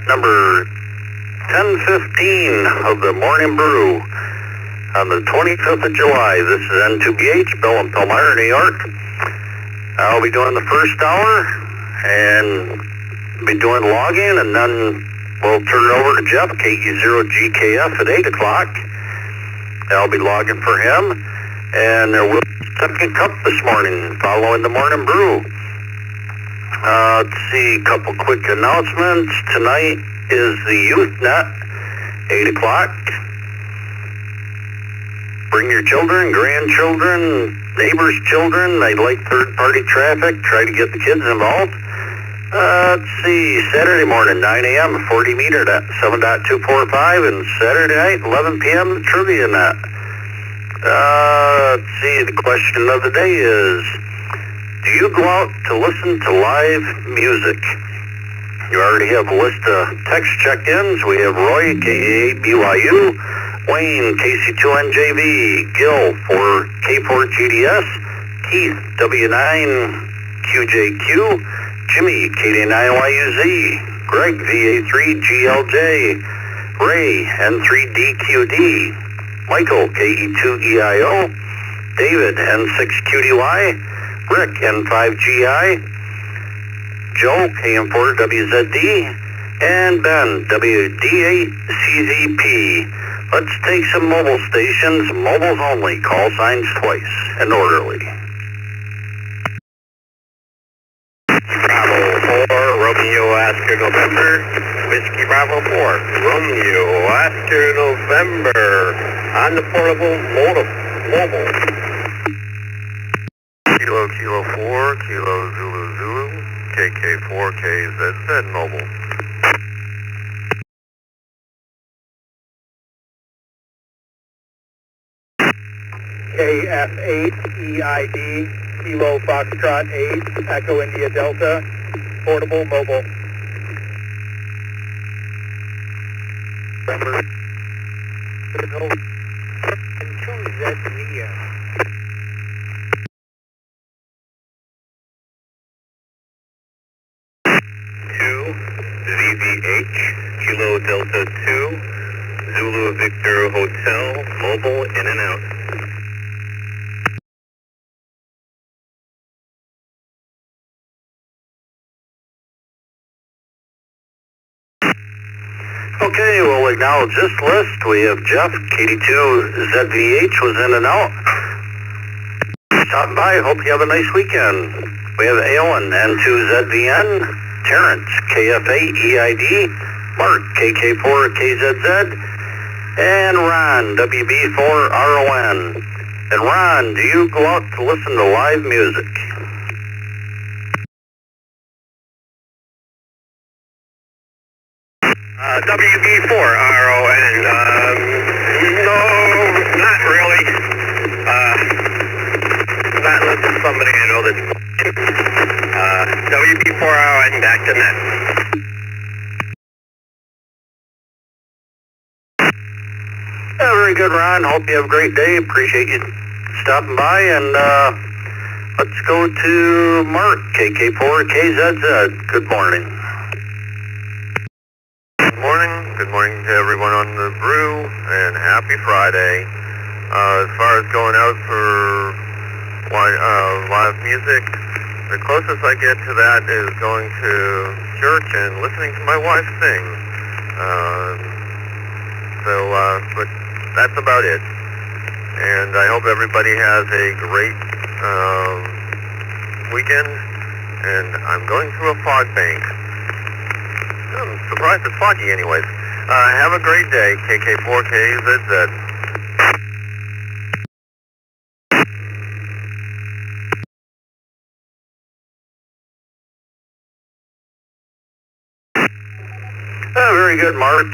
number 1015 of the Morning Brew on the 25th of July. This is N2BH, Bill in Palmyra, New York. I'll be doing the first hour and be doing logging, and then we'll turn it over to Jeff, KE0GKF at 8 o'clock. I'll be logging for him, and there will be a second cup this morning following the Morning Brew. Let's see, a couple quick announcements. Tonight is the Youth Net, 8 o'clock. Bring your children, grandchildren, neighbors' children. They like third-party traffic. Try to get the kids involved. Let's see, Saturday morning, 9 a.m., 40 meter at 7.245, and Saturday night, 11 p.m., the Trivia Net. Let's see, the question of the day is, do you go out to listen to live music? You already have a list of text check-ins. We have Roy, KA8BYU, Wayne, KC2NJV, Gil for K4GDS, Keith, W9QJQ, Jimmy, KD9YUZ, Greg, VA3GLJ, Ray, N3DQD, Michael, KE2EIO, David, N6QDY, Rick, N5GI, Joe, KM4WZD, and Ben, WD8CZP. Let's take some mobile stations, mobiles only, call signs twice, and orderly. Bravo 4, Romeo Oscar November, Whiskey Bravo 4, Romeo Oscar November, on the portable mobile. Kilo 4, Kilo Zulu Zulu, KK4, KZZ mobile. KF8 EID, Kilo Foxtrot 8, Echo India Delta, portable mobile. And 2ZVN. 2ZVH, Kilo Delta 2, Zulu Victor Hotel, mobile in and out. Okay, we'll acknowledge this list. We have Jeff, KD2ZVH was in and out. Stop by, hope you have a nice weekend. We have Alan, N2ZVN, Terrence, KF8EID, Mark, KK4KZZ, and Ron, WB4RON. And Ron, do you go out to listen to live music? WB4RON, no, not really. Not unless it's somebody I know that's WB4RON, back to net. Yeah, very good, Ron. Hope you have a great day. Appreciate you stopping by. And let's go to Mark, KK4KZZ. Good morning. Good morning to everyone on the brew, and happy Friday. As far as going out for live music, the closest I get to that is going to church and listening to my wife sing. But that's about it. And I hope everybody has a great weekend. And I'm going through a fog bank. I'm surprised it's foggy anyways. Have a great day, KK4KZZ. Very good, Mark.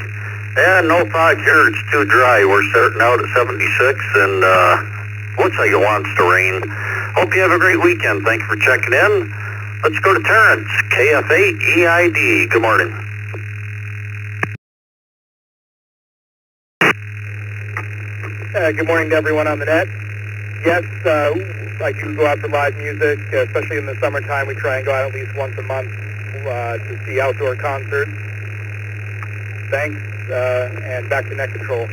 Yeah, no fog here. It's too dry. We're starting out at 76, and looks like it wants to rain. Hope you have a great weekend. Thank you for checking in. Let's go to Terrence, KF8EID. Good morning. Good morning to everyone on the net. Yes, I do go out for live music, especially in the summertime. We try and go out at least once a month to see outdoor concerts. Thanks, and back to net control.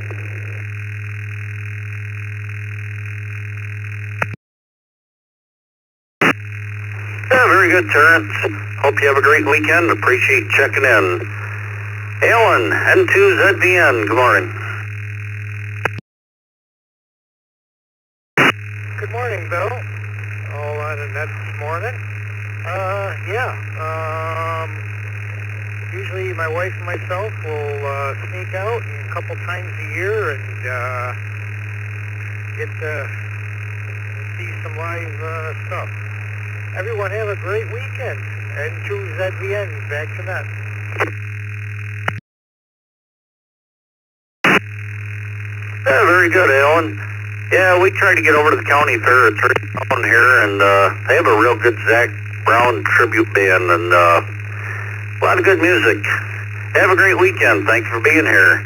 Yeah, very good, Terrence. Hope you have a great weekend. Appreciate checking in. Alan, N2ZVN, good morning. Good morning, Bill. All on the net this morning. Usually my wife and myself will sneak out a couple times a year and get to see some live stuff. Everyone have a great weekend. N2ZVN, back to net. Yeah, very good, Alan. Yeah, we tried to get over to the county fair. It's right down here, and they have a real good Zach Brown tribute band, and a lot of good music. Have a great weekend. Thanks for being here.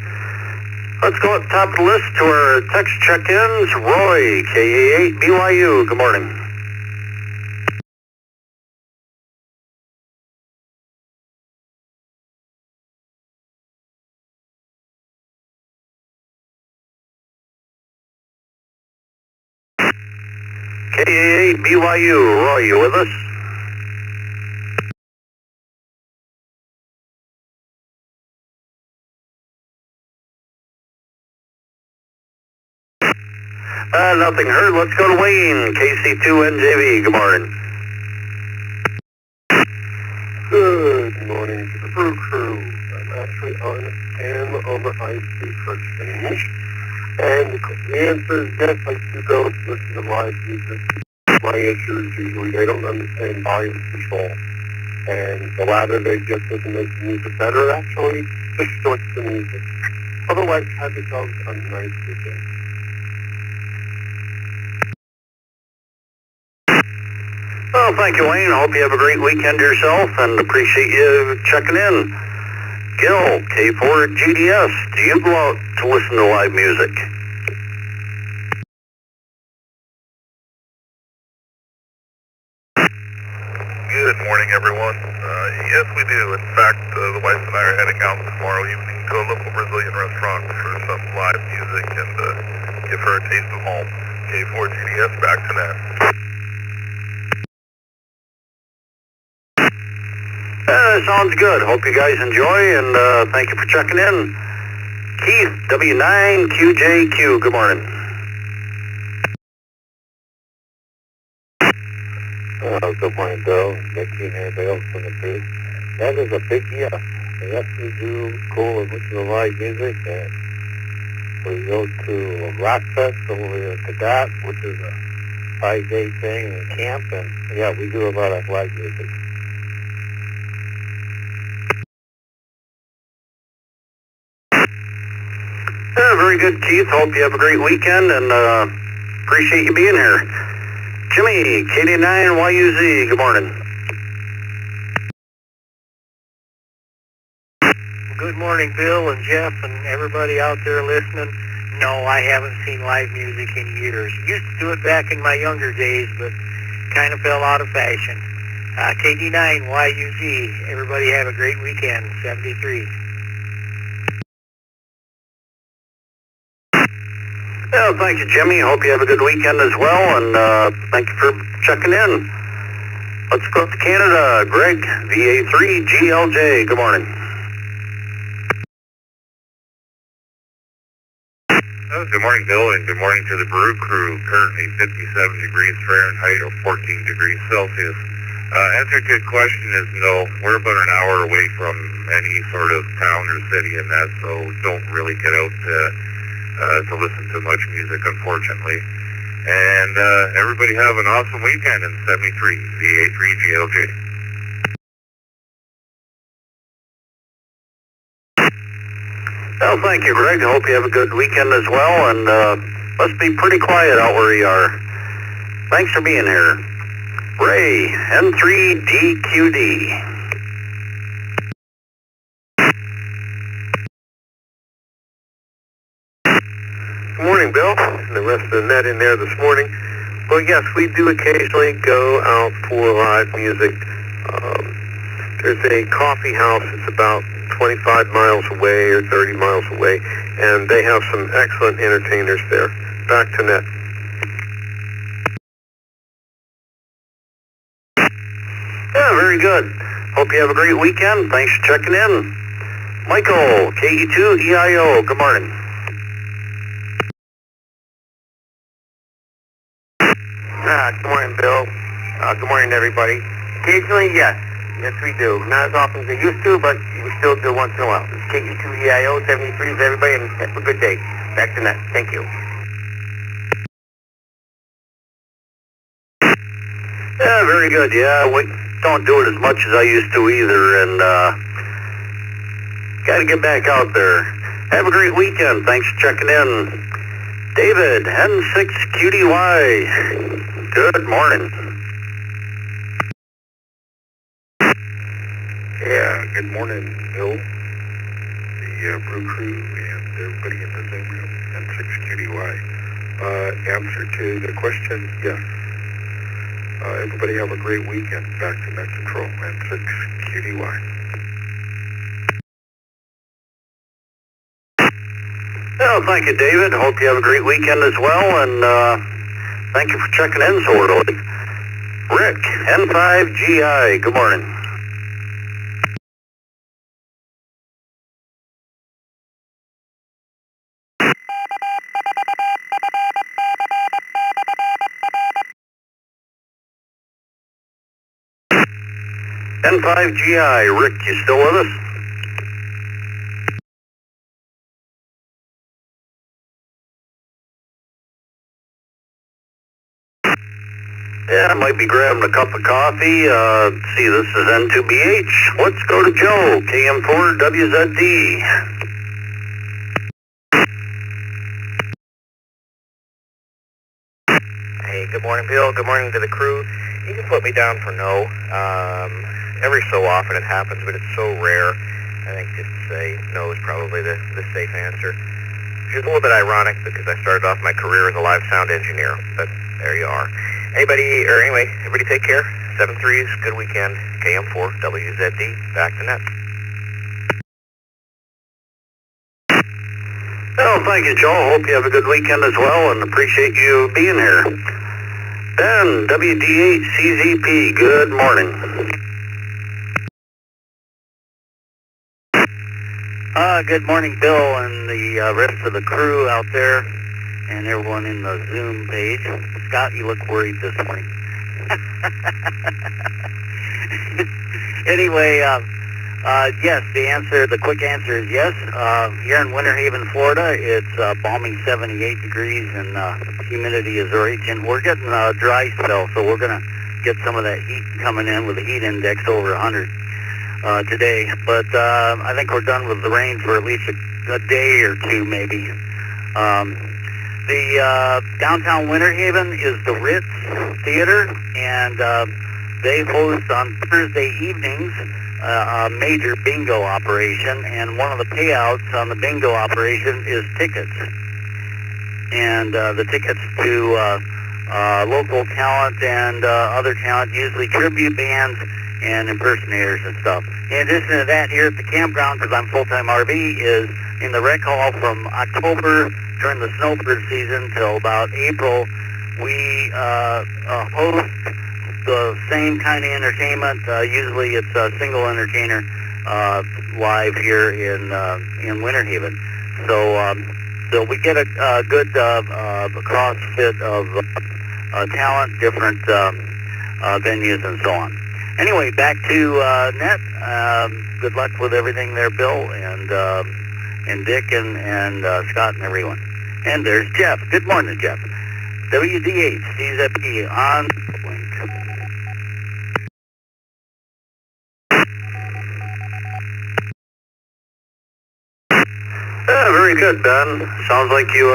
Let's go at the top of the list to our text check-ins. Roy, KA8 BYU, good morning. KA8 BYU, Roy, you with us? Nothing heard. Let's go to Wayne, KC2NJV, good morning. Good morning to the Brew Crew. I'm actually on an over-icy for change. And the answer is yes, I do go listen to live music. My issue is usually they don't understand volume control. And the louder they get doesn't make the music better, actually distorts the music. Otherwise, have yourselves a nice weekend. Well, thank you, Wayne. I hope you have a great weekend yourself, and appreciate you checking in. Gil, K4GDS, do you go out to listen to live music? Good morning, everyone. Yes, we do. In fact, the wife and I are heading out tomorrow evening to a local Brazilian restaurant for some live music and give her a taste of home. K4GDS, back to net. Sounds good. Hope you guys enjoy, and thank you for checking in. Keith, W9QJQ, good morning. Good morning, Bill. Nicky and everybody else from the booth. That is a big yes. Yes, we do go and listen to live music, and we go to a rock fest over at Cadet, which is a 5-day thing in camp, and yeah, we do a lot of live music. Yeah, very good, Keith. Hope you have a great weekend, and appreciate you being here. Jimmy, KD9YUZ, good morning. Good morning, Bill and Jeff and everybody out there listening. No, I haven't seen live music in years. Used to do it back in my younger days, but kind of fell out of fashion. KD9YUZ, everybody have a great weekend, 73. Yeah, thank you, Jimmy. Hope you have a good weekend as well, and thank you for checking in. Let's go to Canada. Greg, VA3GLJ, good morning. Good morning, Bill, and good morning to the Brew Crew. Currently 57 degrees Fahrenheit or 14 degrees Celsius. Answer to your question is no. We're about an hour away from any sort of town or city in that, so don't really get out to listen to much music, unfortunately. And everybody have an awesome weekend in 73, VA3GLJ. Well, thank you, Greg. I hope you have a good weekend as well, and must be pretty quiet out where you are. Thanks for being here. Ray, N3DQD. Good morning, Bill, and the rest of the net in there this morning. Well, yes, we do occasionally go out for live music. There's a coffee house that's about 25 miles away or 30 miles away, and they have some excellent entertainers there. Back to net. Yeah, very good. Hope you have a great weekend. Thanks for checking in. Michael, KE2EIO, good morning. Good morning, Bill. Good morning, everybody. Occasionally, yes. Yes, we do. Not as often as we used to, but we still do once in a while. This is KE2EIO 73 is everybody, and have a good day. Back to net. Thank you. Yeah, very good. Yeah, we don't do it as much as I used to either, and got to get back out there. Have a great weekend. Thanks for checking in. David, N6QDY. Good morning. Yeah, good morning, Bill, the brew crew, and everybody in the Zoom room, N6QDY. Answer to the question, yes. Everybody have a great weekend. Back to Net Control, N6QDY. Well, thank you, David. Hope you have a great weekend as well, and thank you for checking in so early. Rick, N5GI, good morning. N5GI, Rick, you still with us? Yeah, I might be grabbing a cup of coffee. See, this is N2BH. Let's go to Joe, KM4WZD. Hey, good morning, Bill. Good morning to the crew. You can put me down for no. Every so often it happens, but it's so rare. I think just to say no is probably the safe answer. Which is a little bit ironic because I started off my career as a live sound engineer, but there you are. Anyway, everybody take care. 7-3s, good weekend. KM4, WZD, back to net. Well, thank you, Joe. Hope you have a good weekend as well, and appreciate you being here. Ben, WD8CZP, good morning. Good morning, Bill, and the rest of the crew out there, and everyone in the Zoom page. Scott, you look worried this morning. Anyway, yes, the quick answer is yes. Here in Winter Haven, Florida, it's balmy 78 degrees, and humidity is raging. We're getting a dry spell, so we're going to get some of that heat coming in with a heat index over 100. Today, but I think we're done with the rain for at least a day or two, maybe. The downtown Winter Haven is the Ritz Theater, and they host on Thursday evenings a major bingo operation, and one of the payouts on the bingo operation is tickets. And the tickets to local talent and other talent, usually tribute bands and impersonators and stuff. In addition to that, here at the campground, because I'm full-time RV, is in the rec hall from October during the snowbird season till about April. We host the same kind of entertainment. Usually it's a single entertainer live here in Winter Haven. So we get a good crossfit of talent, different venues and so on. Anyway, back to net. Good luck with everything there, Bill, and Dick, and Scott, and everyone. And there's Jeff. Good morning, Jeff. WDH, CZP on link. Yeah, very good, Ben. Sounds like you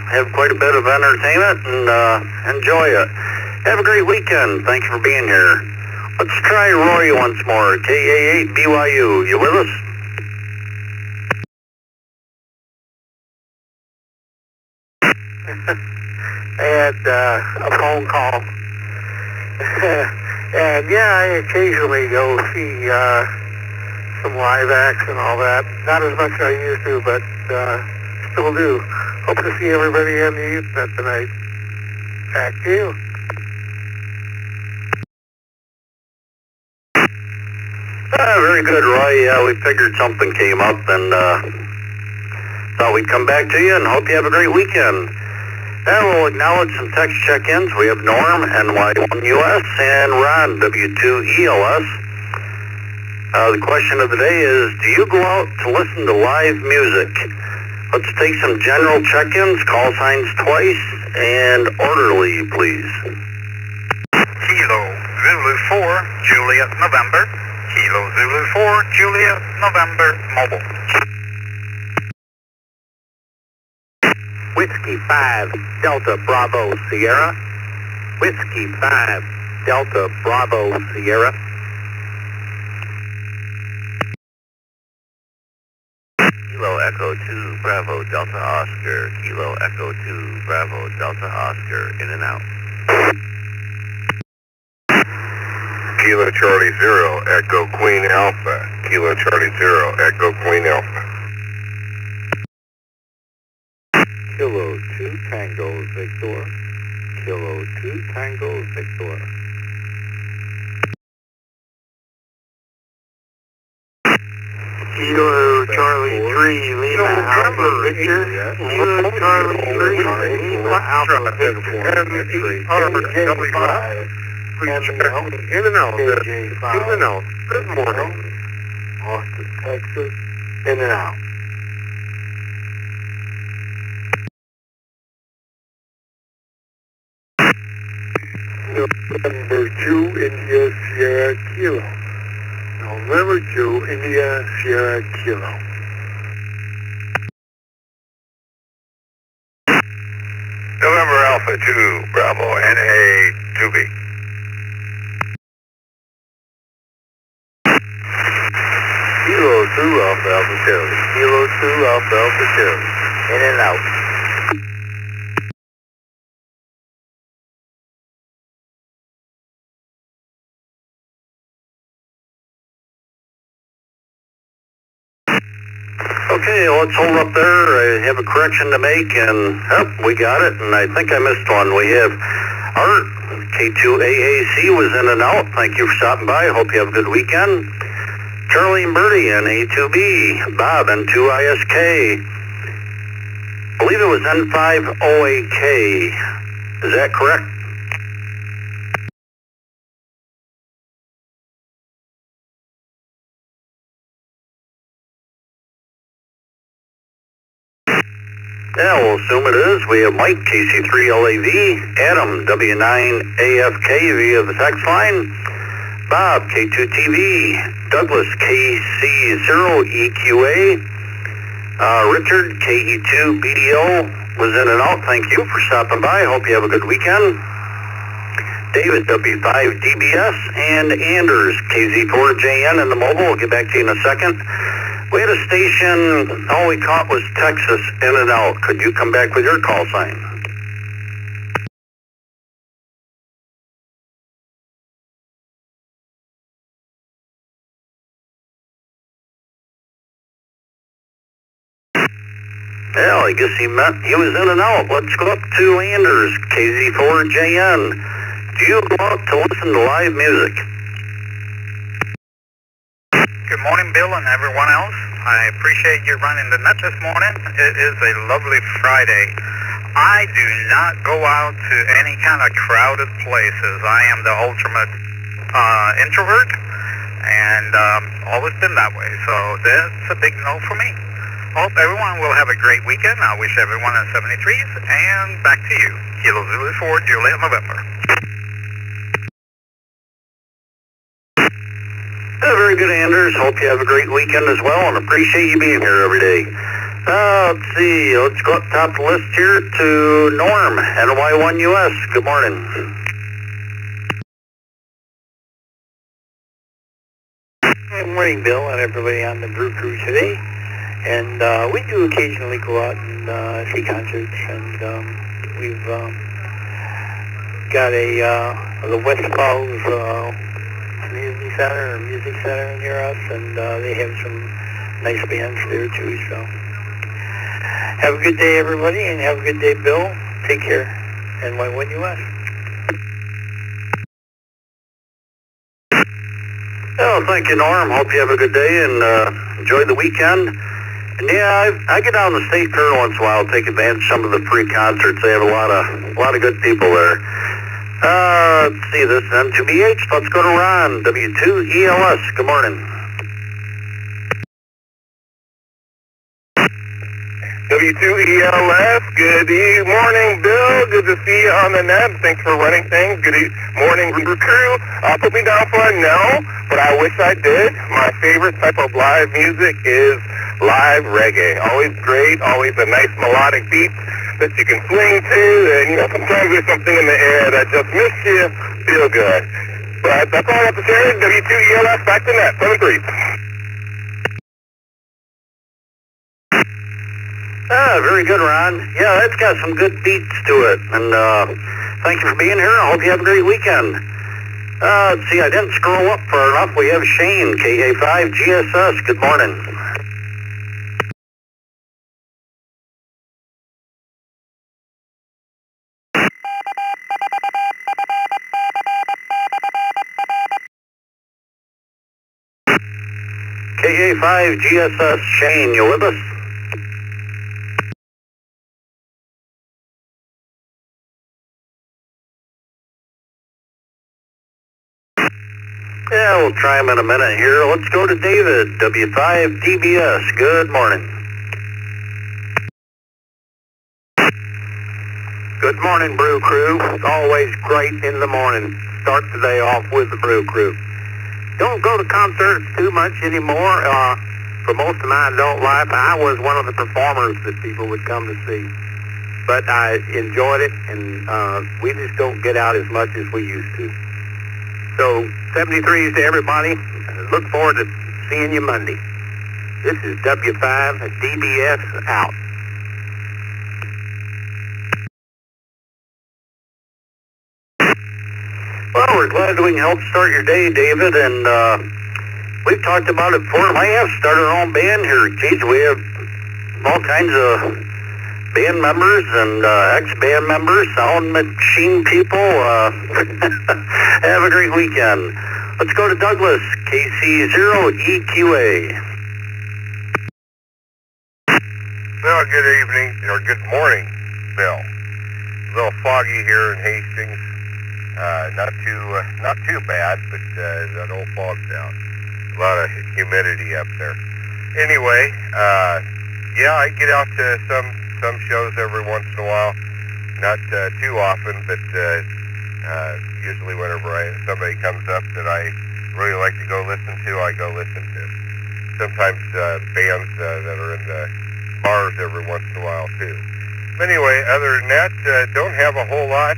have quite a bit of entertainment and enjoy it. Have a great weekend. Thank you for being here. Let's try Roy once more. KA8BYU. You with us? I had a phone call, and yeah, I occasionally go see some live acts and all that. Not as much as I used to, but still do. Hope to see everybody on the Ethernet tonight. Back to you. Very good, Roy. Yeah, we figured something came up and thought we'd come back to you and hope you have a great weekend. And we'll acknowledge some text check-ins. We have Norm, NY1US, and Ron, W2ELS. The question of the day is, do you go out to listen to live music? Let's take some general check-ins, call signs twice, and orderly, please. Kilo Zulu 4, Juliet, November. Kilo Zulu 4, Juliet, November, mobile. Whiskey 5, Delta Bravo Sierra. Whiskey 5, Delta Bravo Sierra. Kilo Echo 2, Bravo Delta Oscar. Kilo Echo 2, Bravo Delta Oscar. In and out. Kilo Charlie 0, Echo Queen Alpha. Kilo Charlie 0, Echo Queen Alpha. Kilo 2 Tango Victor. Kilo 2 Tango Victor. Kilo Charlie 3, Lima Alpha Victor. Kilo Charlie 3, Lima Alpha Victor. MJ5. In and out. In and out. Good morning. Austin, Texas. In and out. November 2, India, Sierra Kilo. November 2, India, Sierra Kilo. November Alpha 2, Bravo, NA 2B. Kilo 2 Alpha Alpha Charlie. Kilo 2 Alpha Alpha Charlie. In and out. Okay, let's hold up there. I have a correction to make, and we got it, and I think I missed one. We have Art, K2AAC was in and out. Thank you for stopping by. Hope you have a good weekend. Charlie and Bertie, N8-2B. Bob, N2ISK. I believe it was N5OAK. Is that correct? Yeah, we'll assume it is. We have Mike, KC3LAV, Adam, W9AFK via the text line, Bob, K2TV, Douglas, KC0EQA, Richard, KE2BDO was in and out. Thank you for stopping by. Hope you have a good weekend. David, W5DBS, and Anders, KZ4JN in the mobile. We'll get back to you in a second. We had a station, all we caught was Texas in and out. Could you come back with your call sign? Well, I guess he was in and out. Let's go up to Anders, KZ4JN. Do you go out to listen to live music? Good morning, Bill, and everyone else. I appreciate you running the net this morning. It is a lovely Friday. I do not go out to any kind of crowded places. I am the ultimate introvert, and always been that way. So that's a big no for me. Hope everyone will have a great weekend. I wish everyone in 73s, and back to you. Kilo Zulu 4, Juliet, November. Very good, Anders. Hope you have a great weekend as well, and appreciate you being here every day. Let's see. Let's go up top of the list here to Norm, NY1US. Good morning. Good morning, Bill, and everybody on the Brew Crew today. And we do occasionally go out and see concerts, and we've got the West Falls Community Center or Music Center near us, and they have some nice bands there too. So have a good day, everybody, and have a good day, Bill. Take care, and when you left. Oh, thank you, Norm. Hope you have a good day and enjoy the weekend. And yeah, I get down to the State Fair once in a while, take advantage of some of the free concerts. They have a lot of good people there. Let's see, this is M2BH. Let's go to Ron, W2ELS. Good morning. W2ELS, good morning, Bill. Good to see you on the net. Thanks for running things. Good morning, Brew Crew. Put me down for a no, but I wish I did. My favorite type of live music is live reggae. Always great, always a nice melodic beat that you can swing to, and sometimes there's something in the air that just makes you feel good. But that's all I have to say. W2ELS, back to net, 7-3. Very good, Ron. Yeah, that's got some good beats to it. And thank you for being here. I hope you have a great weekend. Let's see, I didn't scroll up far enough. We have Shane, KA5GSS. Good morning. KA5GSS, Shane, you with us? Yeah, we'll try him in a minute here. Let's go to David, W5DBS. Good morning. Good morning, Brew Crew. Always great in the morning. Start the day off with the Brew Crew. Don't go to concerts too much anymore. For most of my adult life, I was one of the performers that people would come to see. But I enjoyed it, and we just don't get out as much as we used to. So, 73s to everybody. Look forward to seeing you Monday. This is W5DBS out. Well, we're glad we can help start your day, David, and we've talked about it before. We have started our own band here. Geez, we have all kinds of band members and ex-band members, sound machine people. Have a great weekend. Let's go to Douglas, KC0EQA. Well, good evening, or good morning, Bill. A little foggy here in Hastings. Not too bad, but that old fog's out. A lot of humidity up there. Anyway, yeah, I get out to some shows every once in a while. Not too often, but usually whenever somebody comes up that I really like to go listen to, I go listen to. Sometimes bands that are in the bars every once in a while too. Anyway, other than that, don't have a whole lot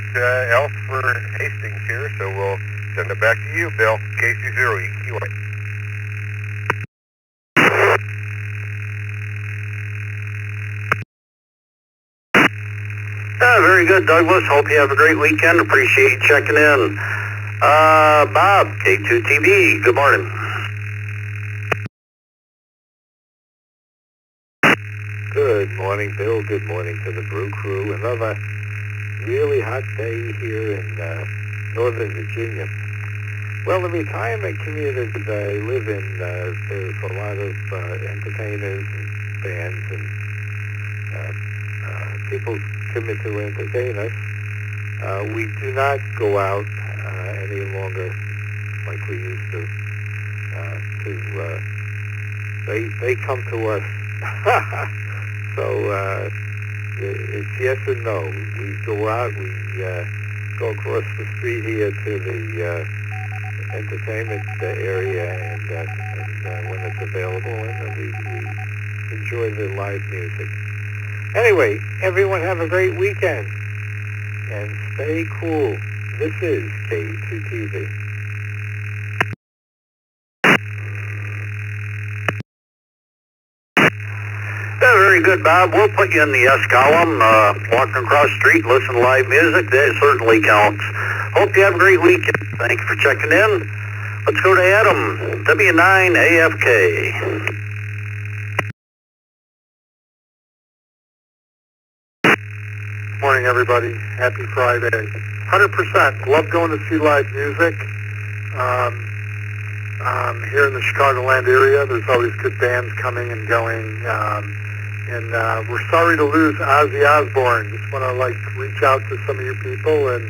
else for Hastings here, so we'll send it back to you, Bill. KC0EQA. Very good, Douglas. Hope you have a great weekend. Appreciate you checking in. Bob, K2TV. Good morning. Good morning, Bill. Good morning to the Brew Crew. Another really hot day here in Northern Virginia. Well, the retirement community that I live in, there's a lot of entertainers and bands and people come in to entertain us. We do not go out any longer like we used to. They come to us. So it's yes and no. We go out, we go across the street here to the entertainment area, and when it's available, and we enjoy the live music. Anyway, everyone have a great weekend, and stay cool. This is K2TV. Very good, Bob. We'll put you in the S column. Walking across the street, listen to live music, that certainly counts. Hope you have a great weekend. Thank you for checking in. Let's go to Adam, W9AFK. Morning, everybody. Happy Friday. 100%. Love going to see live music. Here in the Chicagoland area, there's always good bands coming and going. And we're sorry to lose Ozzy Osbourne. Just want to reach out to some of you people. And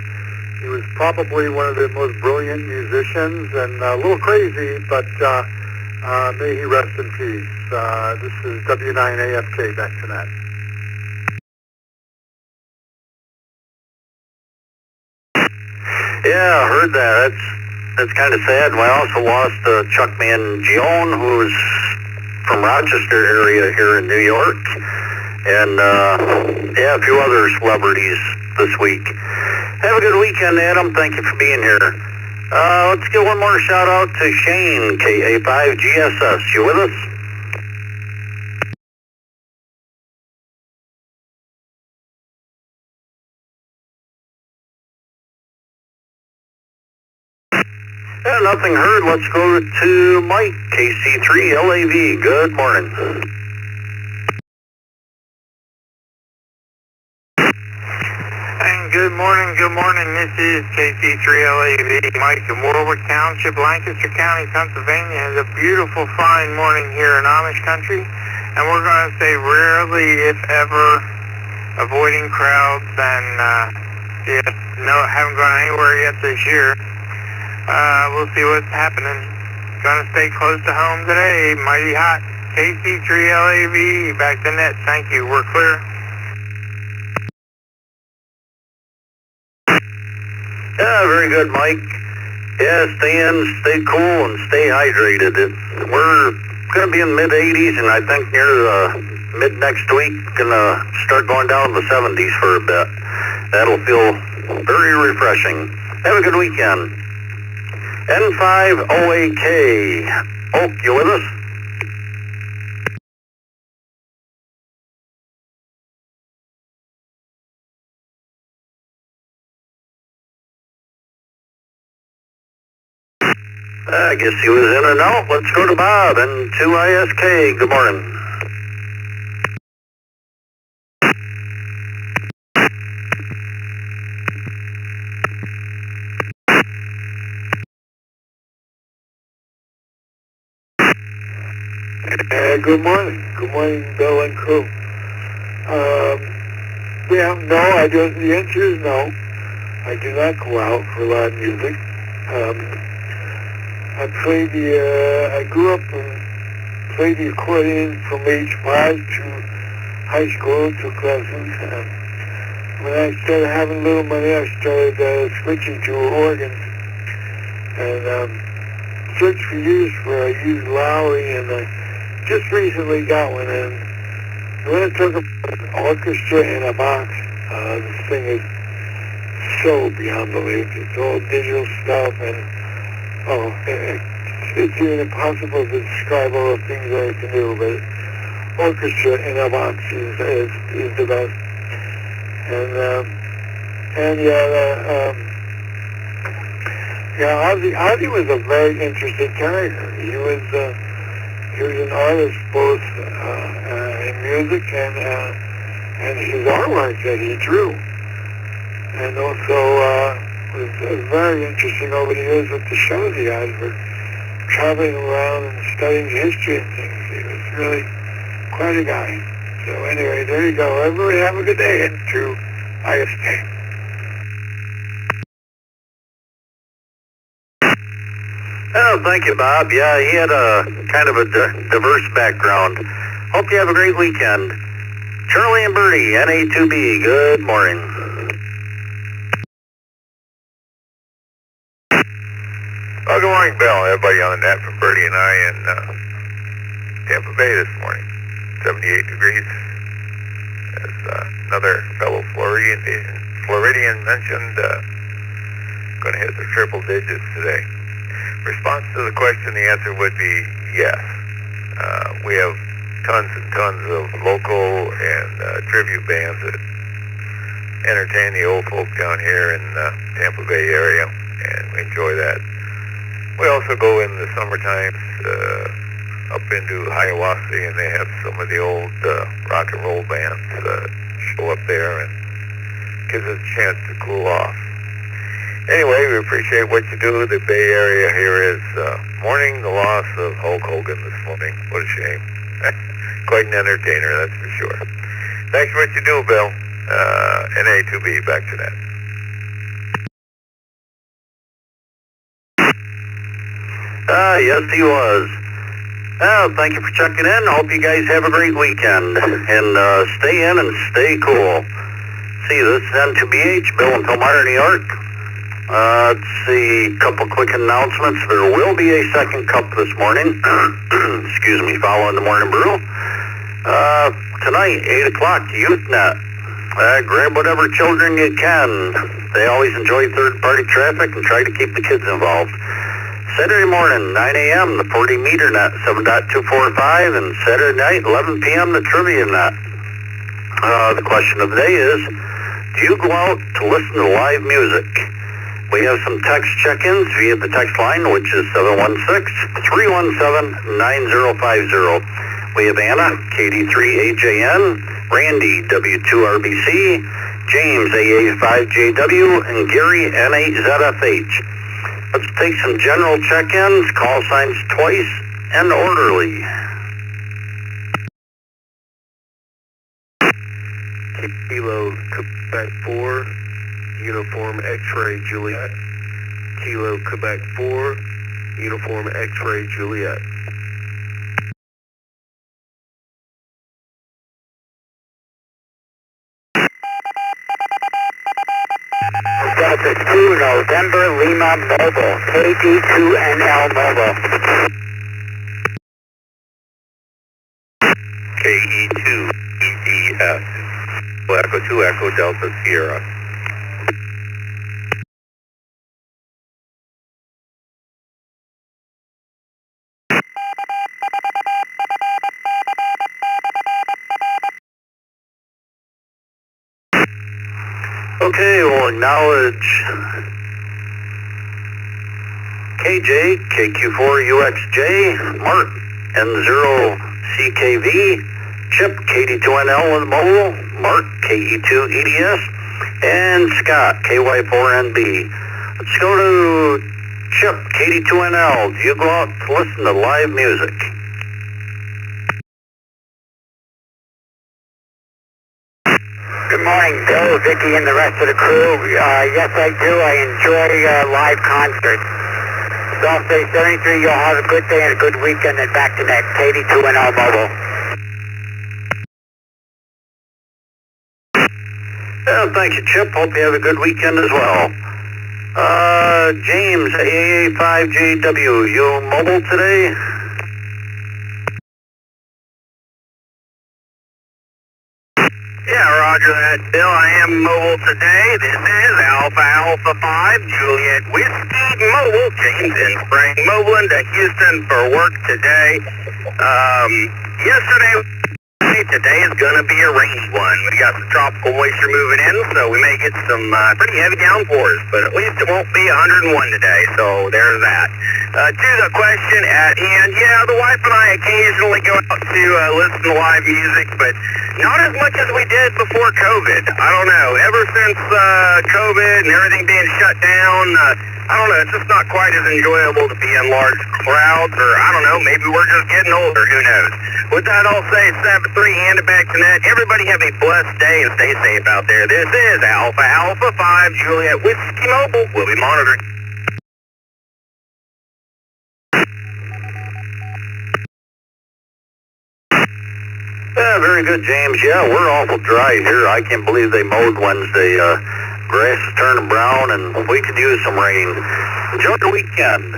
he was probably one of the most brilliant musicians and a little crazy, but may he rest in peace. This is W9AFK back to net. Yeah, I heard that. That's kind of sad. We also lost Chuck Mangione, who's from Rochester area here in New York, and yeah, a few other celebrities this week. Have a good weekend, Adam. Thank you for being here. Let's get one more shout out to Shane, KA5GSS. You with us? Yeah, nothing heard. Let's go to Mike, KC3LAV. Good morning. And good morning. This is KC3LAV. Mike in Warwick Township, Lancaster County, Pennsylvania. It's a beautiful, fine morning here in Amish country. And we're going to say rarely, if ever, avoiding crowds and haven't gone anywhere yet this year. We'll see what's happening. Gonna stay close to home today. Mighty hot. KC3LAV, back to net. Thank you. We're clear. Yeah, very good, Mike. Yeah, stay in, stay cool, and stay hydrated. We're going to be in the mid-80s, and I think near the mid-next week, going to start going down to the 70s for a bit. That'll feel very refreshing. Have a good weekend. N5OAK. Oak, you with us? I guess he was in and out. Let's go to Bob, N2ISK. Good morning. Good morning. Good morning, Bill and crew. The answer is no. I do not go out for live music. I grew up and played the accordion from age 5 to high school, took lessons. When I started having a little money, I started switching to organs. And searched for years for I used Lowry, and I just recently got one. And when I took an orchestra in a box, this thing is so beyond belief. It's all digital stuff, and it's even impossible to describe all the things that I can do, but orchestra in a box is the best. Ozzy was a very interesting character. He was an artist both in music and his artwork that he drew, and also was very interesting over the years with the shows he had for traveling around and studying history and things. He was really quite a guy. So anyway, there you go. Everybody have a good day, and to ISK. Oh, thank you, Bob. Yeah, he had a kind of a diverse background. Hope you have a great weekend. Charlie and Bertie, NA2B, good morning. Well, good morning, Bill, and everybody on the net from Bertie and I in Tampa Bay this morning. 78 degrees. As another fellow Floridian mentioned, going to hit the triple digits today. Response to the question, the answer would be yes. We have tons and tons of local and tribute bands that entertain the old folk down here in the Tampa Bay area, and we enjoy that We also go in the summer times up into Hiawassee, and they have some of the old rock and roll bands show up there, and gives us a chance to cool off. Anyway, we appreciate what you do. The Bay Area here is mourning the loss of Hulk Hogan this morning. What a shame. Quite an entertainer, that's for sure. Thanks for what you do, Bill. NA2B, back to that. Yes, he was. Thank you for checking in. Hope you guys have a great weekend. And stay in and stay cool. See, this is N2BH, Bill in Palmyra, New York. Let's see, a couple quick announcements. There will be a second cup this morning. Excuse me, following the morning brew. Tonight, 8 o'clock, YouthNet. Grab whatever children you can. They always enjoy third-party traffic and try to keep the kids involved. Saturday morning, 9 a.m., the 40-meter net, 7.245, and Saturday night, 11 p.m., the trivia net. The question of the day is, do you go out to listen to live music? We have some text check-ins via the text line, which is 716-317-9050. We have Anna, KD3AJN, Randy, W2RBC, James, AA5JW, and Gary, N8ZFH. Let's take some general check-ins, call signs twice, and orderly. Kilo Quebec 4, Uniform X-Ray Juliet. Kilo Quebec 4, Uniform X-Ray Juliet. Delta 2 November Lima Mobile, KD2NL Mobile. KE2 EDS. Echo 2 Echo Delta Sierra. Okay, we'll acknowledge KJ, KQ4UXJ, Mark, N0CKV, Chip, KD2NL in the mobile, Mark, KE2EDS, and Scott, KY4NB. Let's go to Chip, KD2NL. Do you go out to listen to live music? Good morning, Bill, Vicky, and the rest of the crew. Yes, I do. I enjoy live concerts. South Bay 73, you'll have a good day and a good weekend, and back to net, KD2NL Mobile. Thank you, Chip. Hope you have a good weekend as well. James, AA5JW, you mobile today? Yeah, roger that, Bill. I am mobile today. This is Alpha 5, Juliet Whiskey Mobile. James in Spring, mobile into Houston for work today. Today is going to be a rainy one. We got some tropical moisture moving in, so we may get some pretty heavy downpours, but at least it won't be 101 today, so there's that. To the question at hand, yeah, the wife and I occasionally go out to listen to live music, but not as much as we did before COVID. I don't know. Ever since COVID and everything being shut down, I don't know. It's just not quite as enjoyable to be in large crowds, or I don't know. Maybe we're just getting older. Who knows? With that all said, 7-3, hand it back to net. Everybody have a blessed day and stay safe out there. This is Alpha 5, Juliet Whiskey Mobile. We'll be monitoring. Yeah, very good, James. Yeah, we're awful dry here. I can't believe they mowed Wednesday. Grass is turning brown, and we could use some rain. Enjoy the weekend.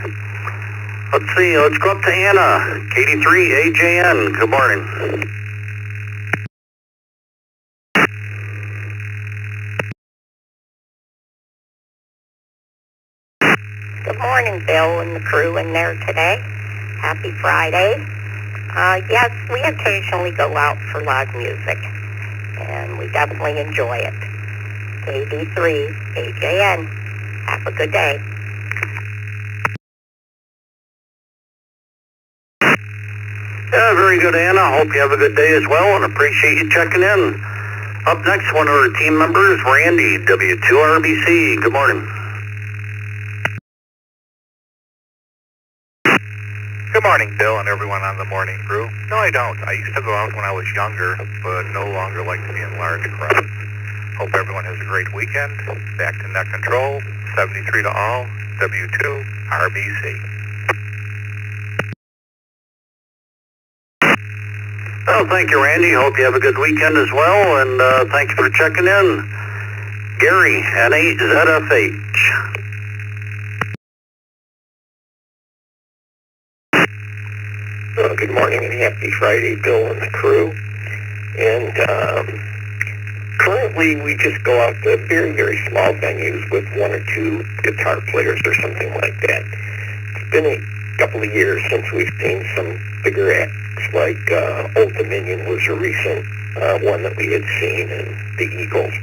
Let's see. Let's go up to Anna, KD3AJN. Good morning. Good morning, Bill and the crew in there today. Happy Friday. Yes, we occasionally go out for live music, and we definitely enjoy it. KD3AJN. Have a good day. Yeah, very good, Anna. Hope you have a good day as well, and appreciate you checking in. Up next, one of our team members, Randy, W2RBC. Good morning. Good morning, Bill, and everyone on the morning brew. No, I don't. I used to go out when I was younger, but no longer like to be in large crowds. Hope everyone has a great weekend. Back to net control, 73 to all, W2RBC. Well, thank you, Randy. Hope you have a good weekend as well, and thank you for checking in. Gary, N8ZFH. Good morning and happy Friday, Bill and the crew. And currently we just go out to very, very small venues with one or two guitar players or something like that. It's been a couple of years since we've seen some bigger acts like Old Dominion was a recent one that we had seen, and the Eagles.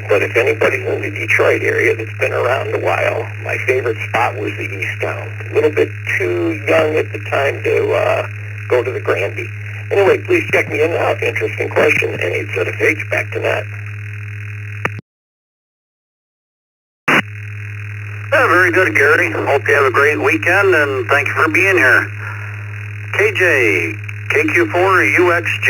But if anybody's in the Detroit area that's been around a while, my favorite spot was the East Town. A little bit too young at the time to go to the Granby. Anyway, please check me in out. Interesting question. N8ZFH, back to net. Yeah, very good, Gary. Hope you have a great weekend, and thank you for being here. KJ, KQ4UXJ.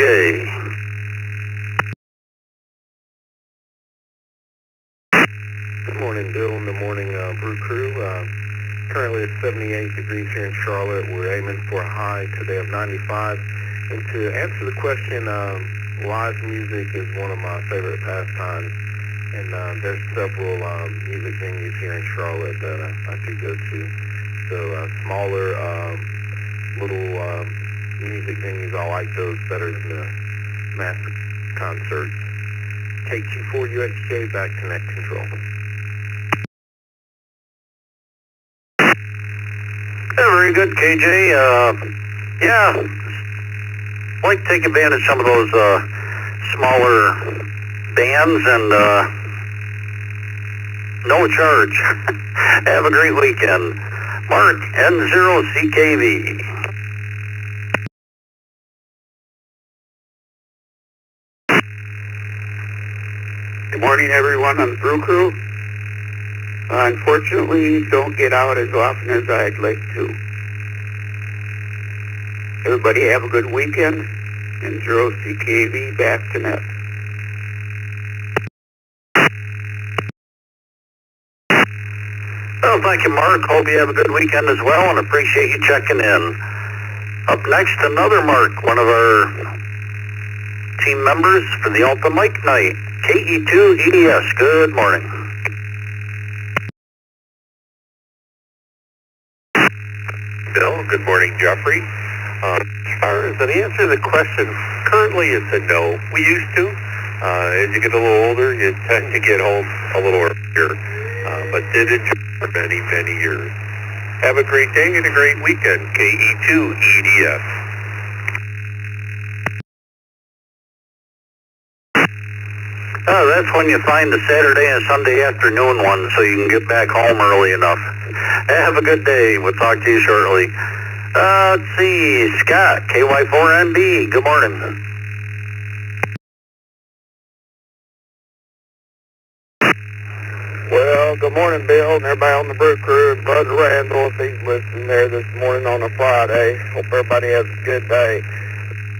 Good morning, Bill, and the morning brew crew. Currently it's 78 degrees here in Charlotte. We're aiming for a high today of 95. And to answer the question, live music is one of my favorite pastimes. And there's several music venues here in Charlotte that I could go to. So smaller little music venues, I like those better than the massive concerts. KQ4UXJ, back to net control. Yeah, very good, KJ. Yeah, I like to take advantage of some of those smaller bands and no charge. Have a great weekend. Mark, N0CKV. Good morning, everyone on the Brew Crew. Unfortunately, don't get out as often as I'd like to. Everybody have a good weekend, and 0CKV back to net. Well, thank you, Mark. Hope you have a good weekend as well, and appreciate you checking in. Up next, another Mark, one of our team members for the Alta Mike Night, KE2EDS. Good morning. Bill, good morning, Jeffrey. As far as an answer to the question, currently it's a no. We used to. As you get a little older, you tend to get home a little earlier. But did enjoy for many, many years. Have a great day and a great weekend, KE2EDS. That's when you find the Saturday and Sunday afternoon one so you can get back home early enough. Have a good day. We'll talk to you shortly. Let's see. Scott, KY4NB. Good morning. Well, good morning, Bill, and everybody on the Brew Crew, and Brother Randall, if he's listening there this morning on a Friday. Hope everybody has a good day.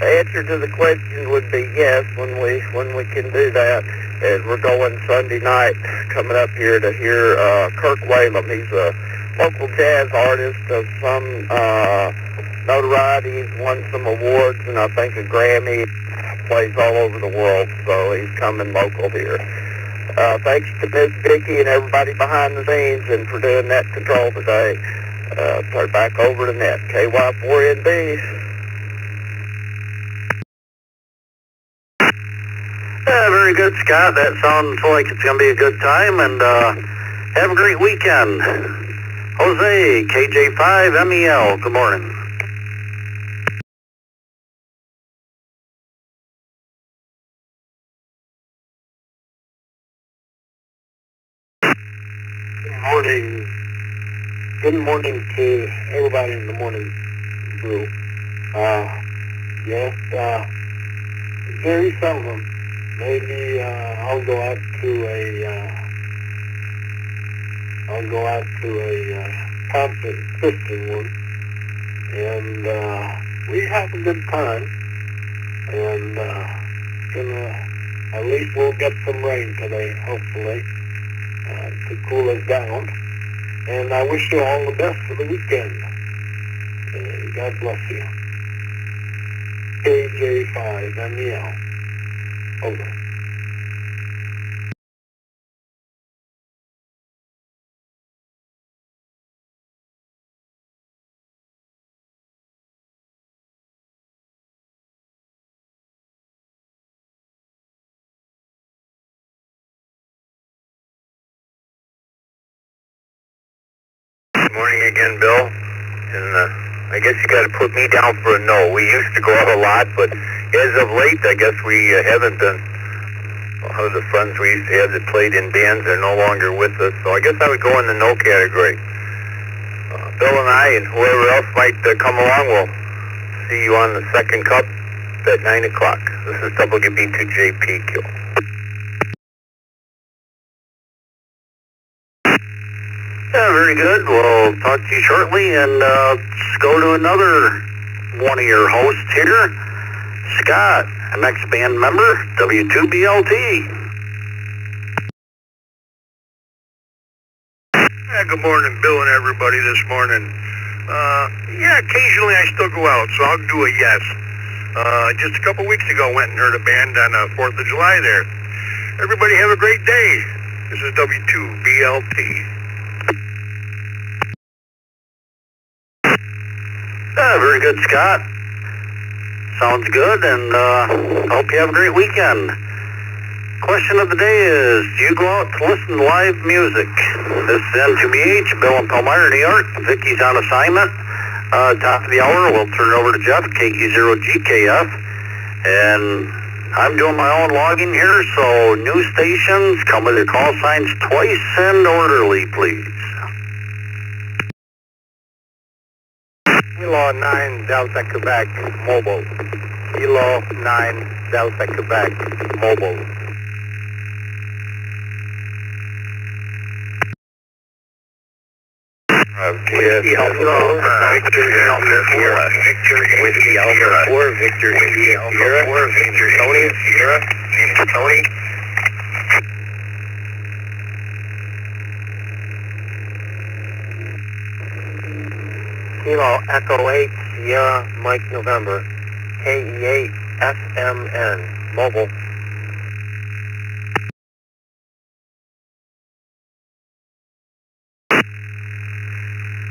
The answer to the question would be yes, when we can do that. As we're going Sunday night, coming up here to hear Kirk Whalum. He's a local jazz artist of some notoriety. He's won some awards, and I think a Grammy. Plays all over the world, so he's coming local here. Thanks to Miss Vicky and everybody behind the scenes and for doing net control today. Turn back over to net. KY4NB. Very good, Scott. That sounds like it's going to be a good time, and have a great weekend. Jose, KJ5MEL. Good morning. Good morning to everybody in the morning brew. Yes, very seldom. Maybe I'll go out to a concert, Christian one, and we have a good time. And at least we'll get some rain today, hopefully, to cool us down. And I wish you all the best for the weekend. God bless you. KJ5MEL. Over. Good morning again, Bill. And I guess you got to put me down for a no. We used to go out a lot, but as of late, I guess we haven't been. One of the friends we used to have that played in bands are no longer with us, so I guess I would go in the no category. Bill and I and whoever else might come along will see you on the second cup at 9 o'clock. This is WB2JPQ. Yeah, very good. We'll talk to you shortly, and let's go to another one of your hosts here, Scott, an ex-band member, W2BLT. Yeah, good morning, Bill and everybody this morning. Yeah, occasionally I still go out, so I'll do a yes. Just a couple weeks ago, went and heard a band on 4th of July there. Everybody have a great day. This is W2BLT. Yeah, very good, Scott. Sounds good, and hope you have a great weekend. Question of the day is, do you go out to listen to live music? This is N2BH, Bill in Palmyra, New York. Vicky's on assignment. Top of the hour, we'll turn it over to Jeff, KE0GKF. And I'm doing my own logging here, so new stations, come with your call signs twice and orderly, please. Kilo 9 Delta Quebec Mobile. Kilo 9 Delta Quebec Mobile. Whiskey Alpha 4, Victor Sierra. Whiskey Alpha 4, Victor Sierra. Victor Tony Sierra. Name is Tony. Kilo Echo 8 Sierra Mike November. KE8 SMN. Mobile.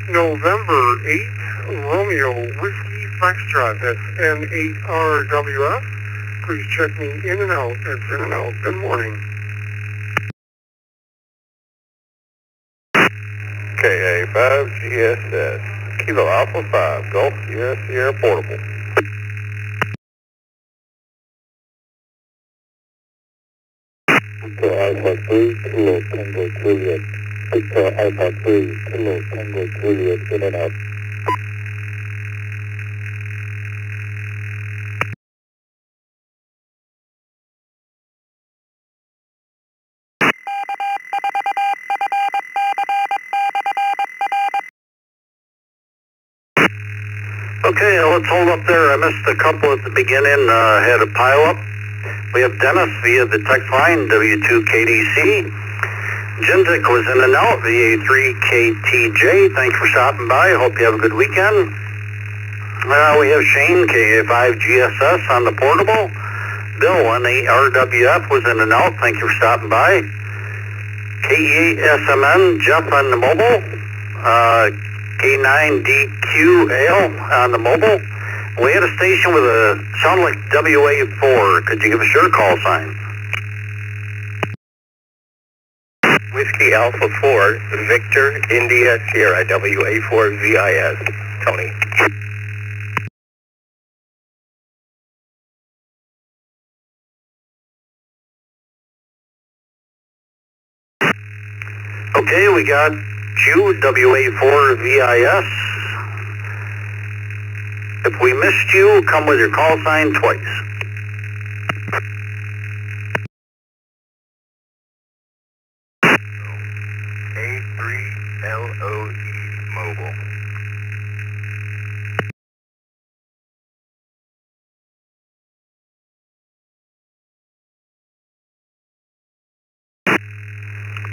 November 8 Romeo Whiskey Foxtrot. That's N8RWF. Please check me in and out. That's in and out. Good morning. KA5GSS. Kilo Alpha 5, Golf Sierra Portable. Victor Alpha 3, Kilo Tango Juliet. Victor Alpha 3, Kilo Tango Juliet, in and out. Okay, let's hold up there. I missed a couple at the beginning, had a pile up. We have Dennis via the text line, W2KDC. Jinzik was in and out, VA3KTJ. Thanks for stopping by. Hope you have a good weekend. We have Shane, KA5GSS on the portable. Bill, N8RWF was in and out. Thank you for stopping by. KE8SMN, Jeff on the mobile. K9DQL on the mobile. We had a station with a sound like WA4. Could you give us your call sign? Whiskey Alpha 4, Victor India Sierra, WA4VIS. Tony. Okay, we got you, WA4VIS. If we missed you, come with your call sign twice. A3LOE Mobile.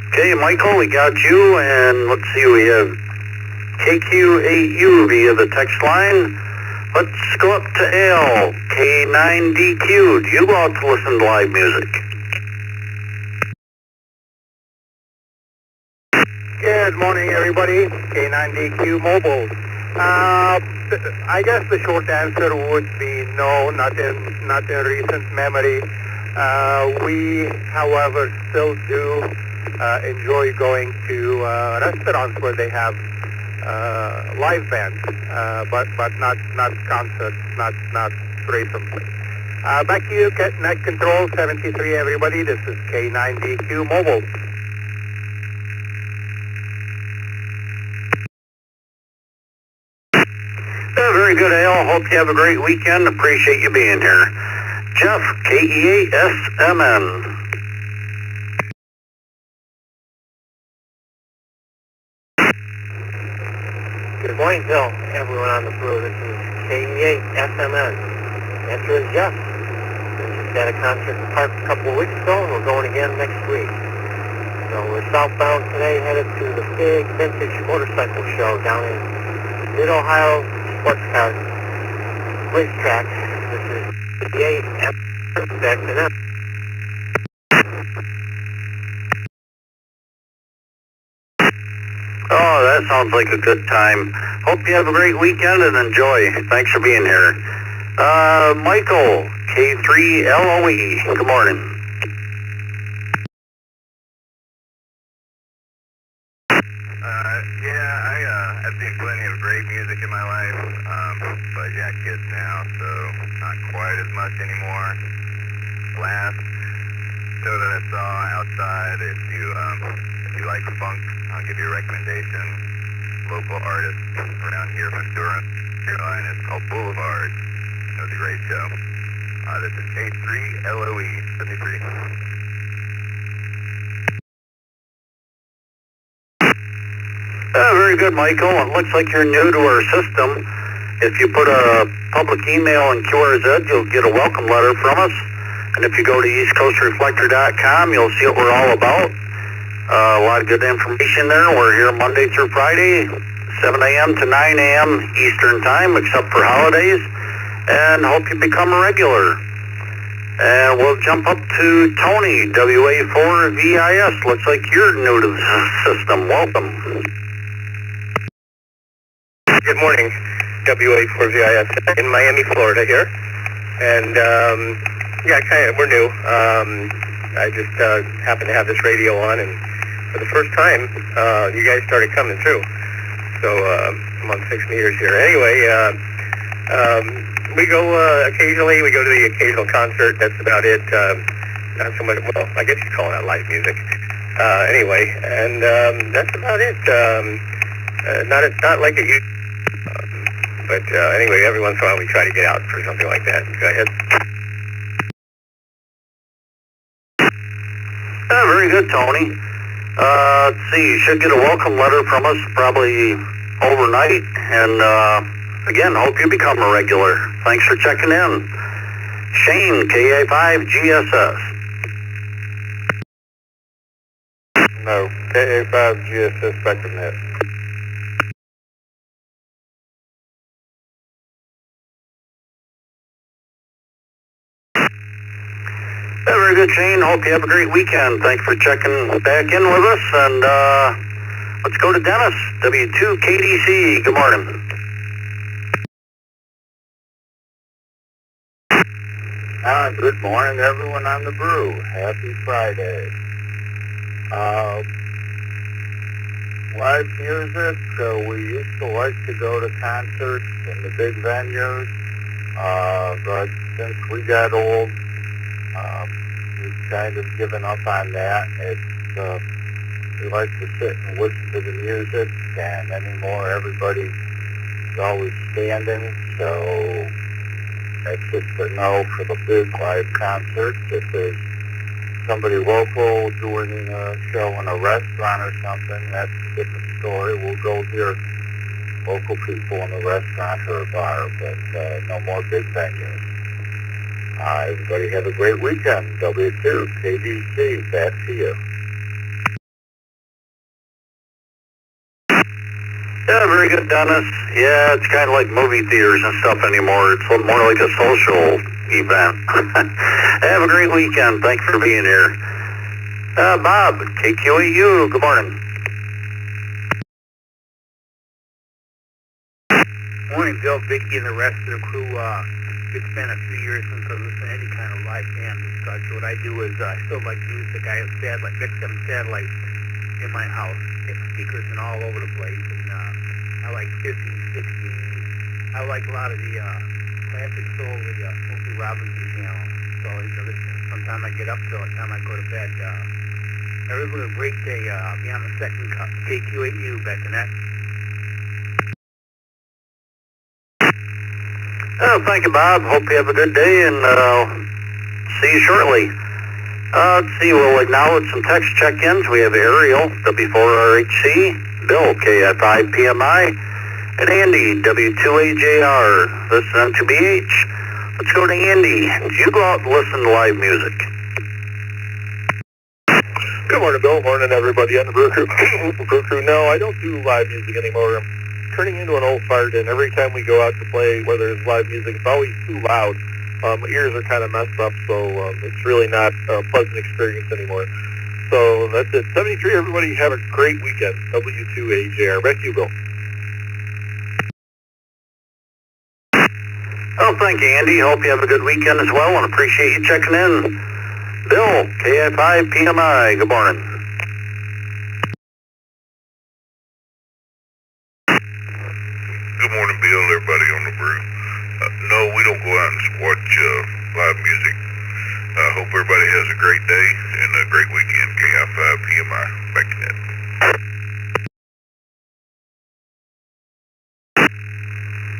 Okay, Michael, we got you, and let's see, we have KQ8U via the text line. Let's go up to L, K9DQ. Do you go out to listen to live music? Good morning, everybody. K9DQ Mobile. I guess the short answer would be no, not in recent memory. We, however, still do enjoy going to restaurants where they have live bands, but not concerts, not recently. Back to you, Net Control 73, everybody. This is K9DQ Mobile. Very good, Al. Hope you have a great weekend. Appreciate you being here. Jeff, KE8SMN. Good morning, Bill. Everyone on the brew. This is KE8SMN. Answer is yes. We just had a concert in the park a couple of weeks ago, and we're going again next week. So we're southbound today, headed to the big vintage motorcycle show down in Mid-Ohio Sports Car Racetrack. This is KE8SMN. Back to them. Oh, that sounds like a good time. Hope you have a great weekend and enjoy. Thanks for being here. Michael, K3LOE. Good morning. I've seen plenty of great music in my life, but I got kids now, so not quite as much anymore. Last show that I saw outside, if you like funk, I'll give you a recommendation. Local artist around here from Durham, and it's called Boulevard. It was a great show. This is K3LOE 73. Very good, Michael. It looks like you're new to our system. If you put a public email in QRZ, you'll get a welcome letter from us. And if you go to eastcoastreflector.com, you'll see what we're all about. A lot of good information there. We're here Monday through Friday, 7 a.m. to 9 a.m. Eastern Time, except for holidays. And hope you become a regular. And we'll jump up to Tony, WA4VIS. Looks like you're new to the system. Welcome. Good morning, WA4VIS in Miami, Florida here. And, we're new. I just happened to have this radio on, and for the first time, you guys started coming through. So I'm on 6 meters here. Anyway, we go occasionally. We go to the occasional concert. That's about it. Not so much. Well, I guess you call that live music. Anyway, and that's about it. Not like it used. But anyway, every once in a while we try to get out for something like that. Go ahead. Very good, Tony. Let's see, you should get a welcome letter from us probably overnight. And again, hope you become a regular. Thanks for checking in. Shane, KA5GSS. No, KA5GSS back to net. Very good, Shane. Hope you have a great weekend. Thanks for checking back in with us. And let's go to Dennis, W2KDC. Good morning. Good morning, everyone on the brew. Happy Friday. Live music, we used to like to go to concerts in the big venues, but since we got old, we've kind of given up on that. We like to sit and listen to the music, and anymore everybody always standing, so that's just a no for the big live concerts. If there's somebody local doing a show in a restaurant or something, that's a different story. We'll go hear local people in a restaurant or a bar, but no more big venues. Everybody have a great weekend. W2, KBC, back to you. Yeah, very good, Dennis. Yeah, it's kind of like movie theaters and stuff anymore. It's more like a social event. Have a great weekend. Thanks for being here. Bob, KQAU, good morning. Morning, Bill, Vicky, and the rest of the crew. It's been a few years since I've listened to any kind of live band and such. What I do is I still like music. I have XM satellites in my house, speakers and all over the place. And I like 50s, 60s. I like a lot of the classic soul, the Smokey Robinson channel. So I listen from the time I get up till the time I go to bed. Everybody have a great day. I'll be on the second cup. KQ8U, back to net. Thank you, Bob. Hope you have a good day, and see you shortly. Let's see, we'll acknowledge some text check-ins. We have Ariel, W4RHC, Bill, KFI-PMI, and Andy, W2AJR. This is M2BH. Let's go to Andy. Do you go out and listen to live music? Good morning, Bill. Morning, everybody on the Brew Crew. Brew Crew, no, I don't do live music anymore. I'm turning into an old fart, and every time we go out to play, whether it's live music, it's always too loud. My ears are kind of messed up, so it's really not a pleasant experience anymore. So that's it. 73, everybody have a great weekend. W2AJR. Back to you, Bill. Oh, thank you, Andy. Hope you have a good weekend as well, and appreciate you checking in. Bill, KFI-PMI, good morning. Good morning, Bill, everybody on the brew. No, we don't go out and watch live music. Hope everybody has a great day and a great weekend. KI5PMI, back to that.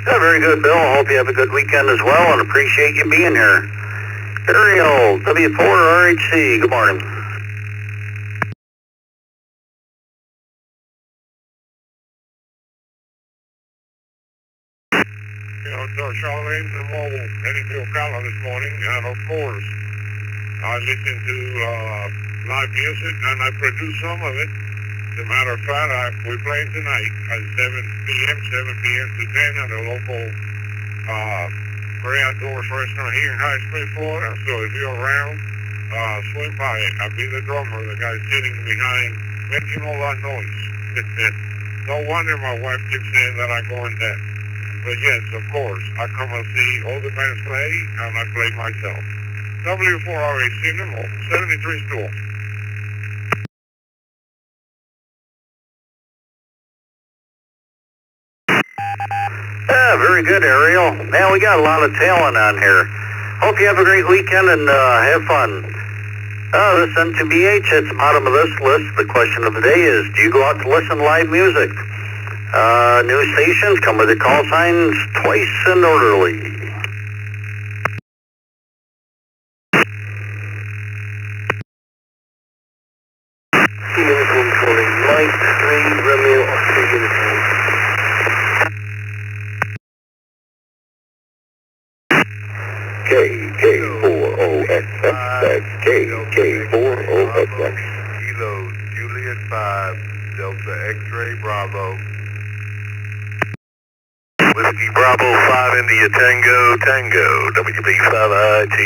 Yeah, very good, Bill. Hope you have a good weekend as well, and appreciate you being here. Ariel, W4RHC, good morning. Charlene from Mobile, heading to Ocala this morning, and of course, I listen to live music, and I produce some of it. As a matter of fact, we're playing tonight at 7 p.m. to 10 at a local very outdoors restaurant here in High Spring, Florida. So if you're around, swing by it. I'll be the drummer, the guy sitting behind, making all that noise. No wonder my wife keeps saying that I go in debt. But yes, of course, I come and see all the bands play, and I play myself. W4RHC Nemo, 73 School. Yeah, very good, Ariel. Man, we got a lot of talent on here. Hope you have a great weekend and have fun. This M2BH at the bottom of this list. The question of the day is, do you go out to listen to live music? New stations come with the call signs twice and orderly. Uniform calling Mike 3 Romeo Oscar Uniform. KK4OXX, that's KK4OXX. Kilo Juliet 5, Delta X-Ray Bravo. Whiskey Bravo 5 India Tango, WB5IT.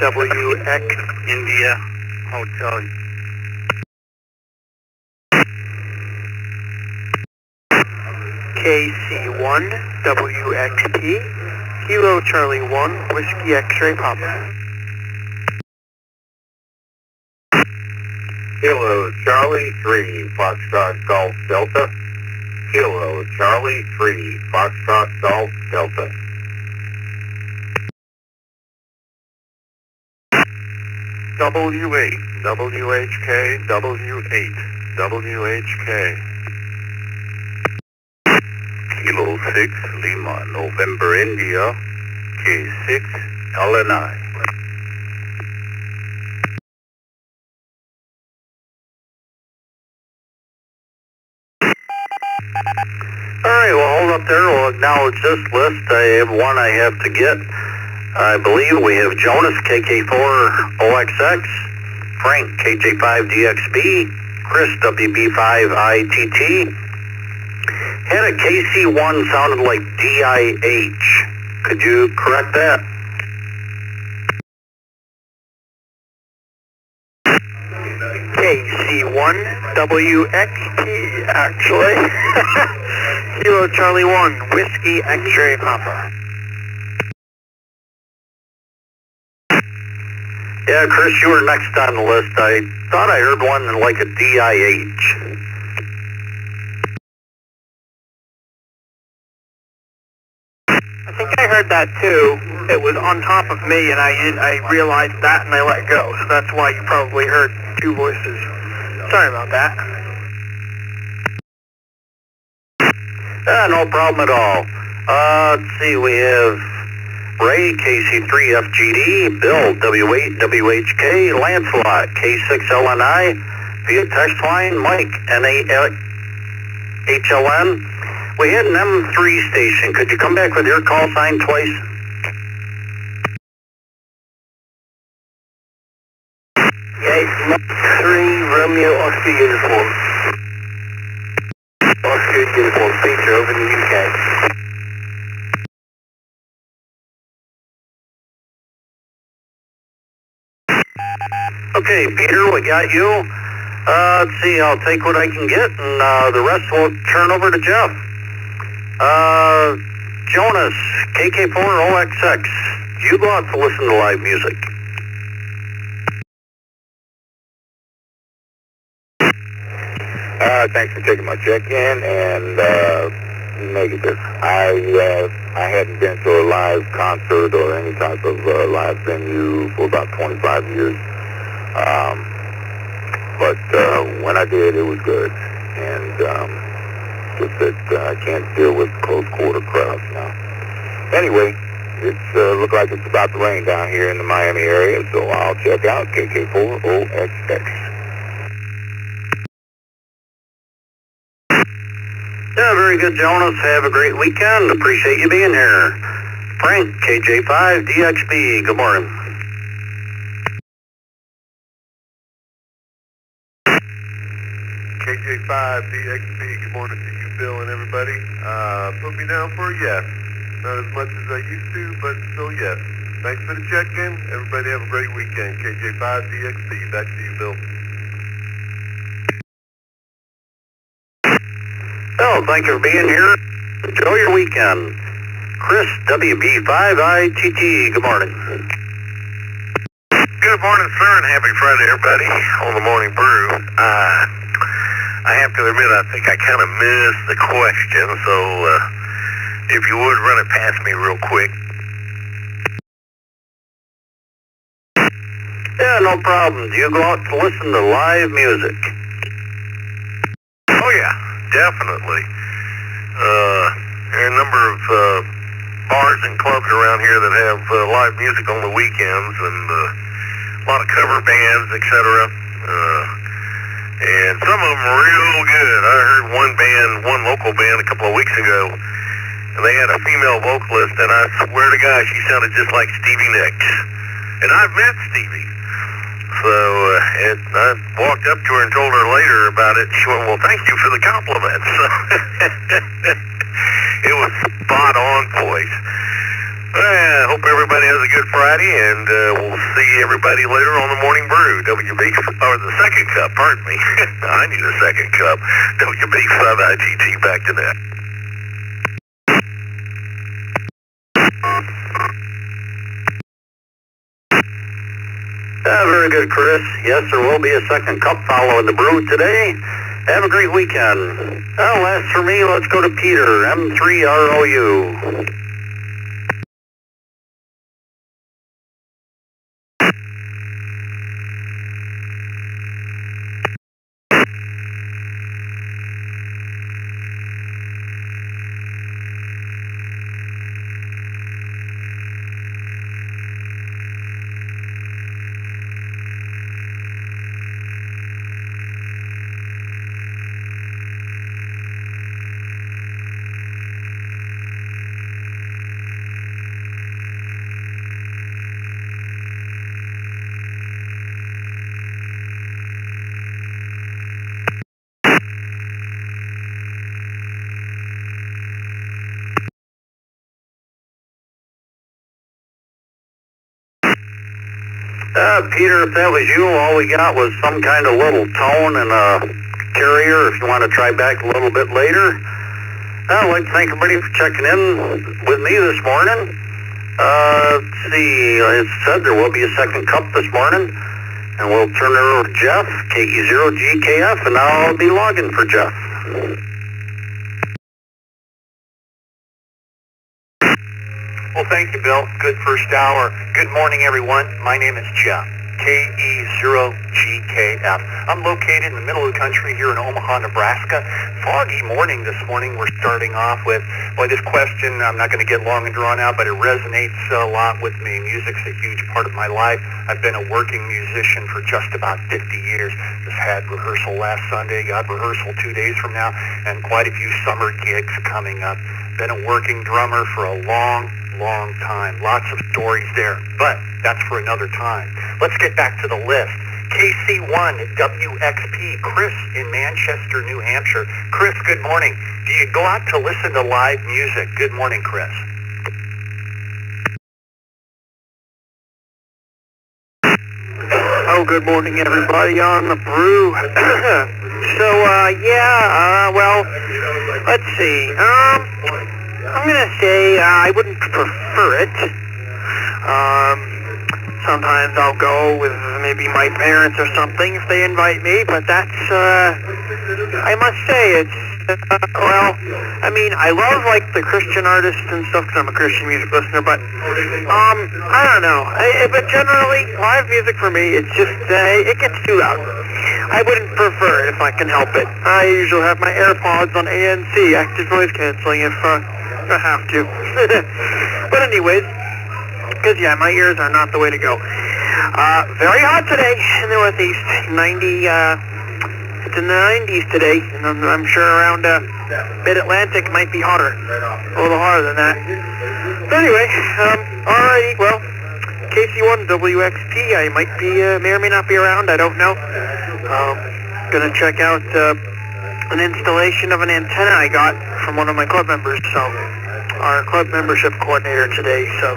KC1WX India Hotel. KC1WXP Kilo Charlie 1 Whiskey X-Ray Papa. Kilo Charlie 3, Foxtrot Golf Delta. Kilo Charlie 3, Foxtrot Golf Delta. W8, WHK, W8, WHK. Kilo 6, Lima, November, India, K6, LNI. Alright, well, hold up there. We'll acknowledge this list. I have one I have to get. I believe we have Jonas, KK4OXX, Frank, KJ5DXB, Chris, WB5ITT. Had a KC1 sounded like DIH. Could you correct that? KC1WXT, actually. Kilo Charlie 1, Whiskey X-Ray Papa. Yeah, Chris, you were next on the list. I thought I heard one like a DIH. I think I heard that too. It was on top of me, and I realized that, and I let go. So that's why you probably heard two voices. Sorry about that. No problem at all. Let's see, we have Ray, KC3FGD, Bill, W8, WHK, Lancelot, K6LNI, via text line, Mike, NAHLN. We had an M3 station. Could you come back with your call sign twice? Okay, 3 Romeo Oscar uniform. Oscar uniform feature over in the UK. Okay, Peter, we got you. Let's see, I'll take what I can get, and the rest will turn over to Jeff. Jonas, KK4OXX, you go out to listen to live music. Thanks for taking my check-in, and negative. I hadn't been to a live concert or any type of live venue for about 25 years. But when I did, it was good. And just that I can't deal with close quarter crowds now. Anyway, it's look like it's about to rain down here in the Miami area, so I'll check out KK4OXX. Yeah, very good, Jonas. Have a great weekend. Appreciate you being here. Frank, KJ5DXB, good morning. KJ5DXB, good morning to you, Bill, and everybody. Put me down for a yes. Not as much as I used to, but still yes. Thanks for the check-in. Everybody have a great weekend. KJ5DXB, back to you, Bill. Well, thank you for being here. Enjoy your weekend. Chris, WB5ITT, good morning. Good morning, sir, and happy Friday, everybody, on the Morning Brew. I have to admit, I think I kind of missed the question, so if you would run it past me real quick. Yeah, no problem. Do you go out to listen to live music? Oh, yeah, definitely. There are a number of bars and clubs around here that have live music on the weekends, and a lot of cover bands, etc. And some of them are real good. I heard one local band a couple of weeks ago, and they had a female vocalist, and I swear to God, she sounded just like Stevie Nicks. And I've met Stevie. So I walked up to her and told her later about it. She went, well, thank you for the compliment. So it was spot on voice. I hope everybody has a good Friday, and we'll see everybody later on the Morning Brew. WB, or the second cup, pardon me. I need a second cup. WB5ITT, back to that. Very good, Chris. Yes, there will be a second cup following the brew today. Have a great weekend. Well, last for me, let's go to Peter, M3ROU. Peter, if that was you, all we got was some kind of little tone and a carrier. If you want to try back a little bit later. I'd like to thank everybody for checking in with me this morning. Let's see, as said, there will be a second cup this morning, and we'll turn it over to Jeff, KE0GKF, and I'll be logging for Jeff. Well, thank you, Bill. Good first hour. Good morning, everyone. My name is Jeff, KE0GKF. I'm located in the middle of the country here in Omaha, Nebraska. Foggy morning this morning. We're starting off with, well, this question, I'm not going to get long and drawn out, but it resonates a lot with me. Music's a huge part of my life. I've been a working musician for just about 50 years. Just had rehearsal last Sunday, got rehearsal 2 days from now, and quite a few summer gigs coming up. Been a working drummer for a long time. Lots of stories there, but that's for another time. Let's get back to the list. KC1WXP, Chris in Manchester, New Hampshire. Chris, good morning. Do you go out to listen to live music? Good morning, Chris. Oh, good morning, everybody on the brew. Well, let's see. I'm going to say I wouldn't prefer it. Sometimes I'll go with maybe my parents or something if they invite me, but that's, I must say, it's, I love, like, the Christian artists and stuff because I'm a Christian music listener, but, I don't know. But generally, live music for me, it's just, it gets too loud. I wouldn't prefer it if I can help it. I usually have my AirPods on ANC, active noise canceling, if I have to. But anyways, because, yeah, my ears are not the way to go. Very hot today in the Northeast. 90, it's in the 90s today, and I'm sure around Mid-Atlantic might be hotter. A little hotter than that. But anyway, alrighty, well, KC1WXP, I might be, may or may not be around, I don't know. Gonna check out an installation of an antenna I got from one of my club members, so our club membership coordinator today, so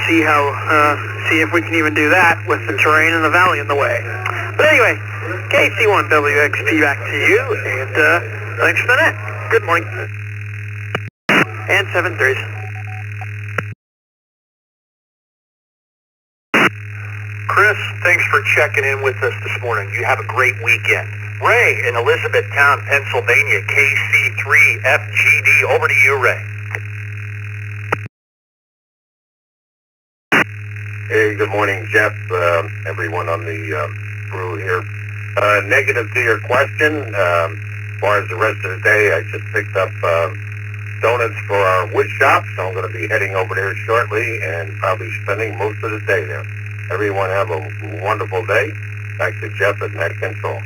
see if we can even do that with the terrain and the valley in the way. But anyway, KC1WXP back to you, and thanks for the net. Good morning. And 7-3. Chris, thanks for checking in with us this morning. You have a great weekend. Ray in Elizabethtown, Pennsylvania, KC3FGD. Over to you, Ray. Hey, good morning, Jeff, everyone on the brew here. Negative to your question, as far as the rest of the day, I just picked up donuts for our wood shop, so I'm going to be heading over there shortly and probably spending most of the day there. Everyone have a wonderful day. Back to Jeff at Net Control.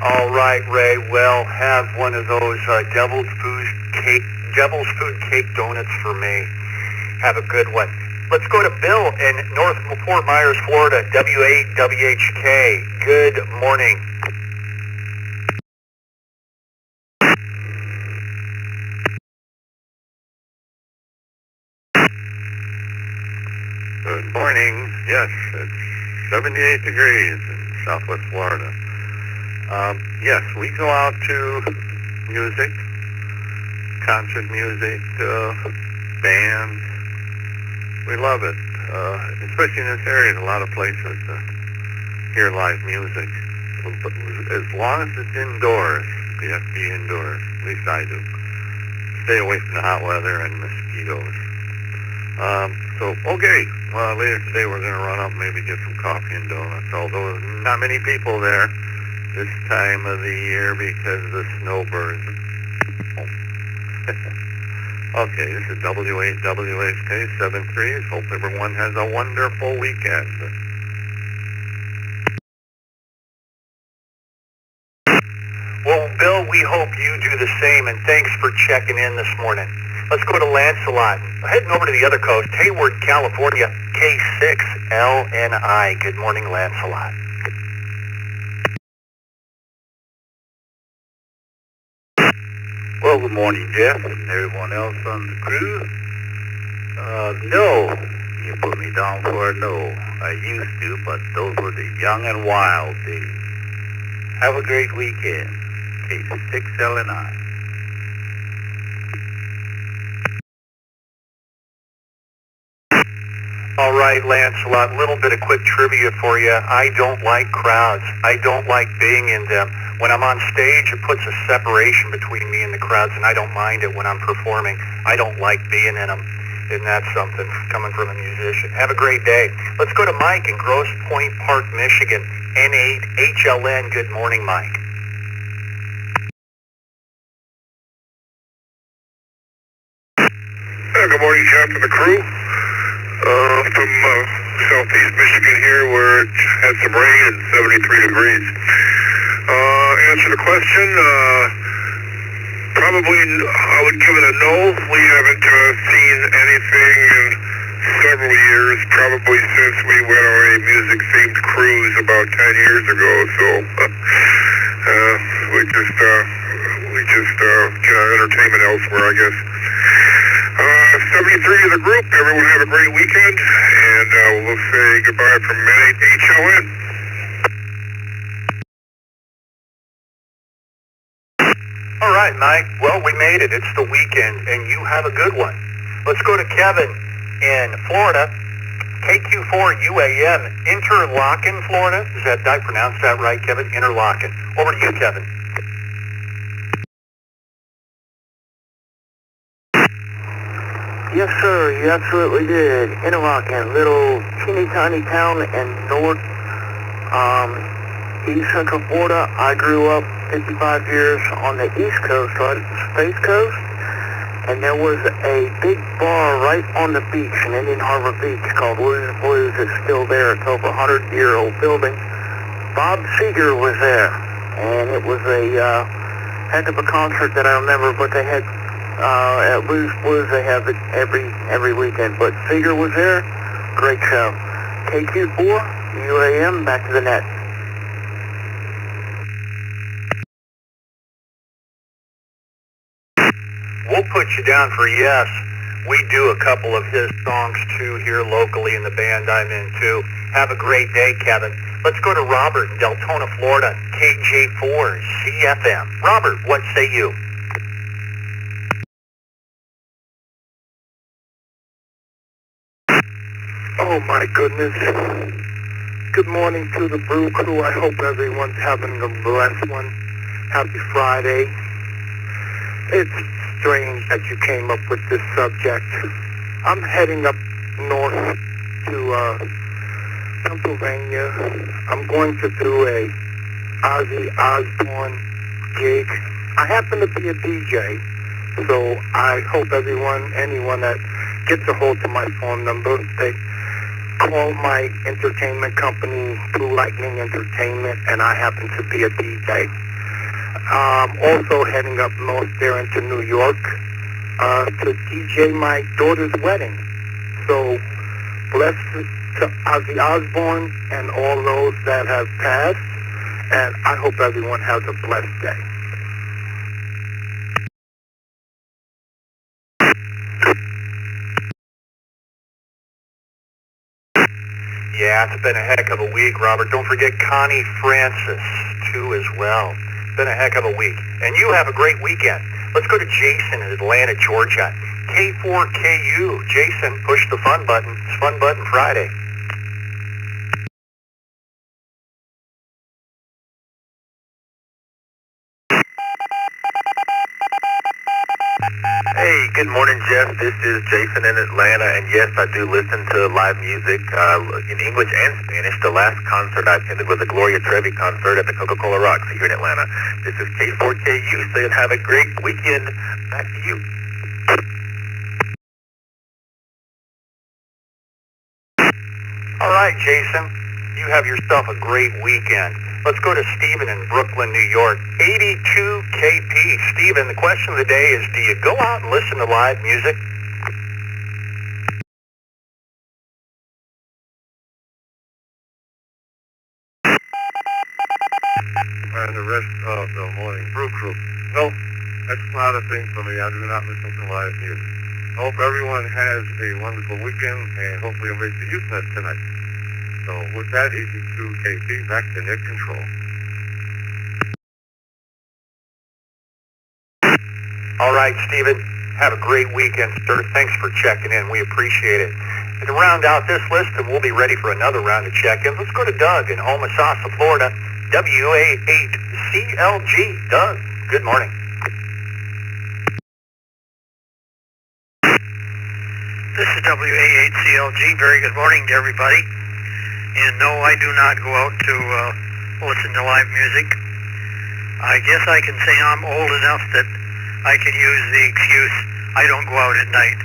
All right, Ray. Well, have one of those Devil's Food Cake donuts for me. Have a good one. Let's go to Bill in North Fort Myers, Florida, W8WHK. Good morning. Good morning. Yes, it's 78 degrees in Southwest Florida. Yes, we go out to music, concert music, bands. We love it, especially in this area. A lot of places hear live music. But as long as it's indoors, you have to be indoors. At least I do. Stay away from the hot weather and mosquitoes. Okay. Later today we're going to run up and maybe get some coffee and donuts, although not many people there this time of the year because the snowbirds. Okay, this is W8WHK 73. Hope everyone has a wonderful weekend. Well, Bill, we hope you do the same, and thanks for checking in this morning. Let's go to Lancelot. Heading over to the other coast, Hayward, California, K6LNI. Good morning, Lancelot. Well, good morning, Jeff, and everyone else on the crew. No. You put me down for a no. I used to, but those were the young and wild days. Have a great weekend. Case 6L9. All right, Lancelot, little bit of quick trivia for you. I don't like crowds. I don't like being in them. When I'm on stage, it puts a separation between me and the crowds, and I don't mind it when I'm performing. I don't like being in them, and that's something coming from a musician. Have a great day. Let's go to Mike in Grosse Pointe Park, Michigan, N8HLN. Good morning, Mike. Good morning, Jeff and the crew. From southeast Michigan here, where it had some rain and 73 degrees. Answer the question, probably I would give it a no. We haven't seen anything in several years, probably since we went on a music-themed cruise about 10 years ago, so we just get our entertainment elsewhere, I guess. 73 to the group. Everyone have a great weekend, and we'll say goodbye from N8HLN. All right, Mike. Well, we made it. It's the weekend, and you have a good one. Let's go to Kevin in Florida, KQ4 UAM, Interlaken, Florida. Did I pronounce that right, Kevin? Interlaken. Over to you, Kevin. Yes, sir, you absolutely did. Interlaken, little teeny tiny town in East Central Florida. I grew up 55 years on the East Coast, right at the Space Coast, and there was a big bar right on the beach in Indian Harbor Beach called Blues Blues. It's still there. It's over a 100-year-old building. Bob Seger was there, and it was a heck of a concert that I remember, but they had at Blues Blues, they have it every weekend. But Seger was there. Great show. KQ4, UAM, back to the net. We'll put you down for yes. We do a couple of his songs too here locally in the band I'm in too. Have a great day, Kevin. Let's go to Robert in Deltona, Florida, KJ4 CFM. Robert, what say you? Oh my goodness. Good morning to the Brew Crew. I hope everyone's having a blessed one. Happy Friday. It's strange that you came up with this subject. I'm heading up north to Pennsylvania. I'm going to do a Ozzy Osbourne gig. I happen to be a DJ, so I hope anyone that gets a hold of my phone number, they call my entertainment company, Blue Lightning Entertainment, and I happen to be a DJ. Also heading up north there into New York to DJ my daughter's wedding. So blessed to Ozzy Osbourne and all those that have passed, and I hope everyone has a blessed day. Yeah, it's been a heck of a week, Robert. Don't forget Connie Francis, too, as well. It's been a heck of a week. And you have a great weekend. Let's go to Jason in Atlanta, Georgia. K4KU. Jason, push the fun button. It's Fun Button Friday. Hey, good morning, Jeff. This is Jason in Atlanta, and yes, I do listen to live music in English and Spanish. The last concert I attended was a Gloria Trevi concert at the Coca-Cola Rocks here in Atlanta. This is K4KU, saying have a great weekend. Back to you. All right, Jason, you have yourself a great weekend. Let's go to Stephen in Brooklyn, New York, 82KP. Stephen, the question of the day is, do you go out and listen to live music? And the rest of the morning brew crew. No, that's not a thing for me. I do not listen to live music. Hope everyone has a wonderful weekend, and hopefully you'll make the youth net tonight. So with that, EC2KC, back to net control. All right, Stephen. Have a great weekend, sir. Thanks for checking in. We appreciate it. And to round out this list, and we'll be ready for another round of check-ins, let's go to Doug in Homosassa, Florida. WA8CLG. Doug, good morning. This is WA8CLG. Very good morning to everybody. And no, I do not go out to listen to live music. I guess I can say I'm old enough that I can use the excuse, I don't go out at night.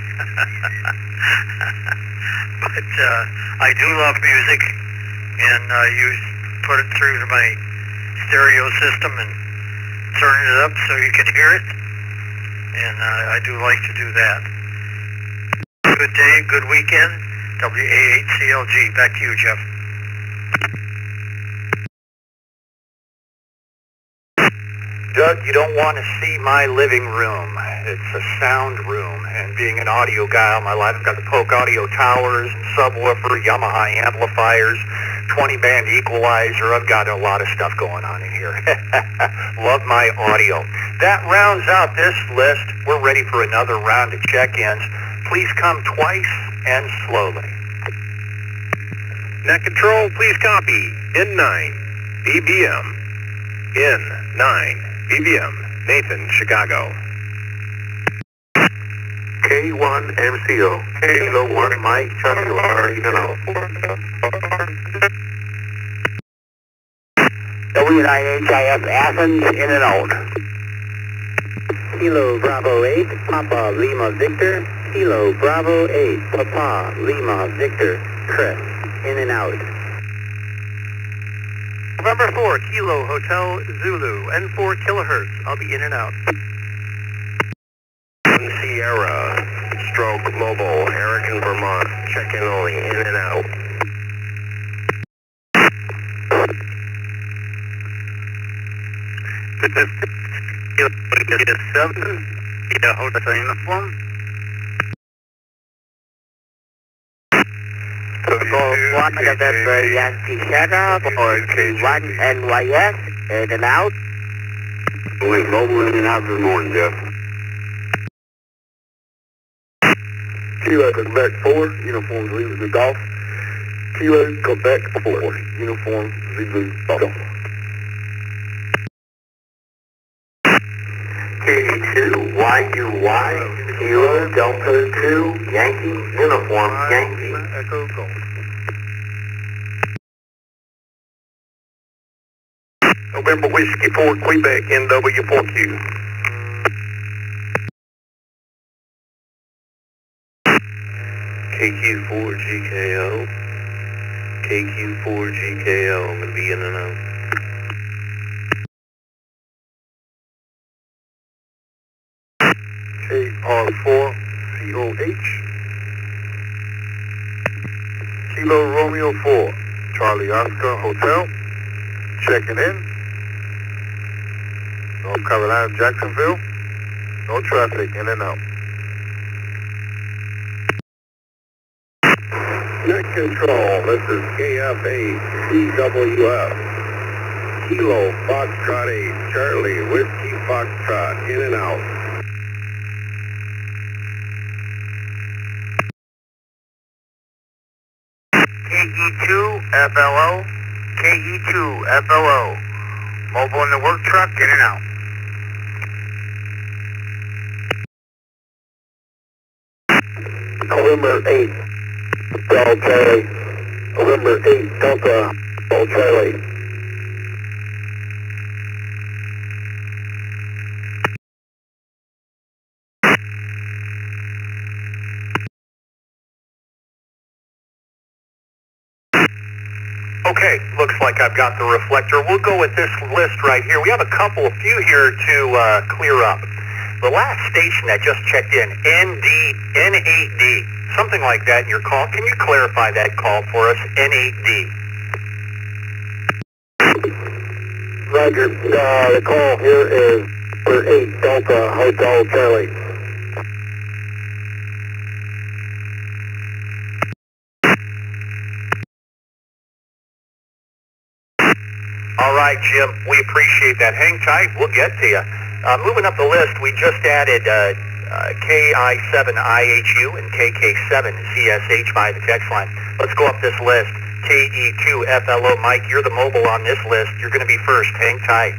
But I do love music, and you put it through to my stereo system and turn it up so you can hear it. And I do like to do that. Good day, good weekend. WA8CLG. Back to you, Jeff. Doug, you don't want to see my living room. It's a sound room, and being an audio guy all my life, I've got the Polk Audio Towers, subwoofer, Yamaha amplifiers, 20-band equalizer. I've got a lot of stuff going on in here. Love my audio. That rounds out this list. We're ready for another round of check-ins. Please come twice and slowly. Net control, please copy. N9, BBM. N9. BBM, Nathan, Chicago. K1 MCO. Kilo 1 Mike, Charlie R, W9HIF Athens, in and out. Kilo Bravo 8, Papa Lima Victor. Kilo Bravo 8, Papa Lima Victor, Chris, in and out. November 4, Kilo Hotel Zulu, N4 kilohertz. I'll be in and out. Sierra, Stroke Mobile, Harrigan, Vermont. Check in only, in and out. This is Kilo 7, yeah, Hotel Uniform. One November Yankee Sierra, or K1 NYS, in and out. Wait, mobile in and out this morning, Jeff. Kilo Quebec 4, Uniform Zulu Golf. Kilo Quebec 4, Uniform Zulu Golf. KD2, YUY, Kilo Delta 2, Yankee, Uniform Yankee. Echo Golf. November Whiskey 4, Quebec, NW4Q. KQ4GKO. KQ4GKO. I'm going to be in and out. KR4, COH. Kilo Romeo 4, Charlie Oscar Hotel. Checking in. North Carolina, Jacksonville. No traffic, in and out. Net control, this is KF8, CWF. Kilo Foxtrot 8, Charlie, Whiskey Foxtrot, in and out. KE2FLO, KE2FLO. Mobile in the work truck, in and out. November 8, Delta Charlie. November 8, Delta Charlie. Okay, looks like I've got the reflector. We'll go with this list right here. We have a few here to clear up. The last station that just checked in, N8D, something like that in your call. Can you clarify that call for us, N8D? Roger, the call here is for 8 Delta Hotel Charlie. right, Jim. We appreciate that. Hang tight. We'll get to you. Moving up the list, we just added KI7IHU and KK7ZSH by the text line. Let's go up this list. KE2FLO. Mike, you're the mobile on this list. You're going to be first. Hang tight.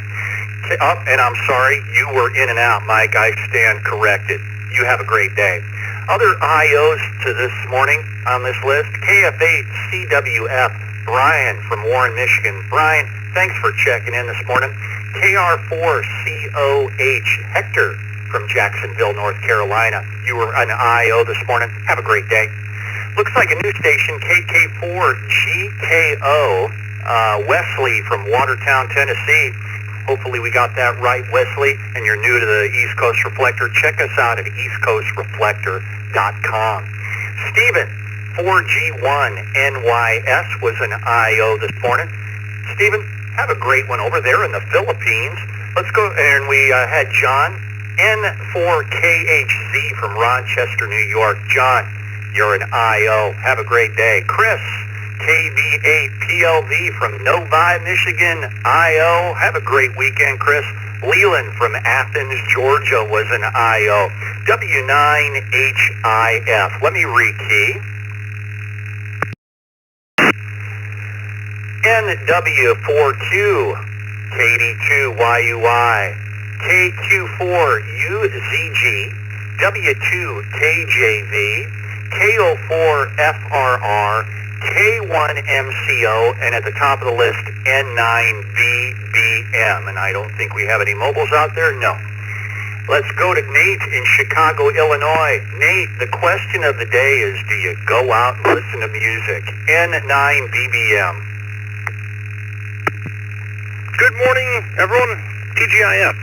And I'm sorry, you were in and out, Mike. I stand corrected. You have a great day. Other IOs to this morning on this list, KF8CWF, Brian from Warren, Michigan. Brian, thanks for checking in this morning. KR4COH, Hector from Jacksonville, North Carolina. You were an IO this morning. Have a great day. Looks like a new station, KK4GKO, Wesley from Watertown, Tennessee. Hopefully we got that right, Wesley, and you're new to the East Coast Reflector. Check us out at eastcoastreflector.com. Stephen, 4G1NYS was an IO this morning. Stephen, have a great one over there in the Philippines. Let's go, and we had John, N4KHZ from Rochester, New York. John, you're an IO. Have a great day. Chris, KB8PLV from Novi, Michigan, IO. Have a great weekend, Chris. Leland from Athens, Georgia was an IO. W9HIF. Let me rekey. NW4Q, KD2YUI, KQ4UZG, W2KJV, KO4FRR, K1MCO, and at the top of the list, N9BBM. And I don't think we have any mobiles out there? No. Let's go to Nate in Chicago, Illinois. Nate, the question of the day is, do you go out and listen to music? N9BBM. Good morning, everyone. TGIF.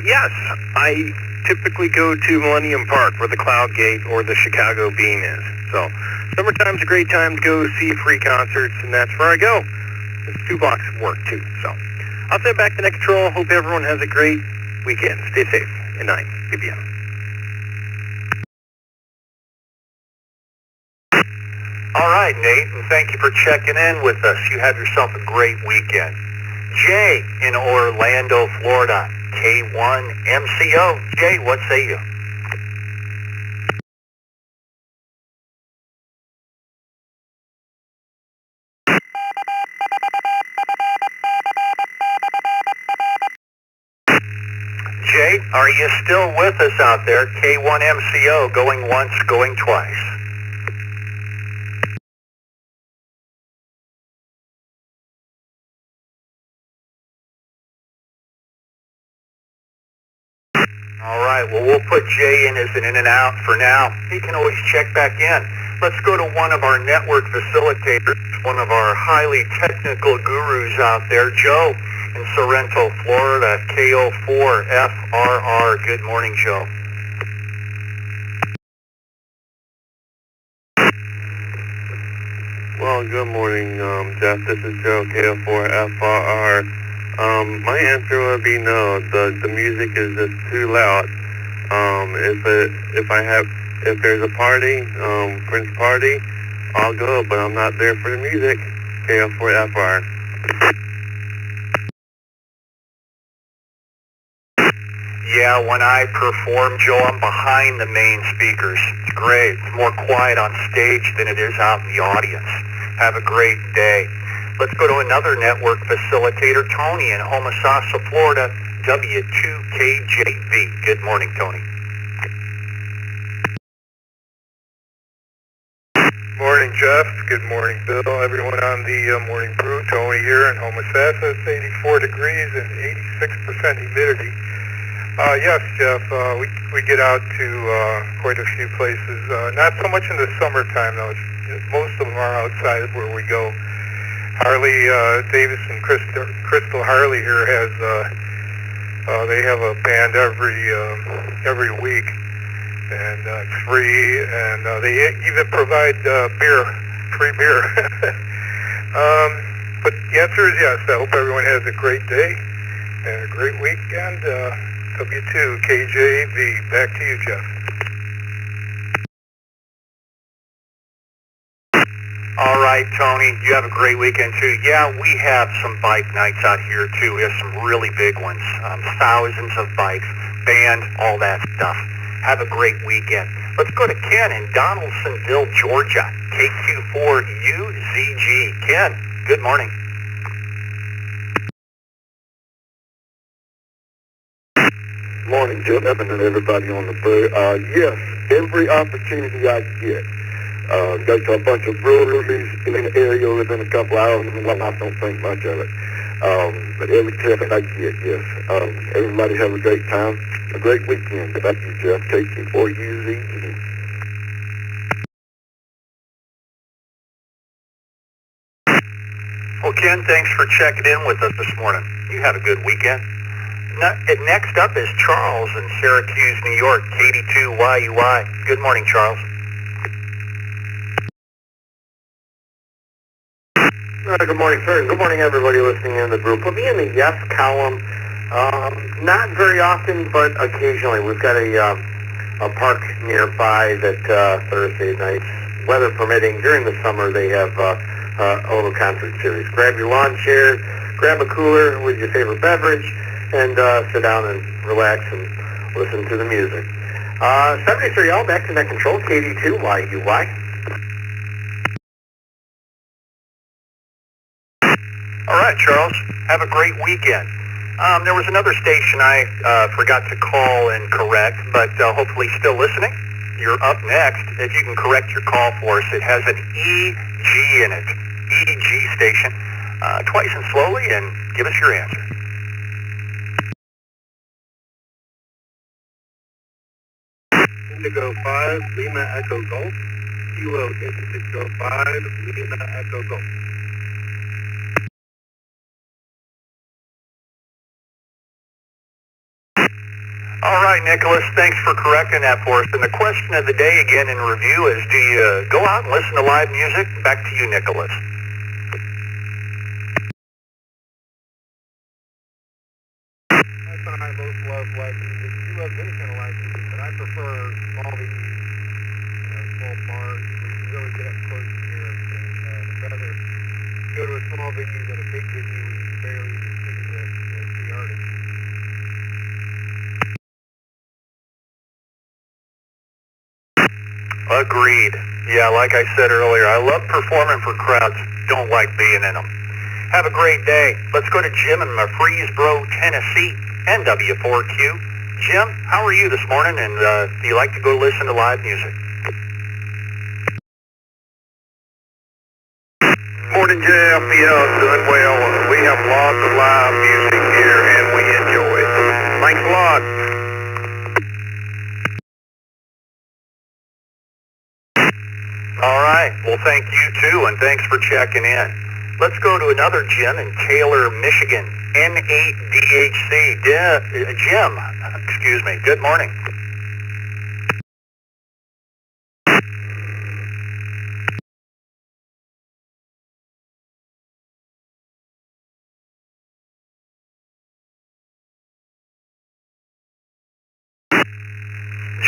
Yes, I typically go to Millennium Park where the Cloud Gate or the Chicago Beam is. So summertime's a great time to go see free concerts, and that's where I go. It's 2 blocks of work, too. So I'll send back to Net Control. Hope everyone has a great weekend. Stay safe. Good night. BBM. All right, Nate, and thank you for checking in with us. You have yourself a great weekend. Jay in Orlando, Florida, K1MCO. Jay, what say you? Jay, are you still with us out there? K1MCO, going once, going twice. All right, well, we'll put Jay in as an in and out for now. He can always check back in. Let's go to one of our network facilitators, one of our highly technical gurus out there, Joe in Sorrento, Florida, KO4FRR. Good morning, Joe. Well, good morning, Jeff. This is Joe, KO4FRR. My answer would be no. The music is just too loud. If there's a party, Prince party, I'll go, but I'm not there for the music. KO4FR. Yeah, when I perform, Joe, I'm behind the main speakers. It's great. It's more quiet on stage than it is out in the audience. Have a great day. Let's go to another network facilitator, Tony in Homosassa, Florida, W2KJV. Good morning, Tony. Morning, Jeff. Good morning, Bill. Everyone on the Morning Brew. Tony here in Homosassa. It's 84 degrees and 86% humidity. Yes, Jeff, we get out to quite a few places. Not so much in the summertime, though. Most of them are outside where we go. Harley Davis and Crystal Harley here has they have a band every week, and it's free, and they even provide free beer. But the answer is yes. I hope everyone has a great day and a great weekend. W2KJV. Back to you, Jeff. All right. right, Tony. You have a great weekend, too. Yeah, we have some bike nights out here, too. We have some really big ones. Thousands of bikes, band, all that stuff. Have a great weekend. Let's go to Ken in Donaldsonville, Georgia. KQ4UZG. Ken, good morning. Morning, Jim Evan, and everybody on the brew. Yes, every opportunity I get. Go to a bunch of breweries in the area within a couple hours, and well, I don't think much of it. But every chance I get, yes. Everybody have a great time, a great weekend. Thank you, Jeff. KQ4UZG. Well, Ken, thanks for checking in with us this morning. You have a good weekend. Next up is Charles in Syracuse, New York, KD2YUY. Good morning, Charles. Good morning, sir. Good morning, everybody listening in the brew. Put me in the yes column. Not very often, but occasionally. We've got a park nearby that Thursday nights, weather permitting, during the summer, they have a little concert series. Grab your lawn chair, grab a cooler with your favorite beverage, and sit down and relax and listen to the music. 73L, back to net control, KD2YUY. All right, Charles. Have a great weekend. There was another station I forgot to call and correct, but hopefully still listening. You're up next. If you can correct your call for us, it has an EG in it. EG station. Twice and slowly, and give us your answer. Indigo 5, Lima Echo Golf. Kilo Indigo 5, Lima Echo Golf. All right, Nicholas, thanks for correcting that for us. And the question of the day again in review is, do you go out and listen to live music? Back to you, Nicholas. My son and I both love live music. He loves any kind of live music, but I prefer small venues, small bars where you can really get up close and hear everything. I'd rather go to a small venue than a big venue where you can barely even see the artist. Agreed. Yeah, like I said earlier, I love performing for crowds, don't like being in them. Have a great day. Let's go to Jim in Murfreesboro, Tennessee, NW4Q. Jim, how are you this morning, and do you like to go listen to live music? Morning, Jeff. Yeah, doing well. We have lots of live music here, and we enjoy it. Thanks a lot. All right. Well, thank you, too, and thanks for checking in. Let's go to another Jim in Taylor, Michigan, N8DHC. Jim, excuse me. Good morning.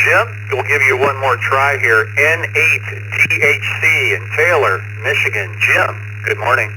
Jim, we'll give you one more try here. N8DHC in Taylor, Michigan. Jim, good morning.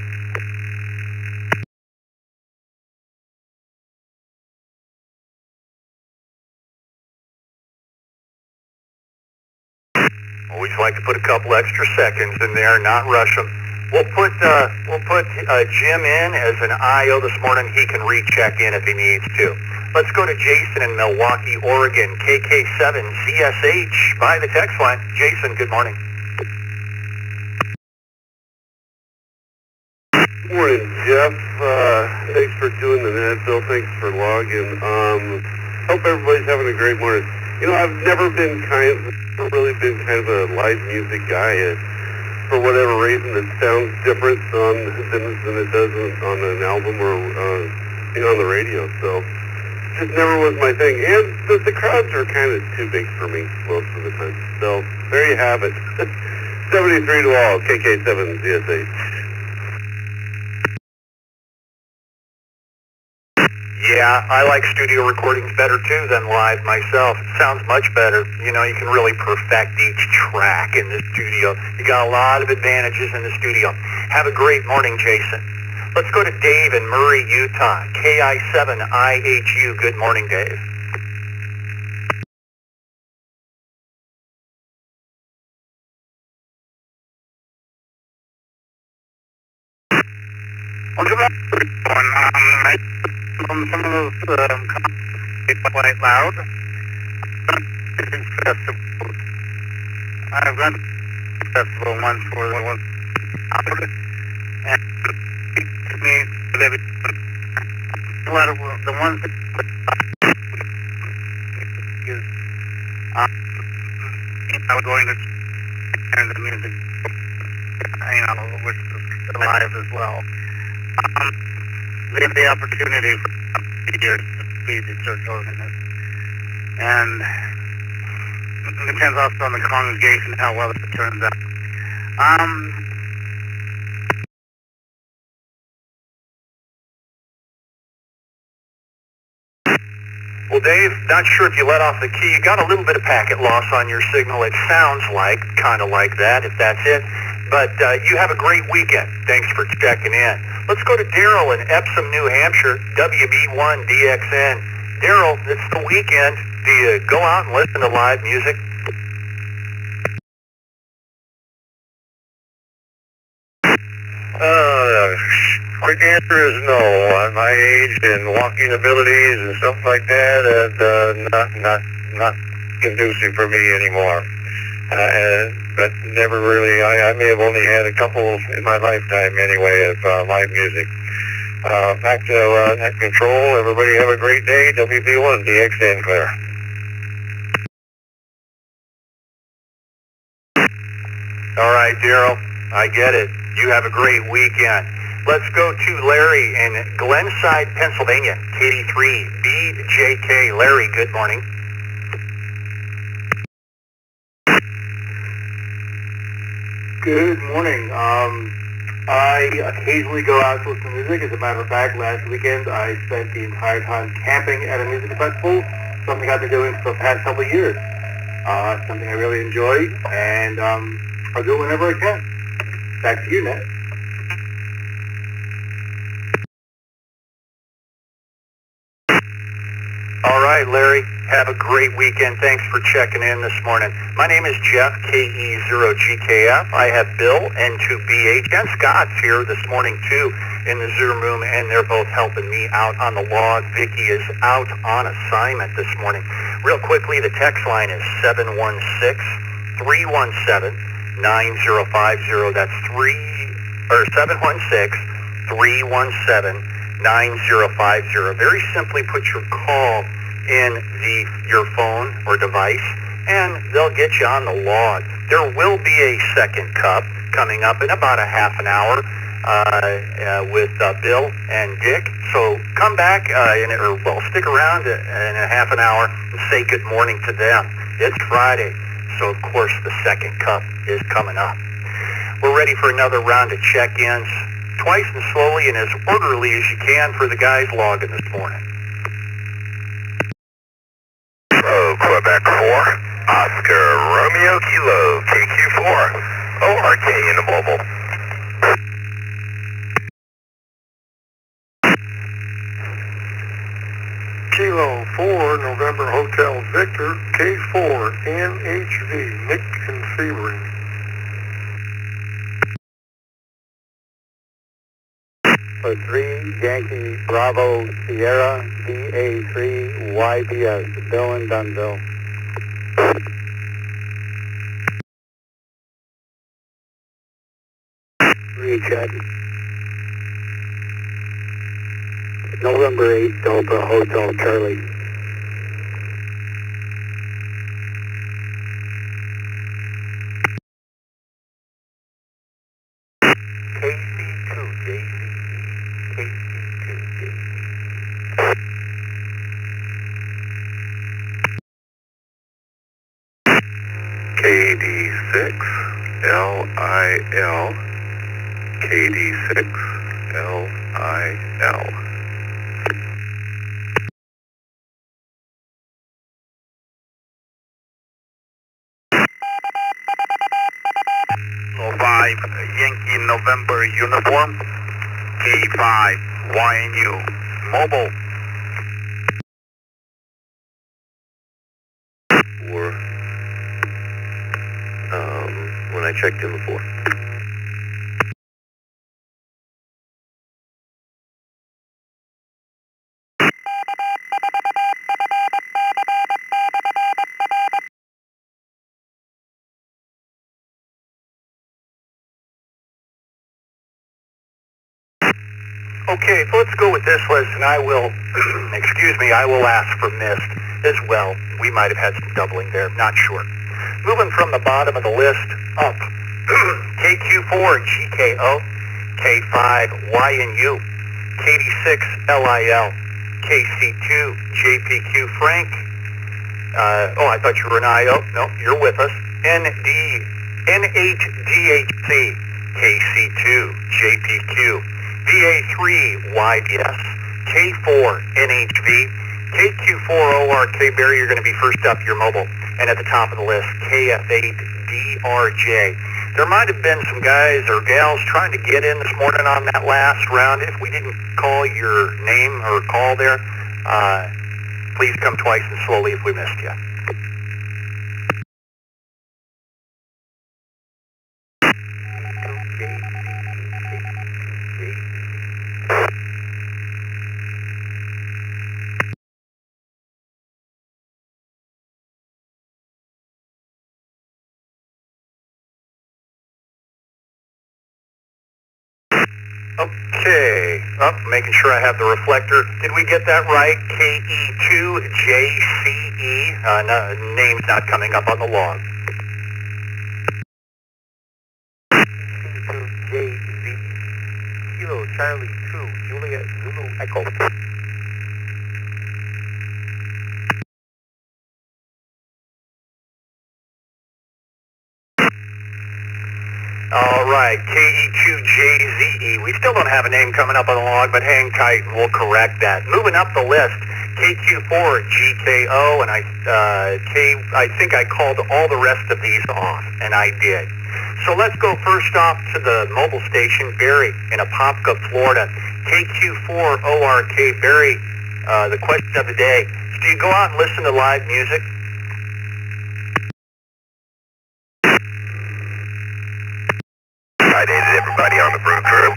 Always like to put a couple extra seconds in there, not rush them. We'll put Jim in as an IO this morning. He can recheck in if he needs to. Let's go to Jason in Milwaukee, Oregon, KK7CSH by the text line. Jason, good morning. Morning, Jeff. Thanks for doing the net, Bill. Thanks for logging. Hope everybody's having a great morning. I've never really been kind of a live music guy. For whatever reason, it sounds different than it does on an album or on the radio. So just never was my thing. And the crowds are kind of too big for me most of the time. So there you have it. 73 to all, KK7ZSH. Yeah, I like studio recordings better too than live myself. It sounds much better. You know, you can really perfect each track in the studio. You got a lot of advantages in the studio. Have a great morning, Jason. Let's go to Dave in Murray, Utah. KI7IHU. Good morning, Dave. Some of those quite loud. I've gone to the festival once for one out, and to me, a lot of the ones that is going to and the music, which is live as well. They have the opportunity for years to be the church organist, and it depends also on the congregation how well it turns out. Well, Dave, not sure if you let off the key. You got a little bit of packet loss on your signal. It sounds like, kind of like that, if that's it. But you have a great weekend. Thanks for checking in. Let's go to Daryl in Epsom, New Hampshire, WB1DXN. Daryl, it's the weekend. Do you go out and listen to live music? Quick answer is no. At my age and walking abilities and stuff like that, not conducive for me anymore. But never really. I may have only had a couple in my lifetime anyway of live music. Back to Net Control. Everybody have a great day. WB1DXN clear. All right, Daryl, I get it. You have a great weekend. Let's go to Larry in Glenside, Pennsylvania, KD3BJK. Larry, good morning. Good morning. I occasionally go out to listen to music. As a matter of fact, last weekend I spent the entire time camping at a music festival, something I've been doing for the past couple of years. Something I really enjoy, and I'll do it whenever I can. Back to you, Nat. All right, Larry, have a great weekend. Thanks for checking in this morning. My name is Jeff, KE0GKF. I have Bill, N2BH, and Scott's here this morning, too, in the Zoom room, and they're both helping me out on the log. Vicky is out on assignment this morning. Real quickly, the text line is 716-317-9050. That's 716-317-9050. Very simply put your call in your phone or device, and they'll get you on the log. There will be a second cup coming up in about a half an hour with Bill and Dick. So come back stick around in a half an hour and say good morning to them. It's Friday, so of course the second cup is coming up. We're ready for another round of check-ins, twice and slowly and as orderly as you can for the guys logging this morning. Quebec 4, Oscar Romeo Kilo, KQ4, ORK in the mobile. Kilo 4, November Hotel Victor, K4, NHV, Nick and Sebring. 3 Yankee Bravo Sierra DA3 YBS, Bill in Dunville. Recheck. November 8 Delta Hotel Charlie. KD6 LIL, KD6 LIL. K5 Yankee November uniform. K5 YNU mobile. Or when I checked in before. Okay, so let's go with this list, and I will, I will ask for mist as well. We might have had some doubling there, not sure. Moving from the bottom of the list up, KQ4 GKO, K5 YNU, KD6 LIL, KC2 JPQ Frank, I thought you were an IO. No, you're with us. N8DHC, KC2 JPQ, VA3 YDS, K4 NHV, KQ4ORK Barry, you're going to be first up, your mobile. And at the top of the list, KF8DRJ. There might have been some guys or gals trying to get in this morning on that last round. If we didn't call your name or call there, please come twice and slowly if we missed you. Okay, making sure I have the reflector. Did we get that right? KE2JCE, name's not coming up on the log. KE2JZ, Kilo Charlie 2, Juliet Zulu Echo. All right, KE2JZE. We still don't have a name coming up on the log, but hang tight and we'll correct that. Moving up the list, KQ4GKO, and I think I called all the rest of these off, and I did. So let's go first off to the mobile station, Barry, in Apopka, Florida. KQ4ORK, Barry, the question of the day, do you go out and listen to live music? Friday to everybody on the Brew Crew.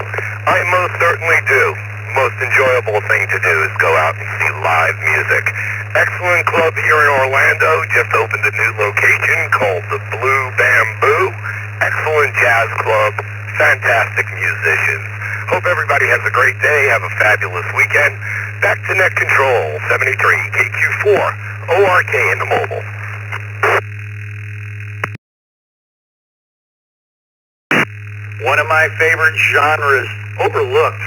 I most certainly do. Most enjoyable thing to do is go out and see live music. Excellent club here in Orlando. Just opened a new location called the Blue Bamboo. Excellent jazz club. Fantastic musicians. Hope everybody has a great day. Have a fabulous weekend. Back to Net Control 73 KQ4 ORK in the mobile. One of my favorite genres, overlooked,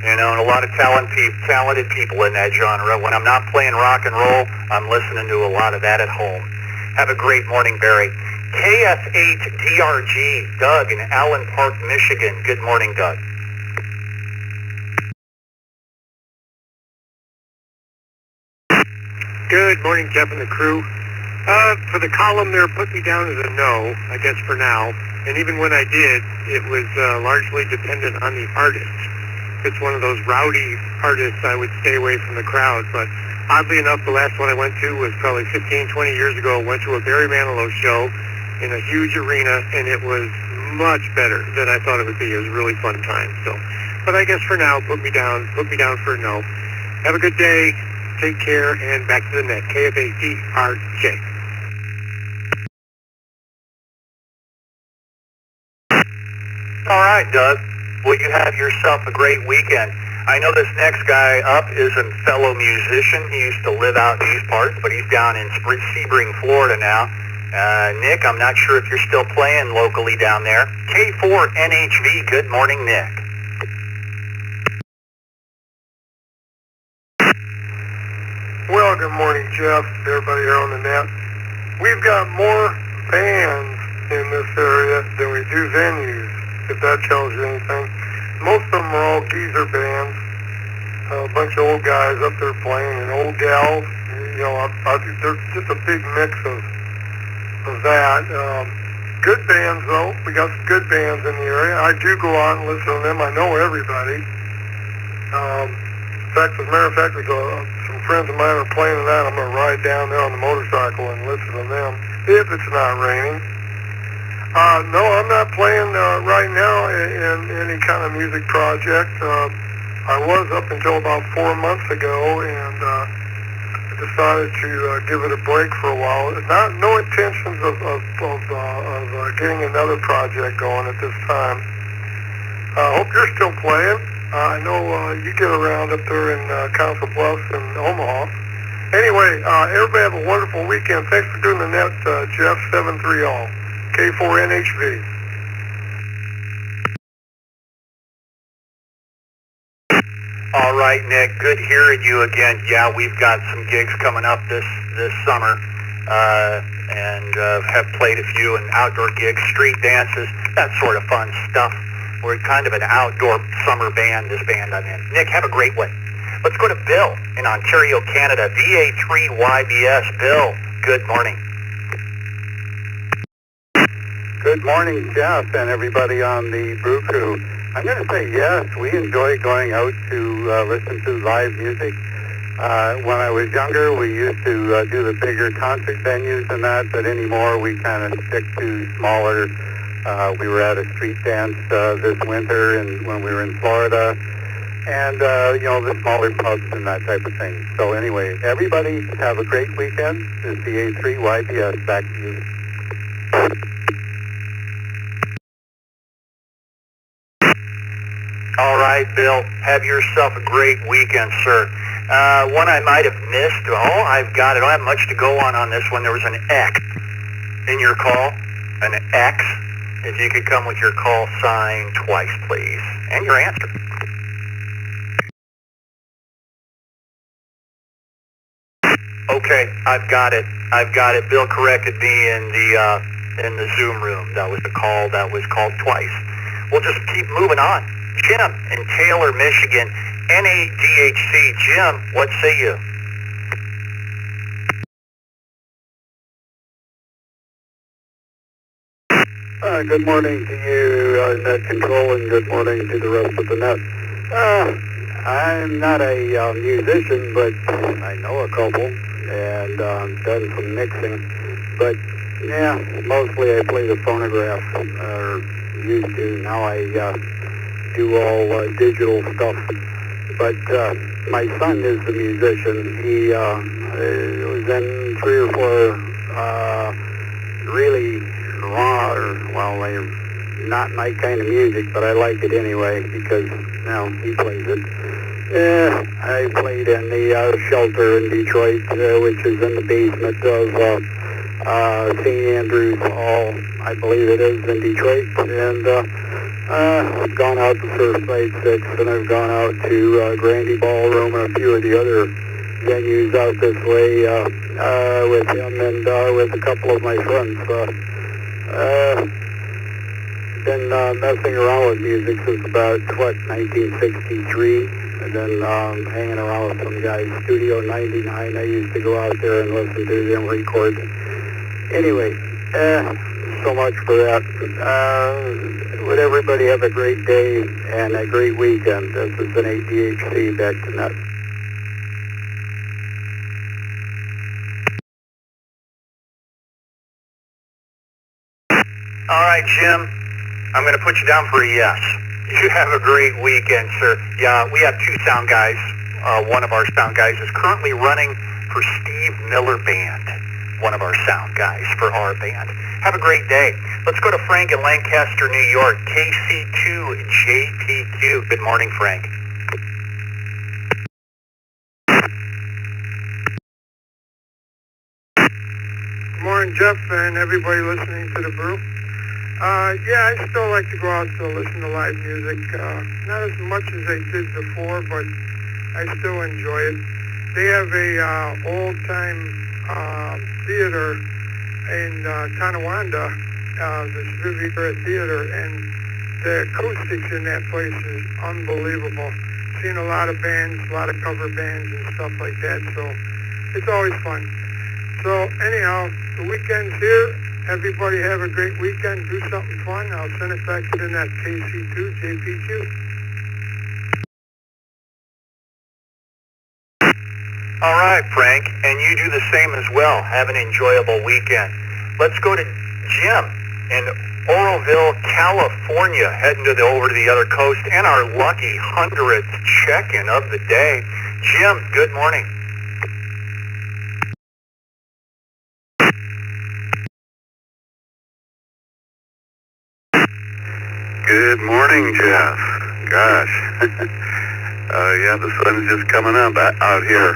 and a lot of talented people in that genre. When I'm not playing rock and roll, I'm listening to a lot of that at home. Have a great morning, Barry. KF8DRG, Doug in Allen Park, Michigan. Good morning, Doug. Good morning, Jeff and the crew. For the column there, put me down as a no, I guess for now. And even when I did, it was largely dependent on the artist. If it's one of those rowdy artists, I would stay away from the crowd. But oddly enough, the last one I went to was probably 15, 20 years ago. Went to a Barry Manilow show in a huge arena, and it was much better than I thought it would be. It was a really fun time. So, but I guess for now, put me down for a no. Have a good day. Take care, and back to the net. KF8DRJ. All right, Doug. Well, you have yourself a great weekend. I know this next guy up is a fellow musician. He used to live out in these parts, but he's down in Sebring, Florida now. Nick, I'm not sure if you're still playing locally down there. K4NHV, good morning, Nick. Well, good morning, Jeff, everybody here on the net. We've got more bands in this area than we do venues, if that tells you anything. Most of them are all geezer bands, a bunch of old guys up there playing, and old gals. I think there's just a big mix of that. good bands, though. We got some good bands in the area. I do go out and listen to them. I know everybody. In fact, as a matter of fact, some friends of mine are playing tonight. I'm going to ride down there on the motorcycle and listen to them if it's not raining. No, I'm not playing right now in any kind of music project. I was up until about 4 months ago, and decided to give it a break for a while. No intentions of getting another project going at this time. I hope you're still playing. I know you get around up there in Council Bluffs and Omaha. Anyway, everybody have a wonderful weekend. Thanks for doing the net, Jeff 730 K4NHV. All right, Nick, good hearing you again. Yeah, we've got some gigs coming up this summer, and have played a few in outdoor gigs, street dances, that sort of fun stuff. We're kind of an outdoor summer band, this band I'm in. Nick, have a great one. Let's go to Bill in Ontario, Canada, VA3YBS. Bill, good morning. Good morning, Jeff, and everybody on the Brew Crew. I'm going to say yes, we enjoy going out to listen to live music. When I was younger, we used to do the bigger concert venues and that, but anymore we kind of stick to smaller. We were at a street dance this winter and when we were in Florida, and, the smaller pubs and that type of thing. So anyway, everybody have a great weekend. This is the A3YBS. Back to you. All right, Bill, have yourself a great weekend, sir. One I might have missed. Oh, I've got it. I don't have much to go on this one. There was an X in your call, an X. If you could come with your call sign twice, please, and your answer. Okay, I've got it. Bill corrected me in the Zoom room. That was the call that was called twice. We'll just keep moving on. Jim in Taylor, Michigan, NADHC. Jim, what say you? Good morning to you, Net Control, and good morning to the rest of the net. I'm not a musician, but I know a couple, and done some mixing. But, yeah, mostly I play the phonograph, or used to. Now I do all digital stuff. But my son is the musician. He was in 3 or 4 really raw, they're not my kind of music, but I like it anyway because, he plays it. I played in the Shelter in Detroit, which is in the basement of St. Andrews Hall, I believe it is, in Detroit. And I've gone out to First Night 6, and I've gone out to Grandy Ballroom and a few of the other venues out this way with him and with a couple of my friends. Been messing around with music since about, 1963, and then hanging around with some guys. Studio 99, I used to go out there and listen to them record. Anyway, so much for that. Would everybody have a great day and a great weekend. This is an ADHC, back to net. All right, Jim, I'm going to put you down for a yes. You have a great weekend, sir. Yeah, we have 2 sound guys. One of our sound guys is currently running for Steve Miller Band, one of our sound guys for our band. Have a great day. Let's go to Frank in Lancaster, New York, KC2JPQ. Good morning, Frank. Good morning, Jeff, and everybody listening to the brew. Yeah, I still like to go out to listen to live music. Not as much as I did before, but I still enjoy it. They have a old-time theater in Tonawanda, the Riviera Theater, and the acoustics in that place is unbelievable. Seen a lot of bands, a lot of cover bands and stuff like that, so it's always fun. So anyhow, the weekend's here. Everybody have a great weekend. Do something fun. I'll send it back to the net. KC2 JPQ. All right, Frank, and you do the same as well. Have an enjoyable weekend. Let's go to Jim in Oroville, California, heading over to the other coast, and our lucky 100th check-in of the day. Jim, good morning. Good morning, Jeff. Gosh. Yeah, the sun's just coming up out here.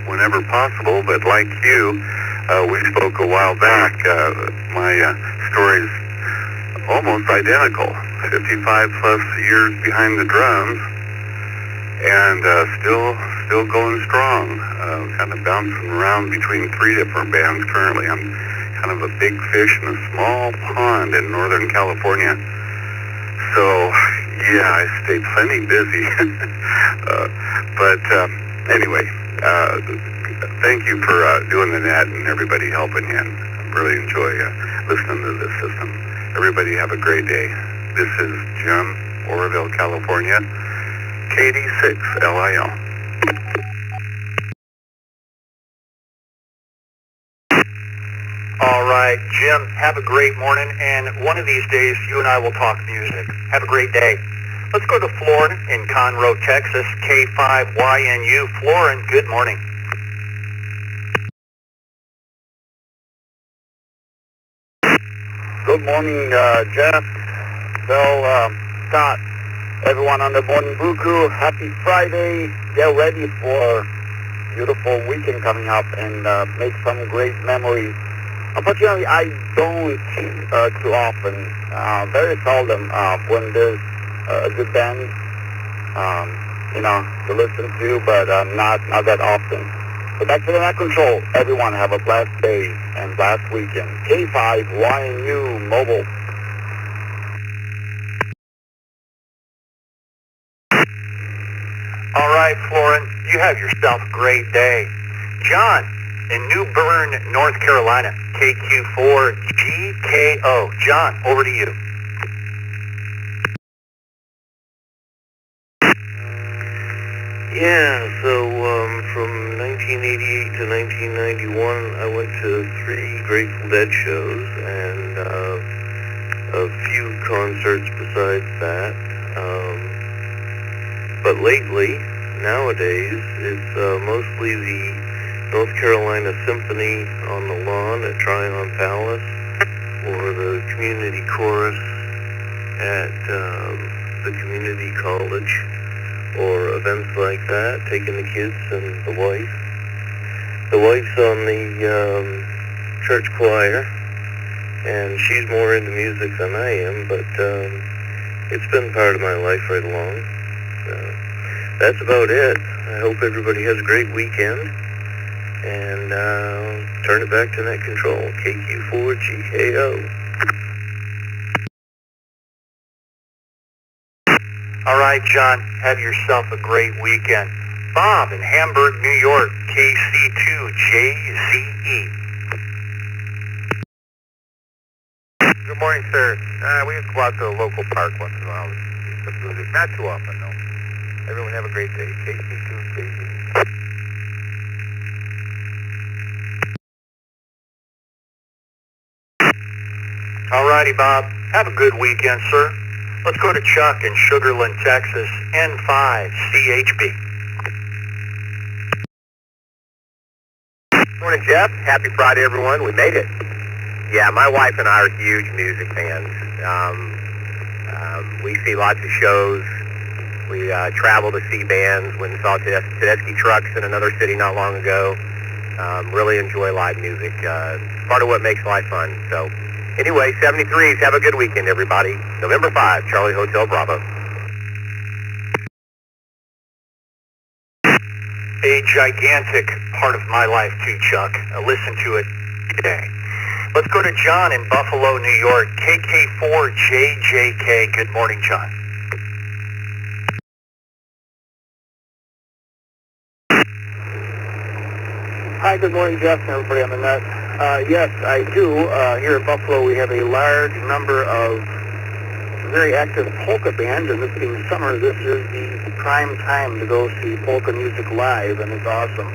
Whenever possible, but like you, we spoke a while back. My story's almost identical. 55 plus years behind the drums, and still going strong. Kind of bouncing around between 3 different bands currently. I'm kind of a big fish in a small pond in Northern California. So, yeah, I stay plenty busy. But anyway, thank you for doing the net and everybody helping in. I really enjoy listening to this system. Everybody have a great day. This is Jim, Oroville, California, KD6LIL. All right, Jim, have a great morning, and one of these days, you and I will talk music. Have a great day. Let's go to Florin in Conroe, Texas, K5YNU. Florin, good morning. Good morning, Jeff, Bill, Scott, everyone on the Morning Brew crew. Happy Friday. Get ready for a beautiful weekend coming up and make some great memories. Unfortunately, I don't too often, very seldom, when there's a good band, to listen to, but not that often. But back to the net control. Everyone have a blessed day and blessed weekend. K5YNU Mobile. All right, Florin, you have yourself a great day. John in New Bern, North Carolina, KQ4GKO. John, over to you. Yeah, so from 1988 to 1991, I went to 3 Grateful Dead shows and a few concerts besides that. But lately, nowadays, it's mostly the North Carolina Symphony on the lawn at Tryon Palace, or the community chorus at the community college, or events like that, taking the kids and the wife. The wife's on the church choir, and she's more into music than I am, but it's been part of my life right along. That's about it. I hope everybody has a great weekend, and turn it back to net control, KQ4GKO. All right, John, have yourself a great weekend. Bob in Hamburg, New York, KC2JZE. Good morning, sir. We just go out to a local park once in a while. Not too often, though. Everyone have a great day. KC2JZE. All righty, Bob. Have a good weekend, sir. Let's go to Chuck in Sugarland, Texas, N5CHB. Morning, Jeff. Happy Friday, everyone. We made it. Yeah, my wife and I are huge music fans. We see lots of shows. We travel to see bands. Went and saw Tedeschi Trucks in another city not long ago. Really enjoy live music. Part of what makes life fun. So, anyway, 73s. Have a good weekend, everybody. November 5, Charlie Hotel Bravo. A gigantic part of my life, too, Chuck. Listen to it today. Let's go to John in Buffalo, New York, KK4JJK. Good morning, John. Hi, good morning, Jeff, and everybody on the net. Yes, I do. Here in Buffalo, we have a large number of very active polka bands, and this being summer, this is the prime time to go see polka music live, and it's awesome.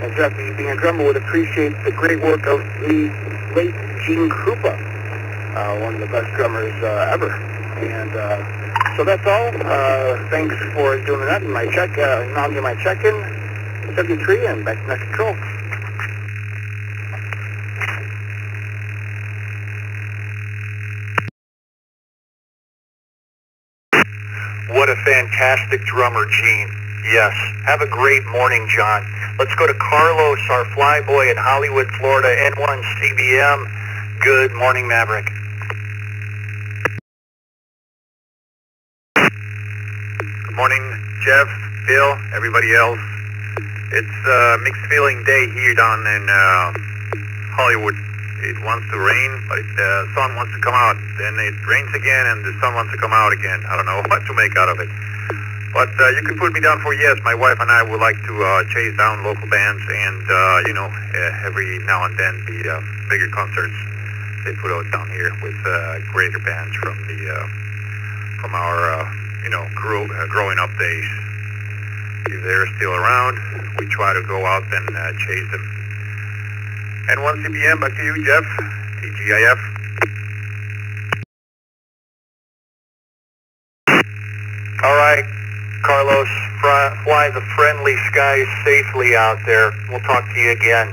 And Jeff, you being a drummer, would appreciate the great work of the late Gene Krupa, one of the best drummers ever. And so that's all. Thanks for doing that. And my check, now I'll get my check-in, 73, and back to net control. What a fantastic drummer, Gene. Yes. Have a great morning, John. Let's go to Carlos, our flyboy in Hollywood, Florida, N1 CBM. Good morning, Maverick. Good morning, Jeff, Bill, everybody else. It's a mixed feeling day here down in Hollywood. It wants to rain, but the sun wants to come out. Then it rains again, and the sun wants to come out again. I don't know what to make out of it. But you can put me down for yes. My wife and I would like to chase down local bands, and every now and then the bigger concerts they put out down here with greater bands from our growing up days. If they're still around, we try to go out and chase them. N1 CBM, back to you, Jeff. TGIF. All right, Carlos, fly the friendly skies safely out there. We'll talk to you again.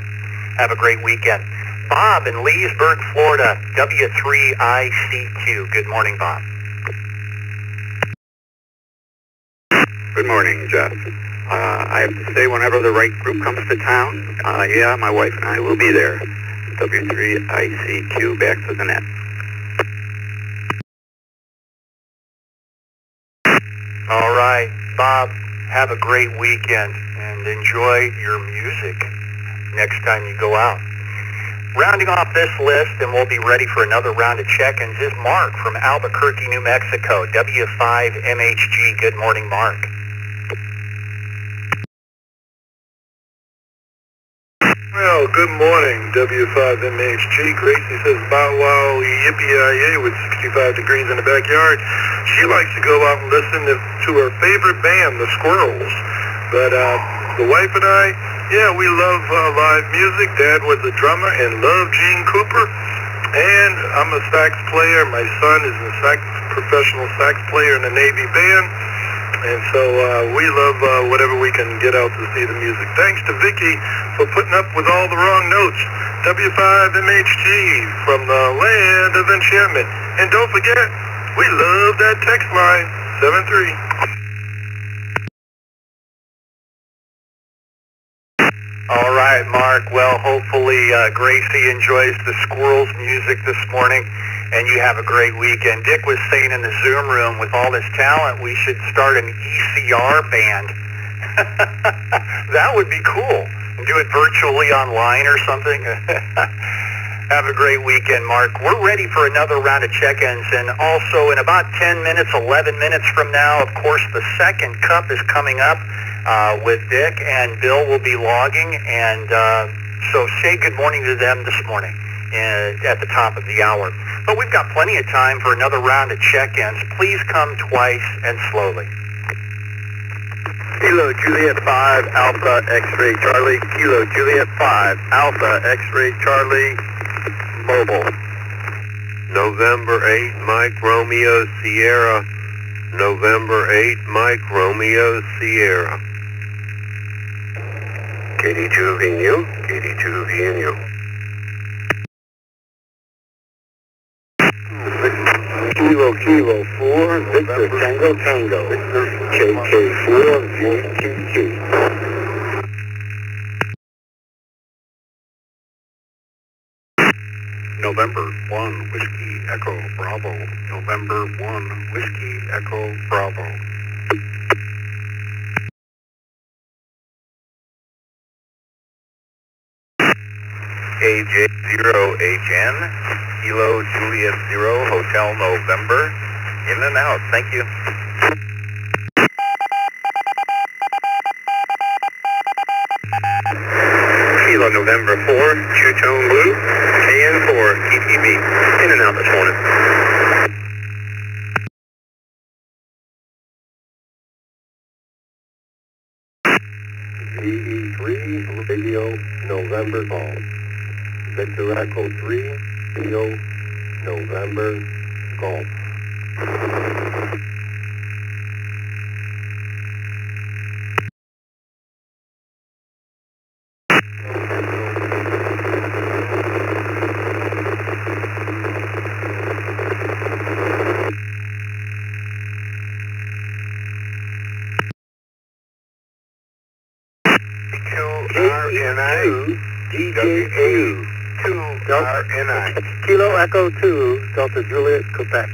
Have a great weekend. Bob in Leesburg, Florida, W3ICQ. Good morning, Bob. Good morning, Jeff. I have to say, whenever the right group comes to town, my wife and I will be there. W3ICQ, back to the net. All right, Bob, have a great weekend and enjoy your music next time you go out. Rounding off this list, and we'll be ready for another round of check-ins, is Mark from Albuquerque, New Mexico, W5MHG. Good morning, Mark. Well, good morning, W5MHG. Gracie says, bow wow, yippee-yi-yay with 65 degrees in the backyard. She likes to go out and listen to her favorite band, the Squirrels. But the wife and I, we love live music. Dad was a drummer and loved Gene Cooper. And I'm a sax player. My son is a professional sax player in the Navy band. And so we love whatever we can get out to see the music. Thanks to Vicky for putting up with all the wrong notes. W5MHG from the land of enchantment. And don't forget, we love that text line, 73. All right, Mark. Well, hopefully Gracie enjoys the Squirrels music this morning, and you have a great weekend. Dick was saying in the Zoom room, with all this talent, we should start an ECR band. That would be cool. Do it virtually online or something. Have a great weekend, Mark. We're ready for another round of check-ins, and also in about 10 minutes, 11 minutes from now, of course, the second cup is coming up with Dick, and Bill will be logging, and so say good morning to them this morning at the top of the hour. But we've got plenty of time for another round of check-ins. Please come twice and slowly. Kilo Juliet 5, Alpha X-Ray Charlie. Kilo Juliet 5, Alpha X-Ray Charlie, mobile. November 8, Mike Romeo Sierra. November 8, Mike Romeo Sierra. KD2 VNU, KD2 VNU. Kilo 4, Victor Tango, KK4, VTT. November 1, Whiskey Echo Bravo. November 1, Whiskey Echo Bravo. AJ0HN, Kilo Juliet 0, Hotel November. In and out, thank you. Kilo Kilo November 4, two-tone blue, KN4, TTB, in and out this morning. VE3, Radio November Golf. Victor Echo 3, Radio November Golf. RNI, DJ 2 RNI. Kilo Echo 2, Delta Juliet, Quebec.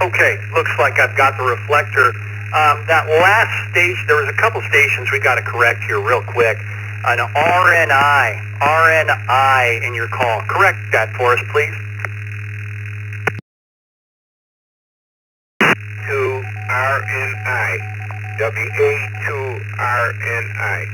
Okay, looks like I've got the reflector. That last station, there was a couple stations we got to correct here real quick. An RNI in your call. Correct that for us, please. 2 RNI. WA2 RNI.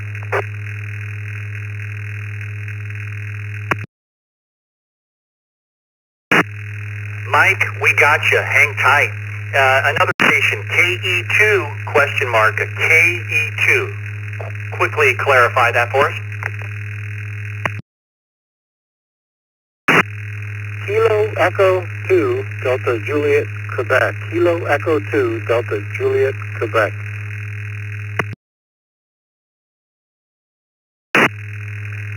Mike, we got you. Hang tight. Another station, KE2, question mark, KE2. Quickly clarify that for us. Kilo Echo 2, Delta Juliet, Quebec. Kilo Echo 2, Delta Juliet, Quebec.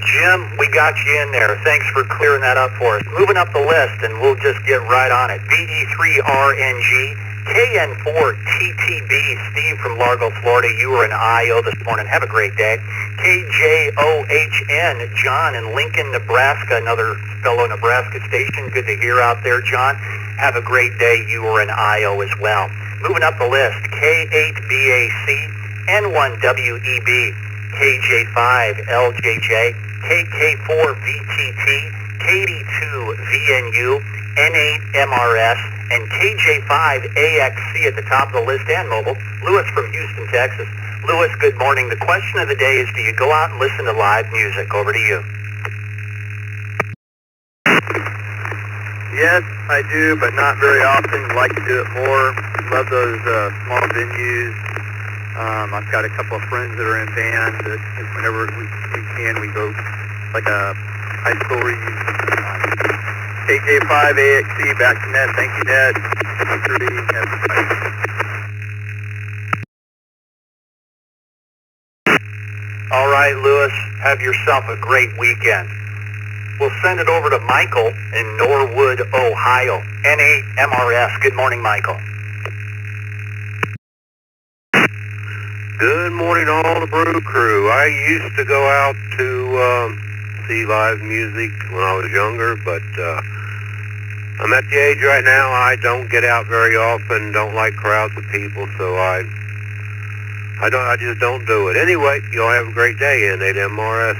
Jim, we got you in there. Thanks for clearing that up for us. Moving up the list, and we'll just get right on it. VE3RNG, KN4TTB, Steve from Largo, Florida. You were in IO this morning. Have a great day. KJOHN, John in Lincoln, Nebraska, another fellow Nebraska station. Good to hear out there, John. Have a great day. You were in IO as well. Moving up the list, K8BAC, N1WEB, KJ5LJJ, KK4VTT, KD2VNU, N8MRS, and KJ5AXC at the top of the list and mobile. Lewis from Houston, Texas. Lewis, good morning. The question of the day is, do you go out and listen to live music? Over to you. Yes, I do, but not very often. Like to do it more. Love those small venues. I've got a couple of friends that are in bands that whenever we can, we go like a high school reunion. KJ5AXC, back to Net. Thank you, Net. 3, All right, Lewis, have yourself a great weekend. We'll send it over to Michael in Norwood, Ohio. N8MRS. Good morning, Michael. Good morning, all the Brew crew. I used to go out to see live music when I was younger, but I'm at the age right now I don't get out very often, don't like crowds of people, so I just don't do it. Anyway, y'all have a great day, N8MRS.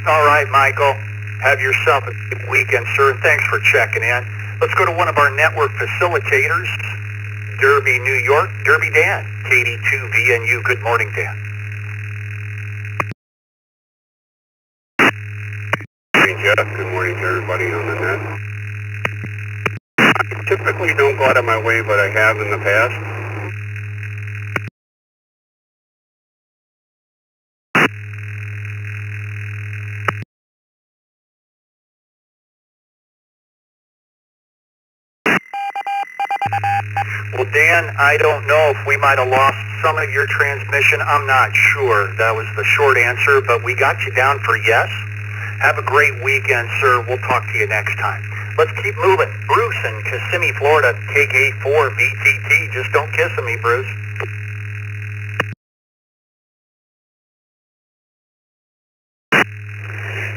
All right, Michael. Have yourself a good weekend, sir, and thanks for checking in. Let's go to one of our network facilitators, Derby, New York. Derby Dan, KD2VNU. Good morning, Dan. Good morning, Jeff. Good morning to everybody on the net. I typically don't go out of my way, but I have in the past. Well, Dan, I don't know if we might have lost some of your transmission. I'm not sure. That was the short answer, but we got you down for yes. Have a great weekend, sir. We'll talk to you next time. Let's keep moving. Bruce in Kissimmee, Florida, KK4VTT. Just don't kiss me, Bruce.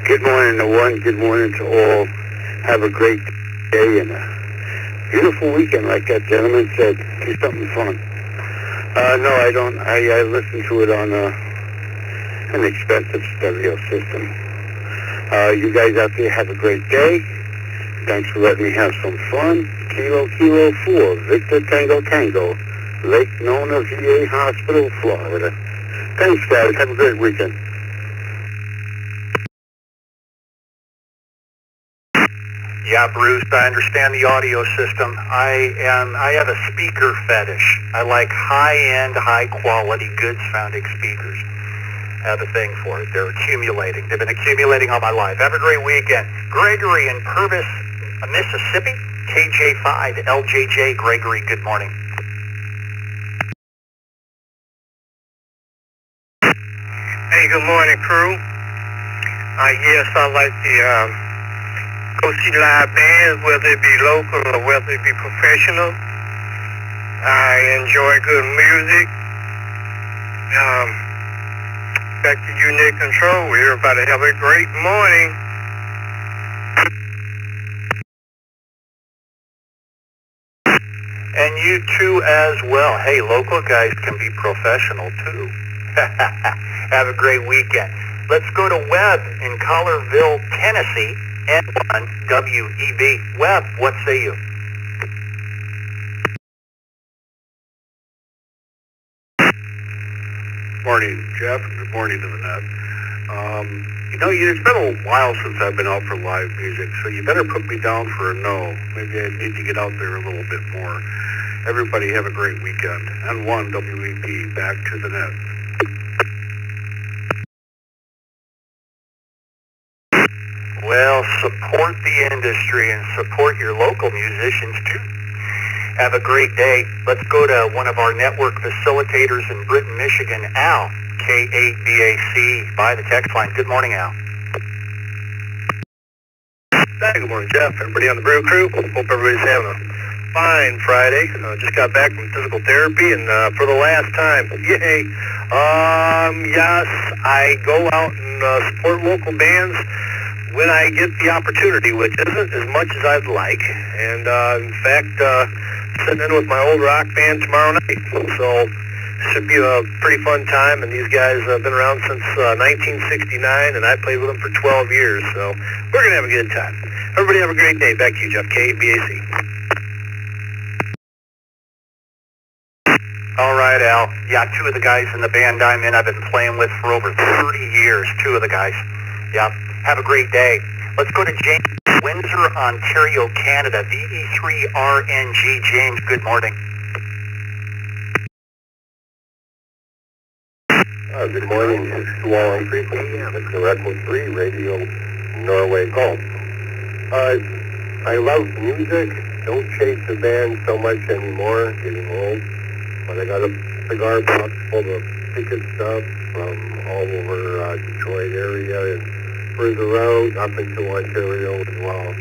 Good morning to one, good morning to all. Have a great day and a beautiful weekend, like that gentleman said. Do something fun. No, I don't. I listen to it on an expensive stereo system. You guys out there have a great day. Thanks for letting me have some fun. Kilo 4, Victor Tango Tango, Lake Nona VA Hospital, Florida. Thanks, guys. Have a great weekend. Yeah, Bruce, I understand the audio system. I have a speaker fetish. I like high-end, high-quality, good-sounding speakers. I have a thing for it. They're accumulating. They've been accumulating all my life. Have a great weekend. Gregory in Purvis, Mississippi, KJ5, LJJ. Gregory, good morning. Hey, good morning, crew. Yes, I like the go see live bands, whether it be local or whether it be professional. I enjoy good music. Back to you, Nick Control. Everybody have a great morning. And you too as well. Hey, local guys can be professional too. Have a great weekend. Let's go to Webb in Collierville, Tennessee. N1 WEB. Webb, what say you? Morning, Jeff. Good morning to the net. It's been a while since I've been out for live music, so you better put me down for a no. Maybe I need to get out there a little bit more. Everybody have a great weekend. N1 WEB, back to the net. Well, support the industry and support your local musicians too. Have a great day. Let's go to one of our network facilitators in Britain, Michigan, Al, K8BAC, by the text line. Good morning, Al. Hey, good morning, Jeff. Everybody on the Brew Crew. Hope everybody's having a fine Friday. Just got back from physical therapy, and for the last time, yay. Yes, I go out and support local bands when I get the opportunity, which isn't as much as I'd like. And in fact, sitting in with my old rock band tomorrow night. So should be a pretty fun time. And these guys have been around since 1969, and I played with them for 12 years. So we're going to have a good time. Everybody have a great day. Back to you, Jeff. KBAC. All right, Al. Yeah, two of the guys in the band I'm in I've been playing with for over 30 years. Two of the guys. Yeah. Have a great day. Let's go to James, Windsor, Ontario, Canada. VE3RNG. James, good morning. Good morning. It's SWL on frequency. It's the Record 3 Radio, Norway Golf. I love music. Don't chase the band so much anymore. Getting old. But I got a cigar box full of ticket stuff from all over Detroit area and further out up into Ontario as well.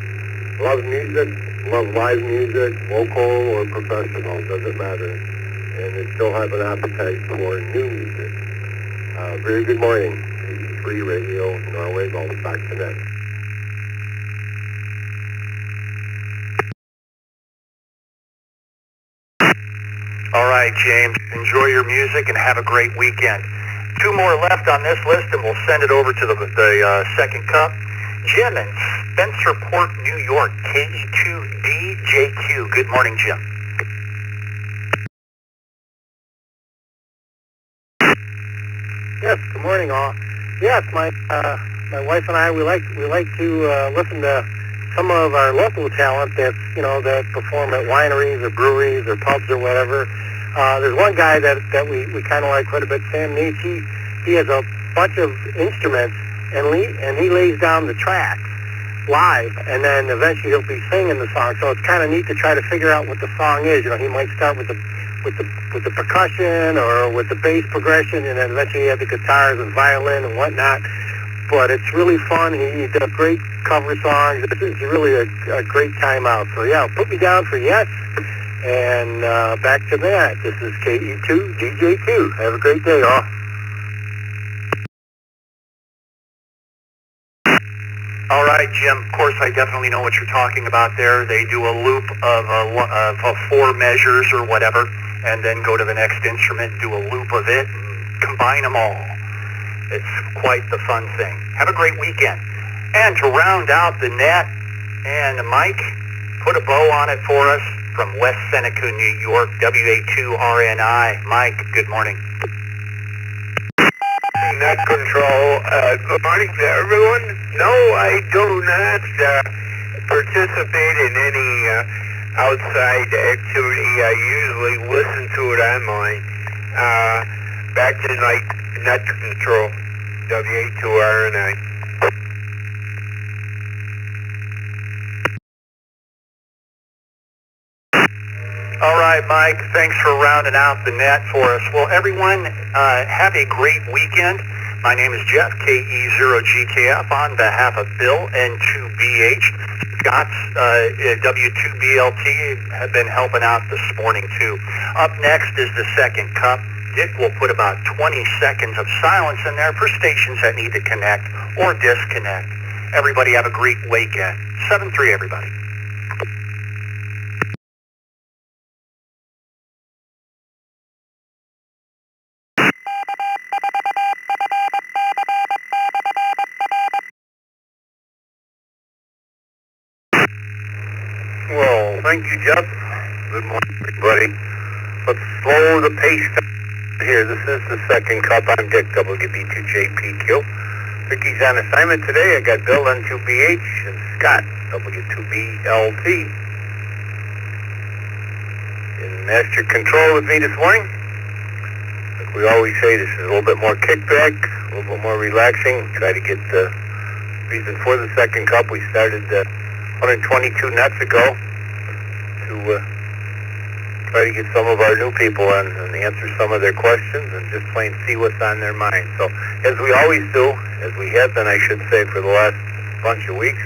Love music, love live music, local or professional, doesn't matter. And I still have an appetite for new music. Very good morning. Free Radio, Norway, Golf, back to net. All right, James. Enjoy your music and have a great weekend. Two more left on this list, and we'll send it over to the second cup. Jim in Spencerport, New York, KE2DJQ. Good morning, Jim. Yes, good morning, all. Yes, my wife and I, we like to listen to some of our local talent that's, that perform at wineries or breweries or pubs or whatever. There's one guy that we kind of like quite a bit, Sam Neitz. He has a bunch of instruments, and he lays down the tracks live, and then eventually he'll be singing the song. So it's kind of neat to try to figure out what the song is. He might start with the percussion or with the bass progression, and then eventually you have the guitars and violin and whatnot. But it's really fun. He does great cover songs. It's really a great time out. So yeah, put me down for yes. And back to that. This is KE2DJQ. Have a great day, all. All right, Jim. Of course, I definitely know what you're talking about there. They do a loop of 4 measures or whatever, and then go to the next instrument, do a loop of it, and combine them all. It's quite the fun thing. Have a great weekend. And to round out the net, and Mike, put a bow on it for us from West Seneca, New York, WA2RNI. Mike, good morning. Net control. Good morning to everyone. No, I do not participate in any outside activity. I usually listen to it online. Back to net control. WA2RNI. All right, Mike, thanks for rounding out the net for us. Well, everyone, have a great weekend. My name is Jeff, KE0GKF, on behalf of Bill and 2BH. Scott's W2BLT have been helping out this morning, too. Up next is the second cup. Dick will put about 20 seconds of silence in there for stations that need to connect or disconnect. Everybody have a great weekend. 7-3, everybody. Well, thank you, Jeff. Good morning, everybody. Let's slow the pace down here. This is the second cup. I'm Dick, WB2JPQ. Ricky's on assignment today. I got Bill, N2BH, and Scott, W2BLT. In master control with me this morning. Like we always say, this is a little bit more kickback, a little bit more relaxing. Try to get the reason for the second cup. We started 122 nets ago to try to get some of our new people in and answer some of their questions and just plain see what's on their mind. So, as we always do, as we have been, I should say, for the last bunch of weeks,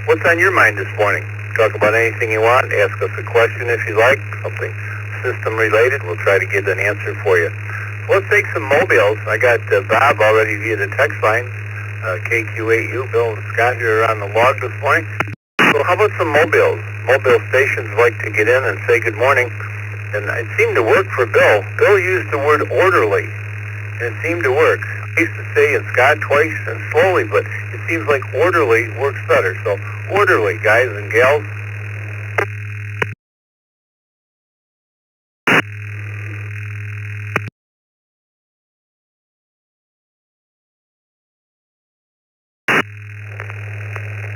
what's on your mind this morning? Talk about anything you want. Ask us a question if you like, something system-related. We'll try to get an answer for you. Let's take some mobiles. I got Bob already via the text line, KQ8U. Bill and Scott here are on the log this morning. So how about some mobiles? Mobile stations like to get in and say good morning. And it seemed to work for Bill. Bill used the word orderly, and it seemed to work. I used to say it, Scott, twice and slowly, but it seems like orderly works better. So orderly, guys and gals.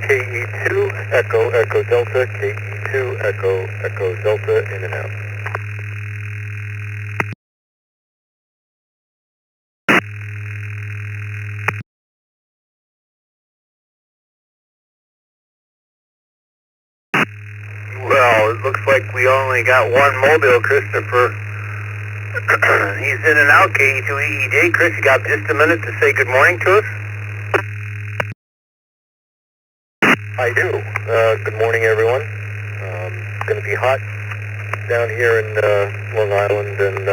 KE2, Echo, Echo Delta, KE2, Echo, Echo Delta, in and out. Well, it looks like we only got one mobile, Christopher. He's in and out, KE2EED. Chris, you got just a minute to say good morning to us? I do. Good morning, everyone. It's going to be hot down here in Long Island, and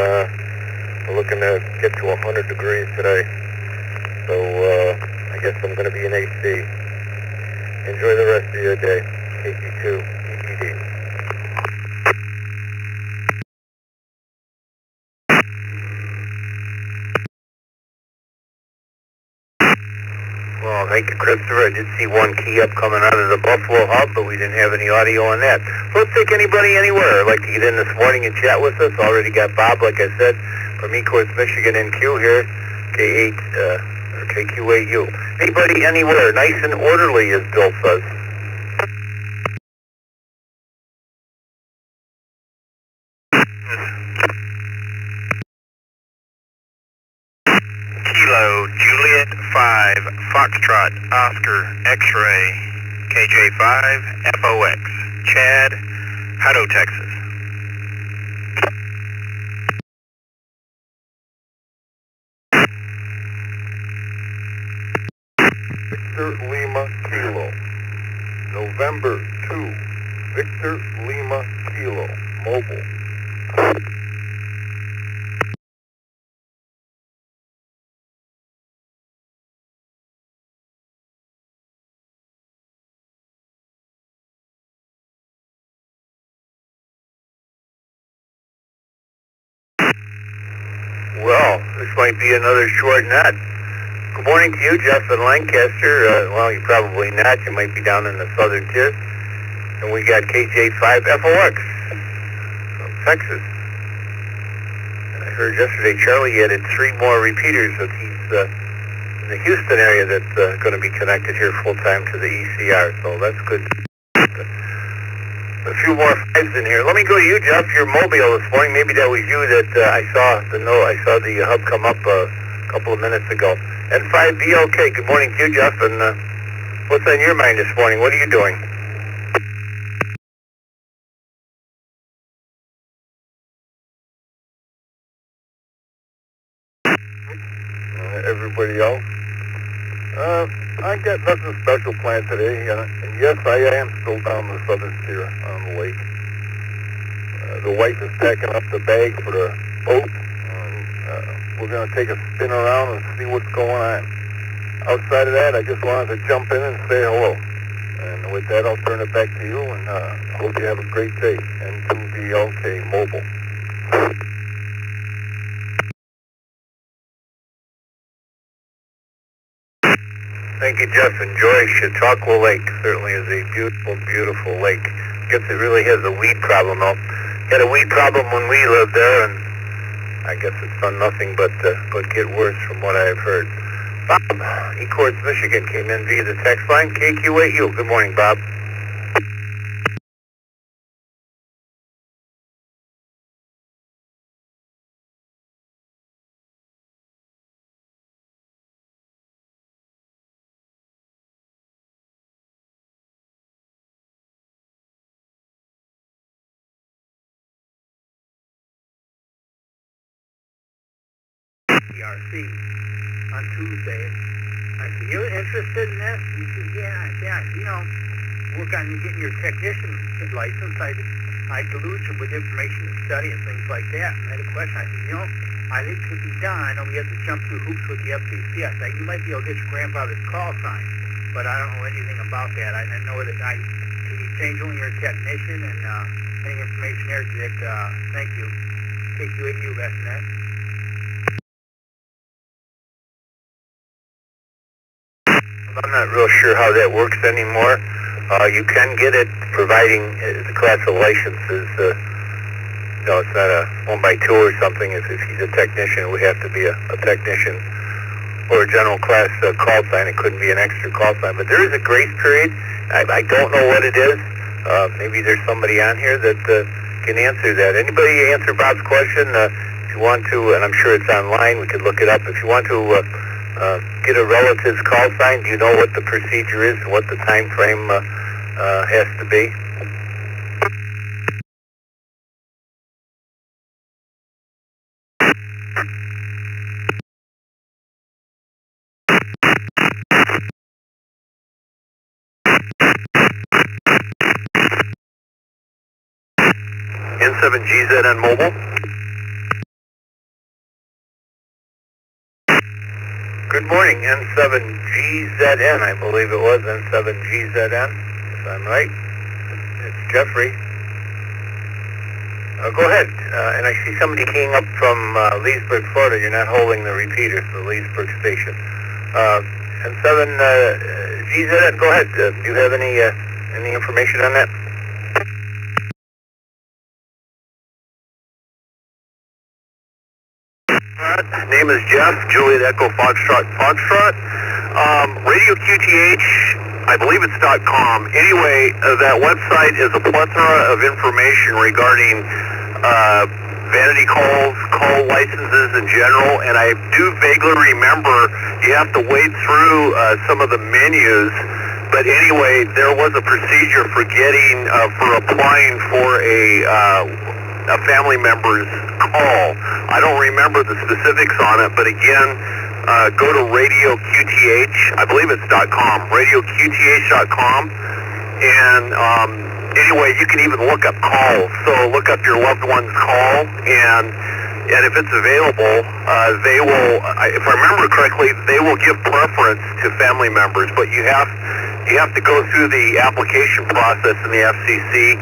we're looking to get to 100 degrees today. So I guess I'm going to be in AC. Enjoy the rest of your day. KT2 EED. Well, thank you, Christopher. I did see one key up coming out of the Buffalo hub, but we didn't have any audio on that. So let's take anybody anywhere. I'd like to get in this morning and chat with us. Already got Bob, like I said, from Ecorse, Michigan NQ here, K8, or KQ8U. Anybody anywhere, nice and orderly, as Bill says. Kilo, Juliet 5, Foxtrot, Oscar, X-Ray, KJ5, FOX, Chad, Hutto, Texas. Victor Lima Kilo, November 2, Victor Lima Kilo, mobile. Well, this might be another short net. Good morning to you, Jeff in Lancaster. Well, you probably not. You might be down in the southern tier. And we got KJ5FOX from Texas. And I heard yesterday Charlie added 3 more repeaters that he's in the Houston area that's going to be connected here full-time to the ECR. So that's good. A few more 5s in here. Let me go to you, Jeff. Your mobile this morning. Maybe that was you that I saw the hub come up a couple of minutes ago. And 5BLK. Good morning to you, Jeff. And what's on your mind this morning? What are you doing? Everybody else? I got nothing special planned today. And yes, I am still down the southern tier on the lake. The wife is packing up the bag for the boat. We're going to take a spin around and see what's going on. Outside of that, I just wanted to jump in and say hello. And with that, I'll turn it back to you, and hope you have a great day. And 2BLK Mobile. Thank you, Jeff. Enjoy Chautauqua Lake. Certainly is a beautiful, beautiful lake. I guess it really has a weed problem, though. Had a weed problem when we lived there, and I guess it's done nothing but get worse from what I've heard. Bob, Ecords, Michigan, came in via the text line. KQ8U. Good morning, Bob. ERC on Tuesday. I said, "You're interested in that?" He says, yeah, work on getting your technician license. I deluge him with information and study and things like that. And I had a question. I said, I think it could be done. I know we have to jump through hoops with the FCC. I said, you might be able to get your grandfather's call sign, but I don't know anything about that. I know that can you change only your technician and any information there, Dick? Thank you. KQ8U, that's next. I'm not real sure how that works anymore. You can get it, providing the class of license is, it's not a 1x2 or something. If he's a technician, it would have to be a technician or a general class call sign. It couldn't be an extra call sign. But there is a grace period. I don't know what it is. Maybe there's somebody on here that can answer that. Anybody answer Bob's question? If you want to, and I'm sure it's online, we could look it up. If you want to get a relative's call sign, do you know what the procedure is and what the time frame has to be? N7GZN Mobile. Good morning, N7GZN, I believe it was, N7GZN, if I'm right. It's Jeffrey. Go ahead, and I see somebody keying up from Leesburg, Florida. You're not holding the repeater for Leesburg Station. N7GZN, go ahead. Do you have any information on that? Name is Jeff, Juliet Echo Foxtrot. Radio QTH, I believe it's .com. Anyway, that website is a plethora of information regarding vanity calls, call licenses in general, and I do vaguely remember you have to wade through some of the menus. But anyway, there was a procedure for applying for a family member's call. I don't remember the specifics on it, but again, go to Radio QTH. I believe it's .com. RadioQTH.com. And anyway, you can even look up calls. So look up your loved one's call, and if it's available, they will. If I remember correctly, they will give preference to family members. But you have to go through the application process in the FCC.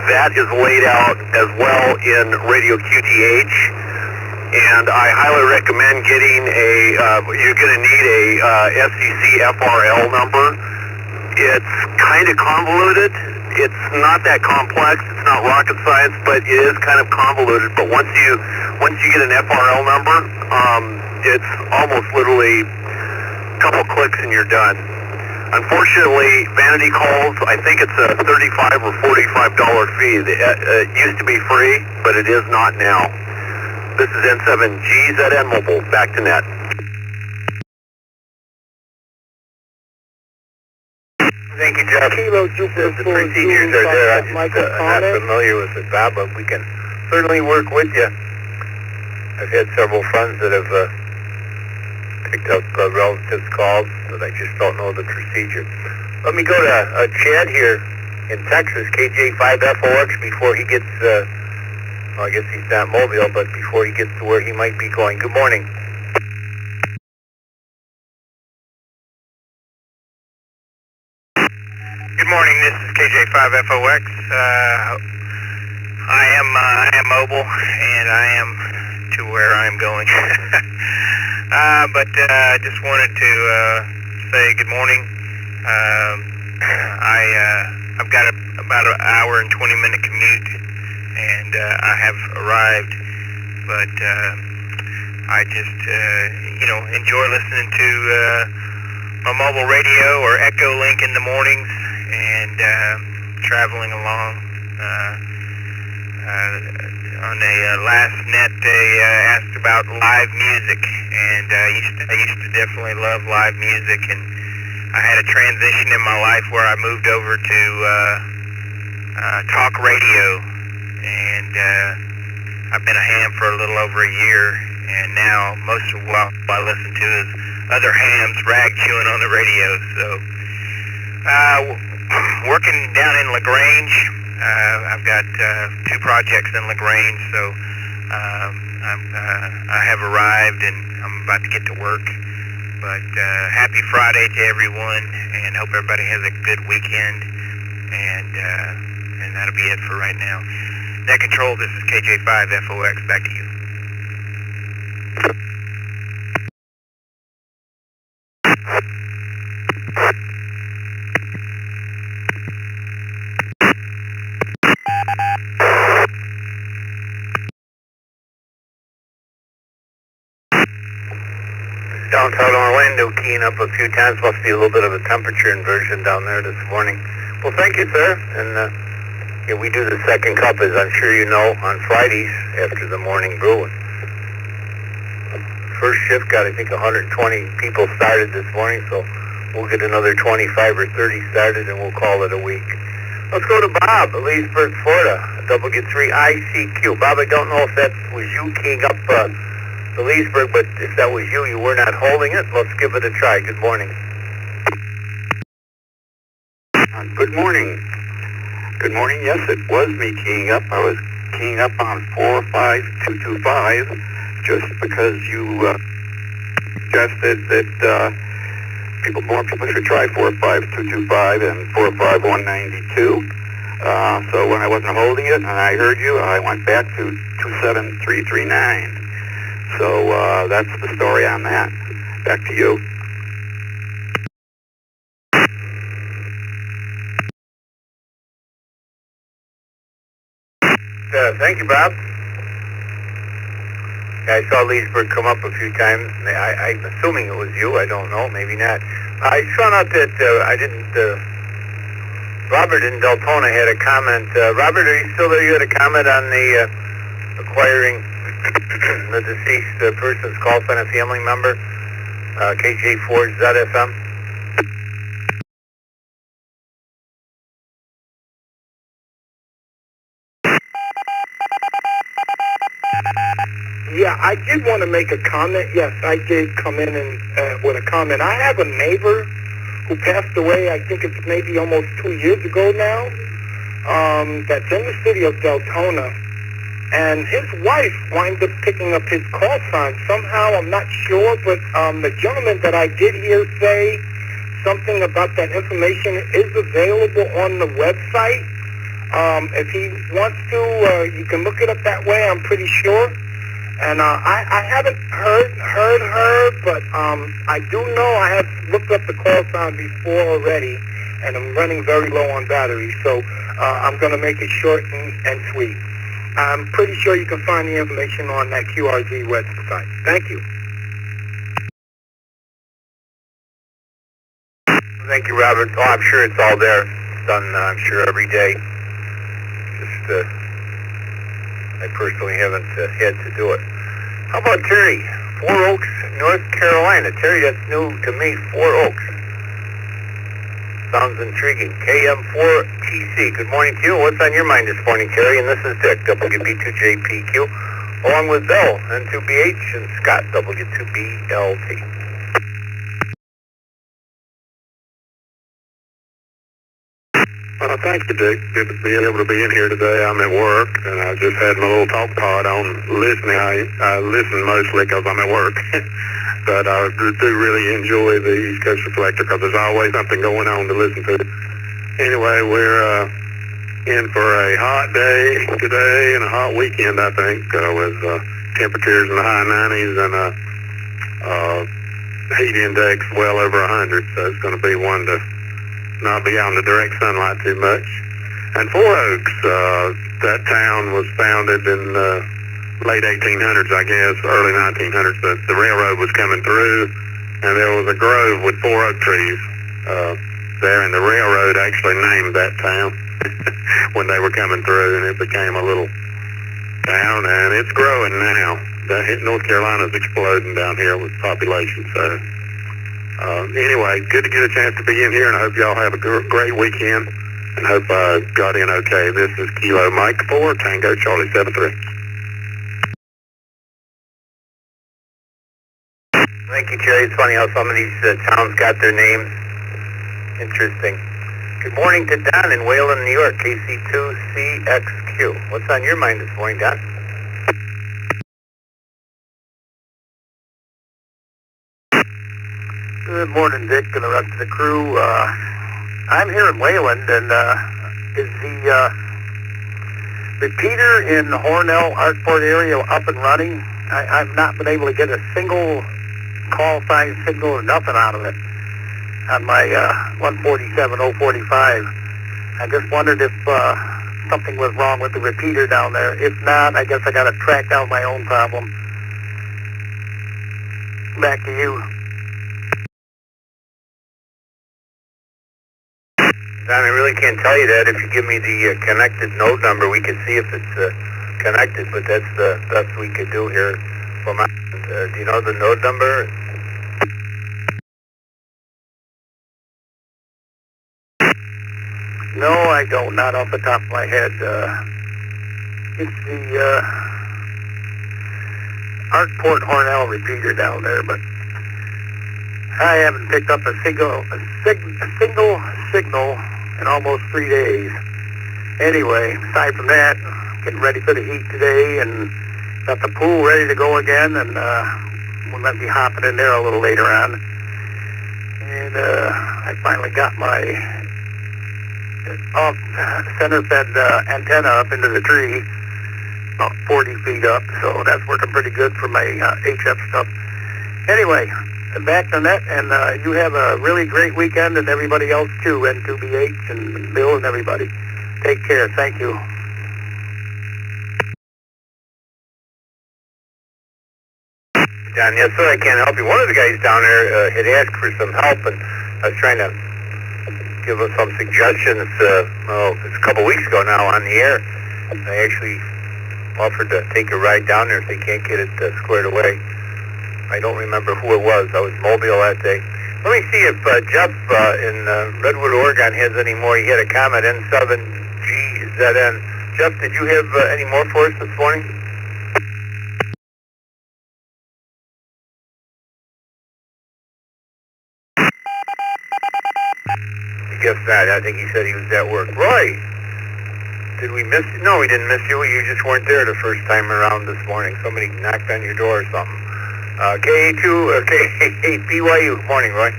That is laid out as well in Radio QTH. and I highly recommend getting you're going to need a FCC FRL number. It's kind of convoluted. It's not that complex. It's not rocket science, but it is kind of convoluted. But once you get an FRL number, it's almost literally a couple clicks and you're done. Unfortunately, vanity calls, I think it's a $35 or $45 fee. It used to be free, but it is not now. This is N7GZN Mobile. Back to net. Thank you, Jeff. The procedures are there. I'm not familiar with it, Bob, but we can certainly work with you. I've had several friends that have picked up relatives' calls, but I just don't know the procedure. Let me go to Chad here in Texas, KJ5FOX, before he gets, I guess he's not mobile, but before he gets to where he might be going. Good morning. Good morning, this is KJ5FOX. I am mobile, and I am to where I am going. But I just wanted to say good morning. I've got about an hour and 20-minute commute, and I have arrived, but I just, enjoy listening to my mobile radio or Echo Link in the mornings, and traveling along. On the last net, they asked about live music, and I used to definitely love live music, and I had a transition in my life where I moved over to talk radio, and I've been a ham for a little over a year, and now most of what I listen to is other hams rag chewing on the radio. So working down in LaGrange, I've got 2 projects in LaGrange, so I have arrived and I'm about to get to work. But happy Friday to everyone, and hope everybody has a good weekend, and that'll be it for right now. Net Control, this is KJ5FOX, back to you. Downtown Orlando keying up a few times. Must be a little bit of a temperature inversion down there this morning. Well, thank you, sir. And we do the second cup, as I'm sure you know, on Fridays after the morning brew. First shift got, I think, 120 people started this morning, so we'll get another 25 or 30 started, and we'll call it a week. Let's go to Bob, Leesburg, Florida. Double get 3 ICQ. Bob, I don't know if that was you keying up the Leesburg, but if that was you, you were not holding it. Let's give it a try. Good morning. Good morning. Good morning. Yes, it was me keying up. I was keying up on 45225 just because you suggested that more people should try 45225 and 45192. So when I wasn't holding it and I heard you, I went back to 27339. So that's the story on that. Back to you. Thank you, Bob. I saw Leesburg come up a few times. I'm assuming it was you. I don't know. Maybe not. I found out that Robert in Deltona had a comment. Robert, are you still there? You had a comment on the acquiring the deceased person's call sign, a family member, KJ4ZFM. Yeah, I did want to make a comment. Yes, I did come in and with a comment. I have a neighbor who passed away, I think it's maybe almost 2 years ago now, that's in the city of Deltona. And his wife wound up picking up his call sign. Somehow, I'm not sure, but the gentleman that I did hear say something about that information is available on the website. If he wants to, you can look it up that way, I'm pretty sure. And I haven't heard her, but I do know I have looked up the call sign before already, and I'm running very low on battery, so I'm going to make it short and sweet. I'm pretty sure you can find the information on that QRZ website. Thank you. Thank you, Robert. Oh, I'm sure it's all there. It's done, I'm sure, every day. Just, I personally haven't had to do it. How about Terry? 4 Oaks, North Carolina. Terry, that's new to me. 4 Oaks. Sounds intriguing. KM4TC. Good morning to you. What's on your mind this morning, Terry? And this is Dick, WB2JPQ, along with Bill, N2BH, and Scott, W2BLT. Thank you, Dick. Good to be able to be in here today. I'm at work, and I just had my little talk pod on listening. I listen mostly because I'm at work, but I do really enjoy the East Coast Reflector because there's always something going on to listen to. Anyway, we're in for a hot day today and a hot weekend, I think, with temperatures in the high 90s and heat index well over 100, so it's going to be one to not be out in the direct sunlight too much. And 4 Oaks, that town was founded in late 1800s, I guess, early 1900s. The railroad was coming through, and there was a grove with 4 oak trees there, and the railroad actually named that town when they were coming through, and it became a little town, and it's growing now. North Carolina's exploding down here with population, so anyway, good to get a chance to be in here, and I hope y'all have a great weekend, and hope I got in okay. This is Kilo Mike 4, Tango Charlie 73. Thank you, Terry. It's funny how some of these towns got their names. Interesting. Good morning to Don in Wayland, New York, KC2CXQ. What's on your mind this morning, Don? Good morning, Dick, and the rest of the crew. I'm here in Wayland, and is the repeater in the Hornell Artport area up and running? I've not been able to get a single call sign signal or nothing out of it on my 147045. I just wondered if something was wrong with the repeater down there. If not, I guess I got to track down my own problem. Back to you. Don, I really can't tell you that. If you give me the connected node number, we can see if it's connected, but that's the best we could do here. Do you know the node number? No, I don't. Not off the top of my head. It's the Artport Hornell repeater down there, but I haven't picked up a single signal in almost 3 days. Anyway, aside from that, getting ready for the heat today, and got the pool ready to go again, and we might be hopping in there a little later on. And I finally got my center-fed antenna up into the tree, about 40 feet up, so that's working pretty good for my HF stuff. Anyway, back to net, and you have a really great weekend, and everybody else too, N2BH and Bill and everybody. Take care. Thank you. John, yes, sir, I can't help you. One of the guys down there had asked for some help, and I was trying to give him some suggestions. It's a couple weeks ago now on the air. I actually offered to take a ride down there if they can't get it squared away. I don't remember who it was. I was mobile that day. Let me see if Jeff in Redwood, Oregon has any more. He had a comment, N7GZN. Jeff, did you have any more for us this morning? I guess not. I think he said he was at work. Roy, did we miss you? No, we didn't miss you. You just weren't there the first time around this morning. Somebody knocked on your door or something. K8 BYU. Morning, Roy.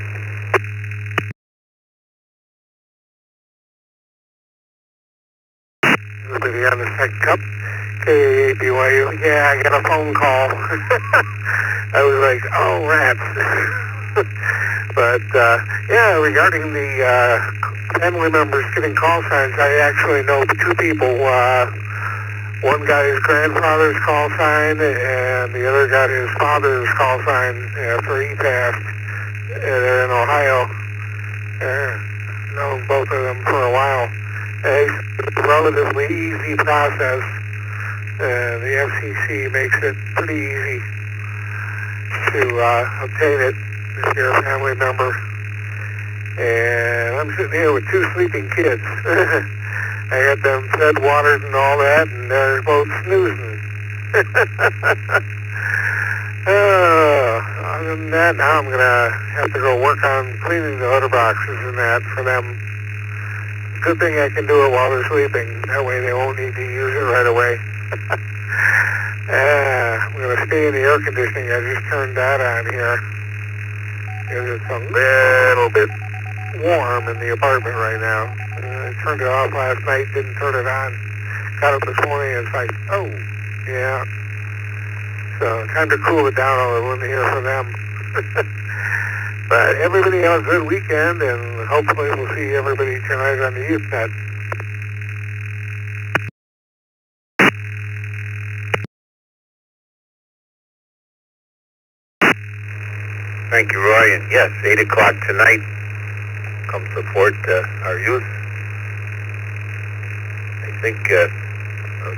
On the Tech Cup, KABYU. Yeah, I got a phone call. I was like, oh, rats. But, yeah, regarding the family members getting call signs, I actually know two people. One got his grandfather's call sign, and the other got his father's call sign after he passed. They're in Ohio. Known both of them for a while. It's a relatively easy process. The FCC makes it pretty easy to obtain it if you're a family member. And I'm sitting here with two sleeping kids. I had them fed, watered, and all that, and they're both snoozing. Other than that, now I'm going to have to go work on cleaning the litter boxes and that for them. Good thing I can do it while they're sleeping. That way they won't need to use it right away. I'm going to stay in the air conditioning. I just turned that on here. It's a little bit warm in the apartment right now. I turned it off last night, didn't turn it on. Got up this morning and it's like, oh, yeah. So time to cool it down a little in here for them. But everybody have a good weekend, and hopefully we'll see everybody tonight on the Youth Net. Thank you, Roy. And yes, 8 o'clock tonight. Come support our youth. I think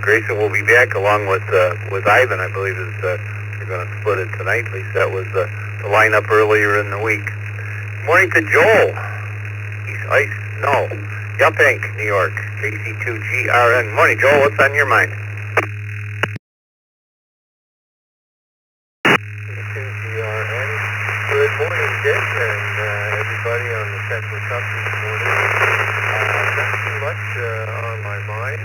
Grayson will be back along with Ivan, I believe. They're going to split it tonight. At least that was the lineup earlier in the week. Morning to Joel. Yumpink, New York. KC2GRN. Morning, Joel. What's on your mind? Good morning, Dick, and everybody on the Central Cup this morning. Not too much on my mind.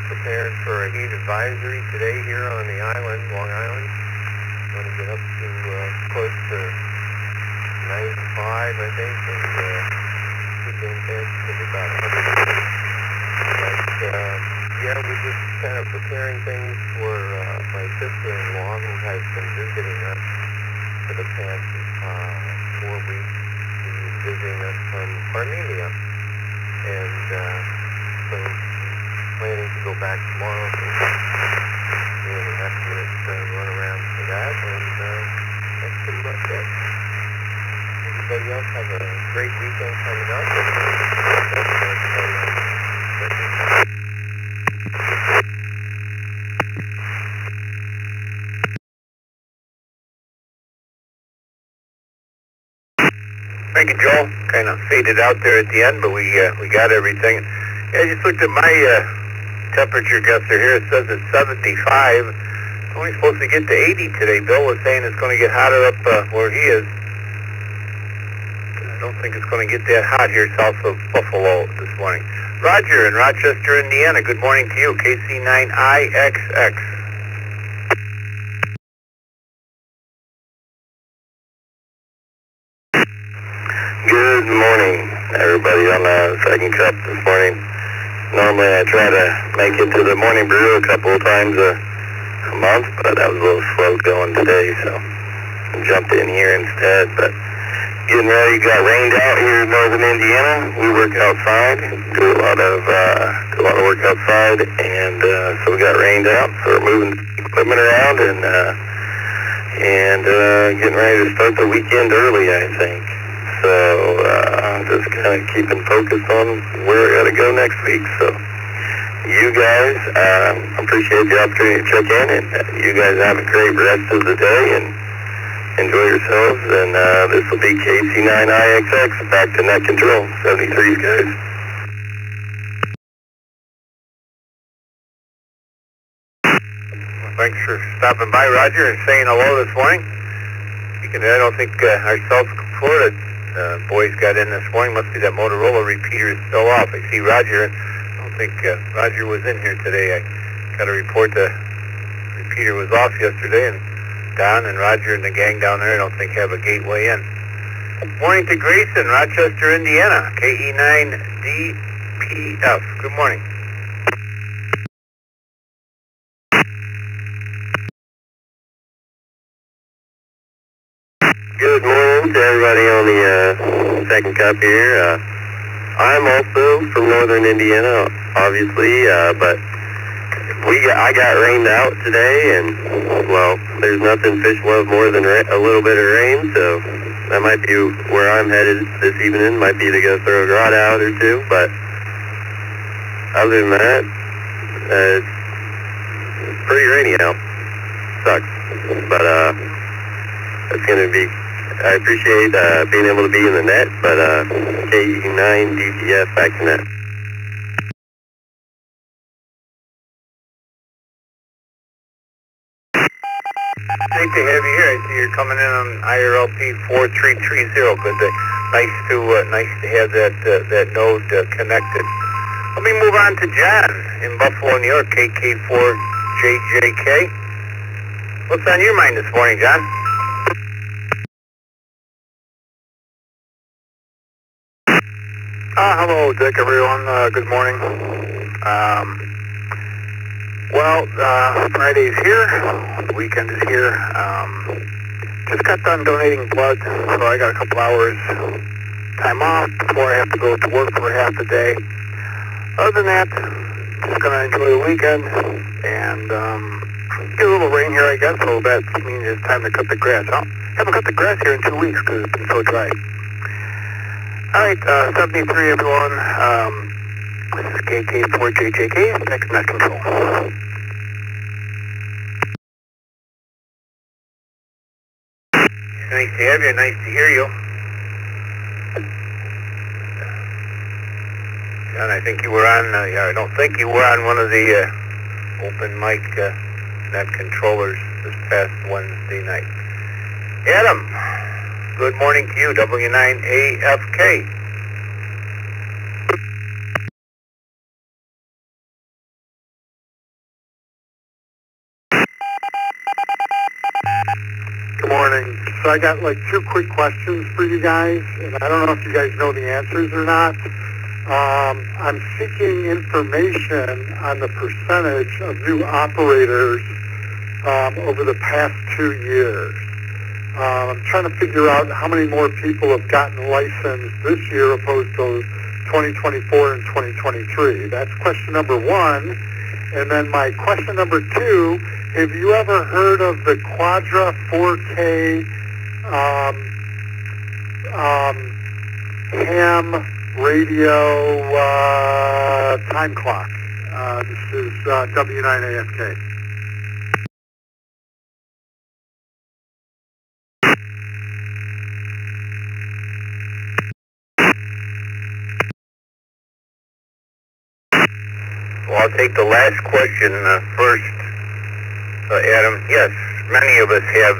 Preparing for a heat advisory today here on the island, Long Island. Going to get up to close to 95, I think, and weekend temperature about 100. But yeah, we're just kind of preparing things for my sister-in-law, who has been visiting us for the past 4 weeks. She's visiting us from Armenia, and so planning to go back tomorrow. So really have to run around for that, and that's pretty much it. Everybody else have a great weekend coming up. Thank you, Joel. Kind of faded out there at the end, but we got everything. Yeah, I just looked at my temperature guesser here. It says it's 75. It's only supposed to get to 80 today. Bill was saying it's going to get hotter up where he is. I don't think it's going to get that hot here south of Buffalo this morning. Roger in Rochester, Indiana. Good morning to you. KC9IXX. Good morning, everybody on the second cup this morning. Normally I try to make it to the morning brew a couple of times a month, but I was a little slow going today, so I jumped in here instead. But getting ready, got rained out here in northern Indiana. We work outside, do a lot of work outside, and so we got rained out, so we're moving equipment around and getting ready to start the weekend early, I think. So just kind of keeping focused on where we got to go next week. So you guys, appreciate the opportunity to check in, and you guys have a great rest of the day and enjoy yourselves. And this will be KC9IXX back to net control. 73s, guys. Well, thanks for stopping by, Roger, and saying hello this morning. I don't think our South Florida boys got in this morning. Must be that Motorola repeater is still off. I see Roger. I don't think Roger was in here today. I got a report the repeater was off yesterday, and Don and Roger and the gang down there I don't think have a gateway in. Morning to Grayson, Rochester, Indiana, KE9DPF. Good morning. Good morning to everybody on the second cup here. I'm also from northern Indiana, obviously, but I got rained out today, and, well, there's nothing fish love more than a little bit of rain, so that might be where I'm headed this evening. Might be to go throw a rod out or two, but other than that, it's pretty rainy out. Sucks. But it's going to be, I appreciate being able to be in the net, but KE9 DTF back to net. Great to have you here. I see you're coming in on IRLP 4330. Good. Nice to have that node connected. Let me move on to John in Buffalo, New York, KK4JJK. What's on your mind this morning, John? Hello, Dick, everyone. Good morning. Friday's here. The weekend is here. Just got done donating blood, so I got a couple hours time off before I have to go to work for half the day. Other than that, just going to enjoy the weekend and get a little rain here, I guess, so that means it's time to cut the grass. I haven't cut the grass here in 2 weeks because it's been so dry. All right, 73, everyone. This is KK4JJK, next net control. Nice to have you. Nice to hear you. John, I think you were on, I don't think you were on one of the open mic net controllers this past Wednesday night. Adam, good morning to you, W9AFK. Good morning. So I got like 2 quick questions for you guys, and I don't know if you guys know the answers or not. I'm seeking information on the percentage of new operators over the past 2 years. I'm trying to figure out how many more people have gotten licensed this year opposed to 2024 and 2023. That's question number 1. And then my question number 2, have you ever heard of the Quadra 4K ham radio time clock? This is W9AFK. Well, I'll take the last question first, Adam. Yes, many of us have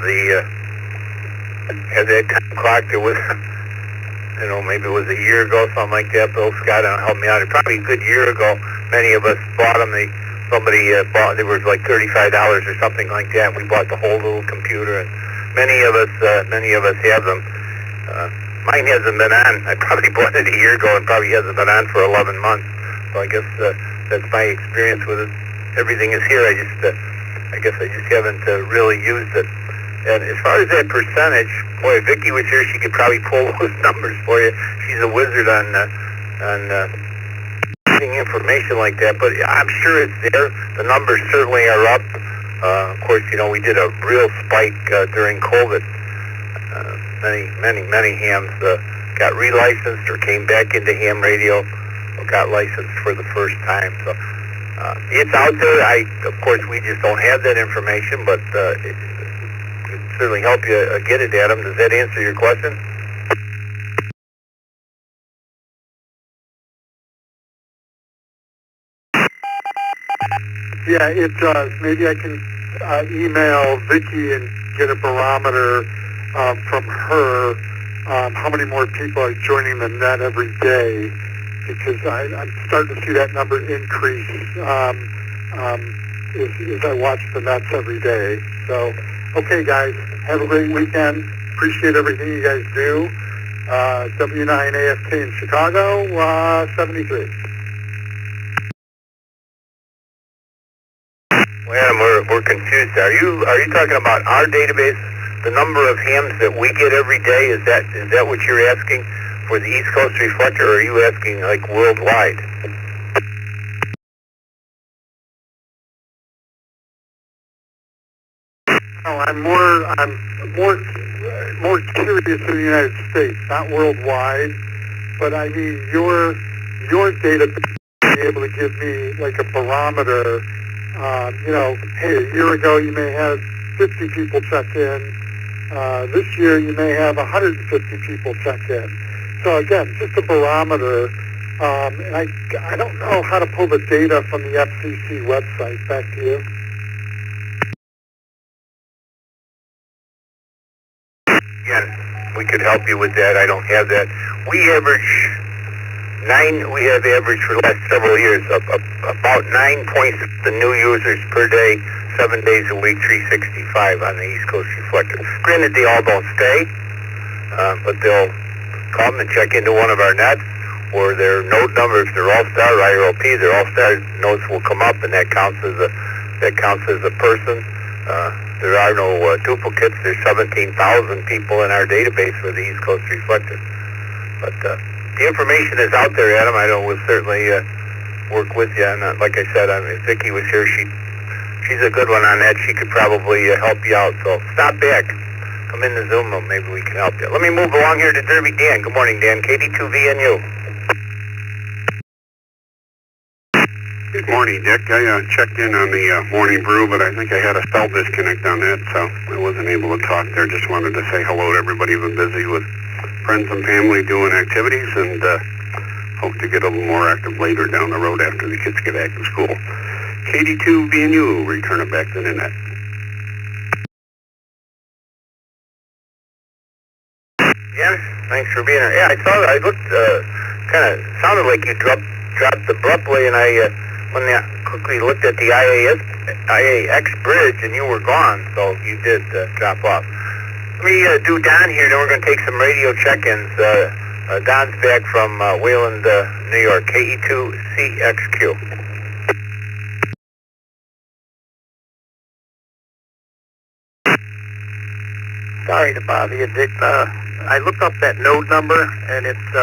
that time clock. There was, maybe it was a year ago, something like that. Bill Scott helped me out. Probably a good year ago, many of us bought them. Somebody bought. There was like $35 or something like that. We bought the whole little computer, and many of us have them. Mine hasn't been on. I probably bought it a year ago and probably hasn't been on for 11 months. So I guess that's my experience with it. Everything is here. I guess I just haven't really used it. And as far as that percentage, boy, if Vicki was here, she could probably pull those numbers for you. She's a wizard on getting information like that. But I'm sure it's there. The numbers certainly are up. Of course, we did a real spike during COVID. Many hams got relicensed or came back into ham radio or got licensed for the first time. So it's out there. Of course, we just don't have that information, but it could certainly help you get it, Adam. Does that answer your question? Yeah, it does. Maybe I can email Vicki and get a barometer from her. How many more people are joining the net every day? Because I'm starting to see that number increase as I watch the nets every day. So, okay, guys, have a great weekend. Appreciate everything you guys do. W9AFK in Chicago, 73. Well, Adam, we're confused. Are you talking about our database, the number of hams that we get every day, is that what you're asking for the East Coast Reflector, or are you asking like worldwide? No, I'm more curious in the United States, not worldwide. But I mean, your database be able to give me like a barometer. Hey, a year ago you may have 50 people check in. This year you may have 150 people check in. So again, just a barometer. And I don't know how to pull the data from the FCC website. Back to you. Again, we could help you with that. I don't have that. We have averaged for the last several years about 9 points the new users per day, 7 days a week, 365 on the East Coast Reflector. Granted, they all don't stay, but they'll come and check into one of our nets, or their node number, if they're all-star or IROP, their all-star nodes will come up, and that counts as a person. There are no duplicates. There's 17,000 people in our database for the East Coast Reflector. But the information is out there, Adam. I know we'll certainly work with you. And like I said, if Vicki was here, she's a good one on that. She could probably help you out. So stop back. Come in the Zoom room. Maybe we can help you. Let me move along here to Derby Dan. Good morning, Dan. KD2VNU. Good morning, Dick. I checked in on the morning brew, but I think I had a cell disconnect on that, so I wasn't able to talk there. Just wanted to say hello to everybody. Been busy with friends and family doing activities, and hope to get a little more active later down the road after the kids get back to school. KD2VNU, return it back to the net. Yeah, thanks for being here. Yeah, I saw that. I looked, kind of sounded like you dropped abruptly, and when I quickly looked at the IAX bridge, and you were gone, so you did drop off. Let me do Don here, then we're going to take some radio check-ins. Don's back from Wayland, New York, KE2CXQ. Sorry to bother you, Dick. I looked up that node number, and it's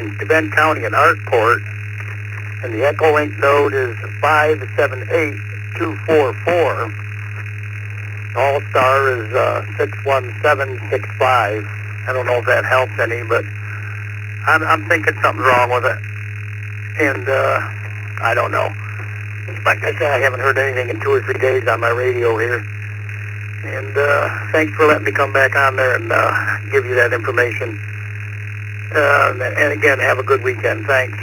in Devon County in Hartport, and the Echolink node is 578244. All-star is 61765. I don't know if that helps any, but I'm thinking something's wrong with it. And I don't know. Like I said, I haven't heard anything in 2 or 3 days on my radio here. And thanks for letting me come back on there and give you that information. And again, have a good weekend. Thanks.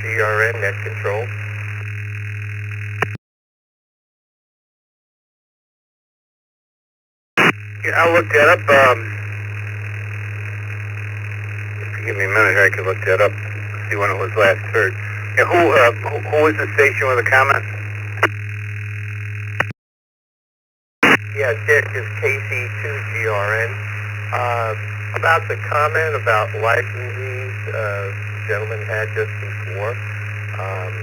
GRN net control. Yeah, I'll look that up. If you give me a minute here, I can look that up, see when it was last heard. Yeah, who was the station with a comment? Yeah, Dick is KC2GRN. About the comment about licensees, gentleman had just before.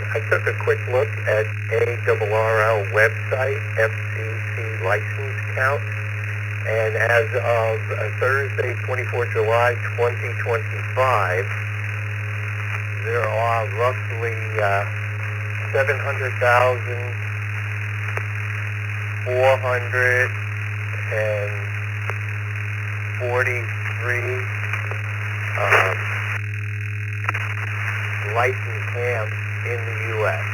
I took a quick look at ARRL website, FCC license count, and as of Thursday, 24 July 2025, there are roughly 700,443 licensed hams in the U.S.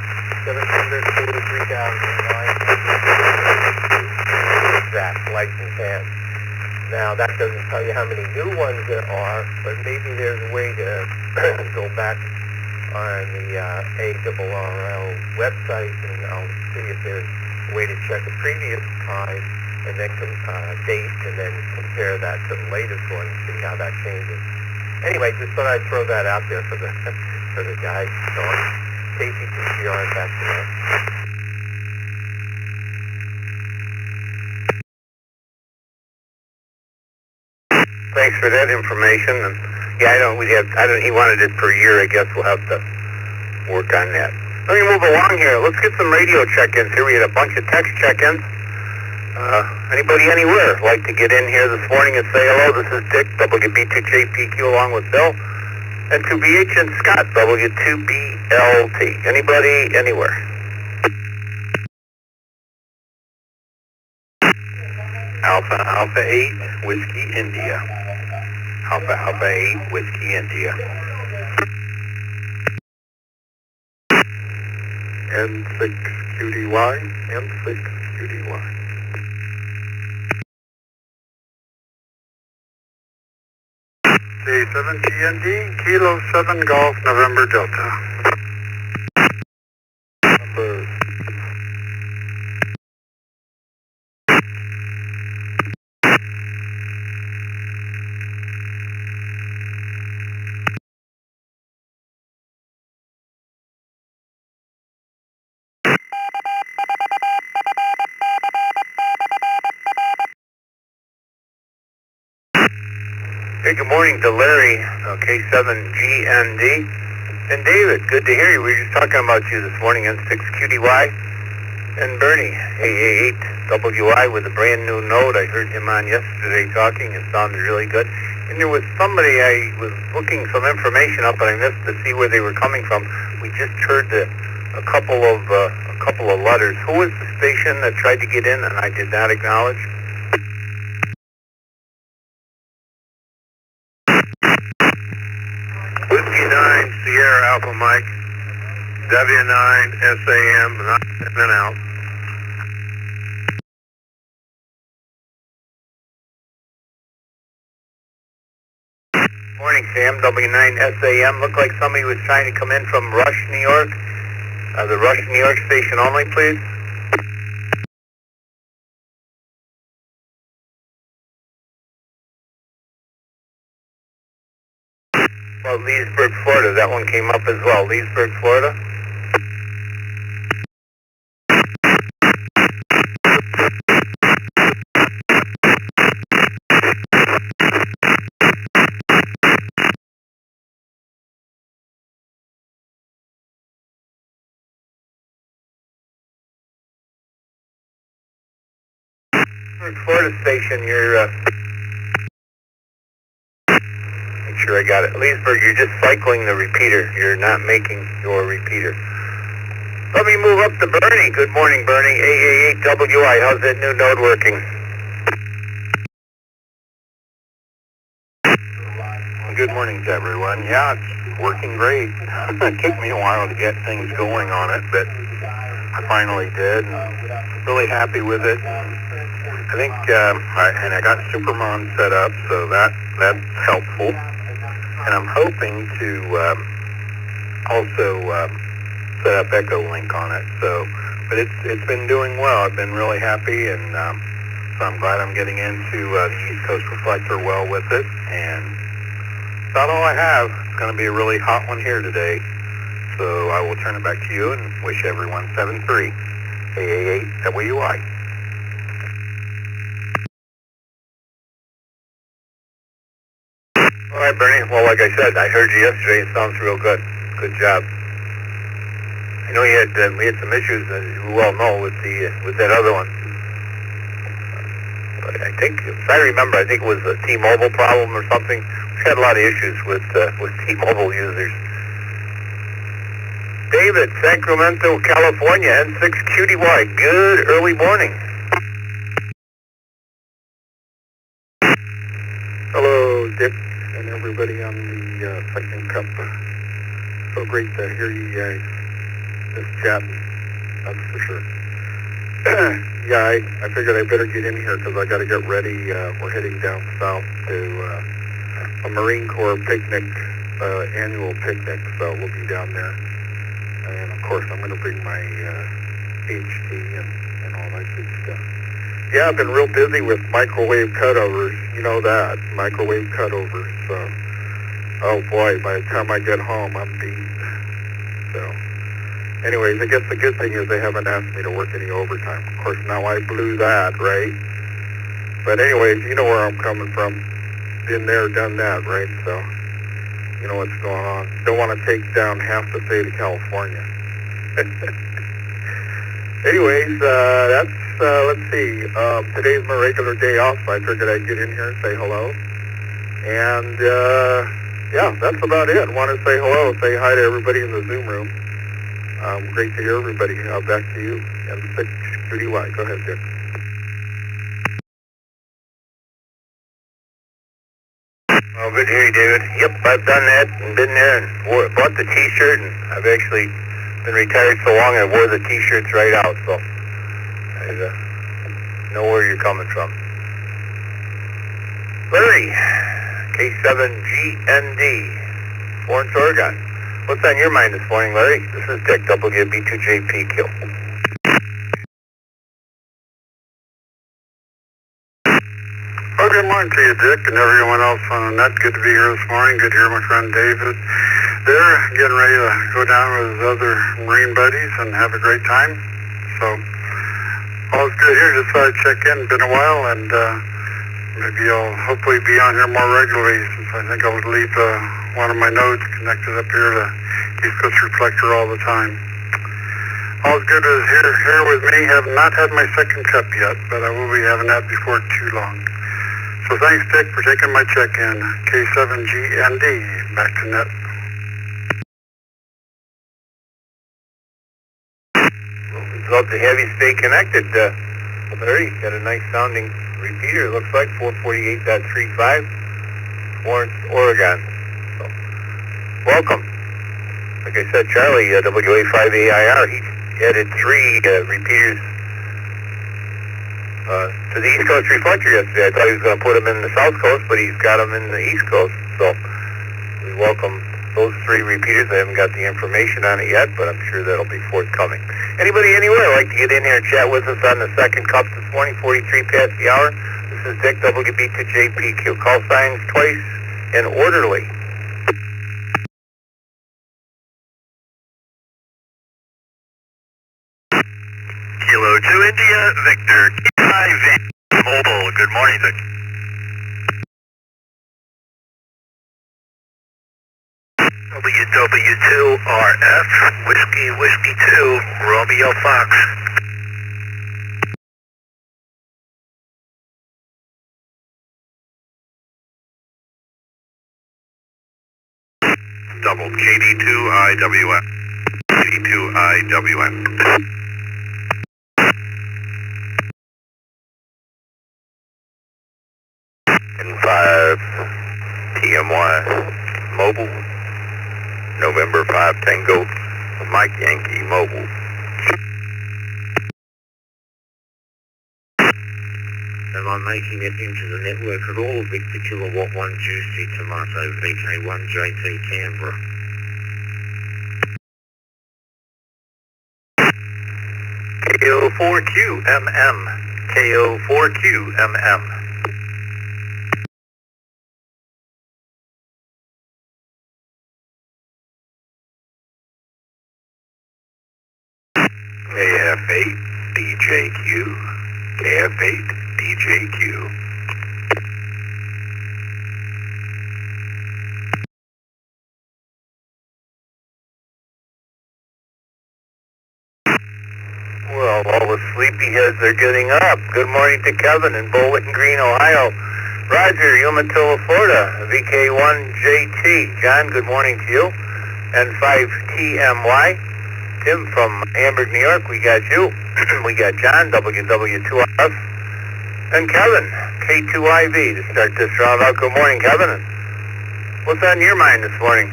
743,900 exact licensed hams. Now, that doesn't tell you how many new ones there are, but maybe there's a way to go back on the ARRL website, and I'll see if there's a way to check the previous time and then date, and then compare that to the latest one and see how that changes. Anyway, just thought I'd throw that out there for the guys. So, KC2CR back to that. Thanks for that information. And yeah, he wanted it for a year. I guess we'll have to work on that. Let me move along here. Let's get some radio check-ins here. We had a bunch of text check-ins. Anybody anywhere like to get in here this morning and say hello? This is Dick, WB2JPQ, along with Bill, and 2BH and Scott, W2BLT. Anybody anywhere? Alpha 8, Whiskey, India. Alpha 8, Whiskey, India. N6QDY, N6QDY. J7GND, Kilo 7 Golf, November Delta. Number Hey, good morning to Larry, K7GND. And David, good to hear you. We were just talking about you this morning, N6QDY. And Bernie, AA8WI with a brand new note. I heard him on yesterday talking. It sounded really good. And there was somebody, I was looking some information up and I missed to see where they were coming from. We just heard a couple of letters. Who was the station that tried to get in and I did not acknowledge? Whiskey 9, Sierra Alpha Mike, W9, SAM, and then out. Morning, Sam, W9 SAM. Looked like somebody was trying to come in from Rush, New York. The Rush, New York station only, please. Well, Leesburg, Florida. That one came up as well. Leesburg, Florida. Leesburg, Florida station, you're... Make sure I got it. Leesburg, you're just cycling the repeater. You're not making your repeater. Let me move up to Bernie. Good morning, Bernie. AA8WI. How's that new node working? Good morning to everyone. Yeah, it's working great. It took me a while to get things going on it, but I finally did. Really happy with it. I think, and I got Supermon set up, so that's helpful. And I'm hoping to also set up Echo Link on it. So, but it's been doing well. I've been really happy, and so I'm glad I'm getting into the East Coast Reflector well with it. And that's about all I have. It's going to be a really hot one here today. So I will turn it back to you and wish everyone 7-3 AA8WI. All right, Bernie. Well, like I said, I heard you yesterday. It sounds real good. Good job. I know we had some issues, as you well know, with that other one. But I think, if I remember, I think it was a T-Mobile problem or something. We've had a lot of issues with T-Mobile users. David, Sacramento, California, N6QDY. Good early morning. hello, Dick, and everybody on the second cup. So great to hear you guys just chatting, that's for sure. Yeah, I figured I better get in here because I got to get ready. We're heading down south to a Marine Corps picnic, annual picnic, so we'll be down there. And of course, I'm going to bring my HT and all that good stuff. Yeah, I've been real busy with microwave cutovers. You know that, microwave cutovers. So, oh boy, by the time I get home, I'm beat. So, anyways, I guess the good thing is they haven't asked me to work any overtime. Of course, now I blew that, right? But anyways, you know where I'm coming from. been there, done that, right? So, you know what's going on. Don't want to take down half the state of California. Anyways, let's see. Today's my regular day off, so I figured I'd get in here and say hello. And, yeah, that's about it. Want to say hello, say hi to everybody in the Zoom room. Great to hear everybody. Back to you. M6 QDY. Go ahead, Dick. Well, good to hear you, David. Yep, I've done that and been there and bought the T-shirt, and I've actually been retired so long I wore the T-shirts right out, so I know where you're coming from. Larry, K7GND, Florence, Oregon. What's on your mind this morning, Larry? This is Dick, WB2JPQ. Well, good morning to you, Dick, and everyone else on the net. Good to be here this morning. Good to hear my friend David. They're getting ready to go down with his other Marine buddies and have a great time. So, all's good here. Just thought I'd check in. Been a while, and maybe I'll hopefully be on here more regularly, since I think I would leave one of my nodes connected up here to East Coast Reflector all the time. All's good is here with me. Have not had my second cup yet, but I will be having that before too long. So thanks, Dick, for taking my check-in. K7GND, back to net. We'd love to have you stay connected. Larry, got a nice sounding repeater. It looks like 448.35, Florence, Oregon. So, welcome. Like I said, Charlie, WA5AIR, he added 3 repeaters to the East Coast Reflector yesterday. I thought he was going to put them in the South Coast, but he's got them in the East Coast. So we welcome those 3 repeaters. I haven't got the information on it yet, but I'm sure that'll be forthcoming. Anybody anywhere like to get in here and chat with us on the second cup this morning, 43 past the hour? This is Dick, WB2JPQ. Call signs twice and orderly. Kilo 2 India, Victor, K5 Mobile. Good morning, Vic. WW2RF, Whiskey 2, Romeo Fox. Double KD2IWM. KD2IWM. And 5 TMY Mobile, November 5 Tango, Mike Yankee Mobile. Am I making it into the network at all? Victor Kilowatt 1 Juicy Tomato, VK1 JT Canberra. KO4QMM, KO4QMM. KF8 DJQ, KF8 DJQ. Well, all the sleepyheads are getting up. Good morning to Kevin in Bowling Green, Ohio. Roger, Umatilla, Florida, VK1JT. John, good morning to you. And 5TMY. Tim from Hamburg, New York, we got you. We got John, WW2RF. And Kevin, K2IV, to start this round out. Good morning, Kevin. What's on your mind this morning?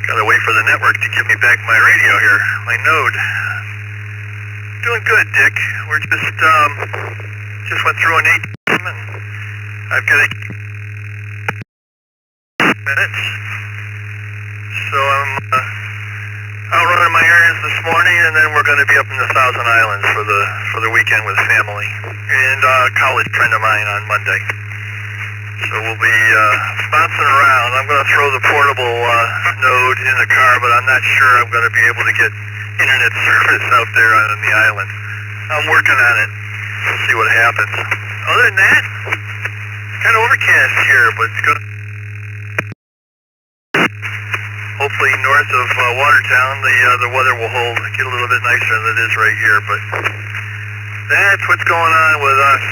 Gotta wait for the network to give me back my radio here, my node. Doing good, Dick. We're just went through an 8 and I've got 8 minutes. So I'm out running my errands this morning, and then we're going to be up in the Thousand Islands for the weekend with family and a college friend of mine on Monday. So we'll be bouncing around. I'm going to throw the portable node in the car, but I'm not sure I'm going to be able to get internet service out there on the island. I'm working on it. We'll see what happens. Other than that, it's kind of overcast here, but it's good. Hopefully north of Watertown, the weather will hold, get a little bit nicer than it is right here, but that's what's going on with us.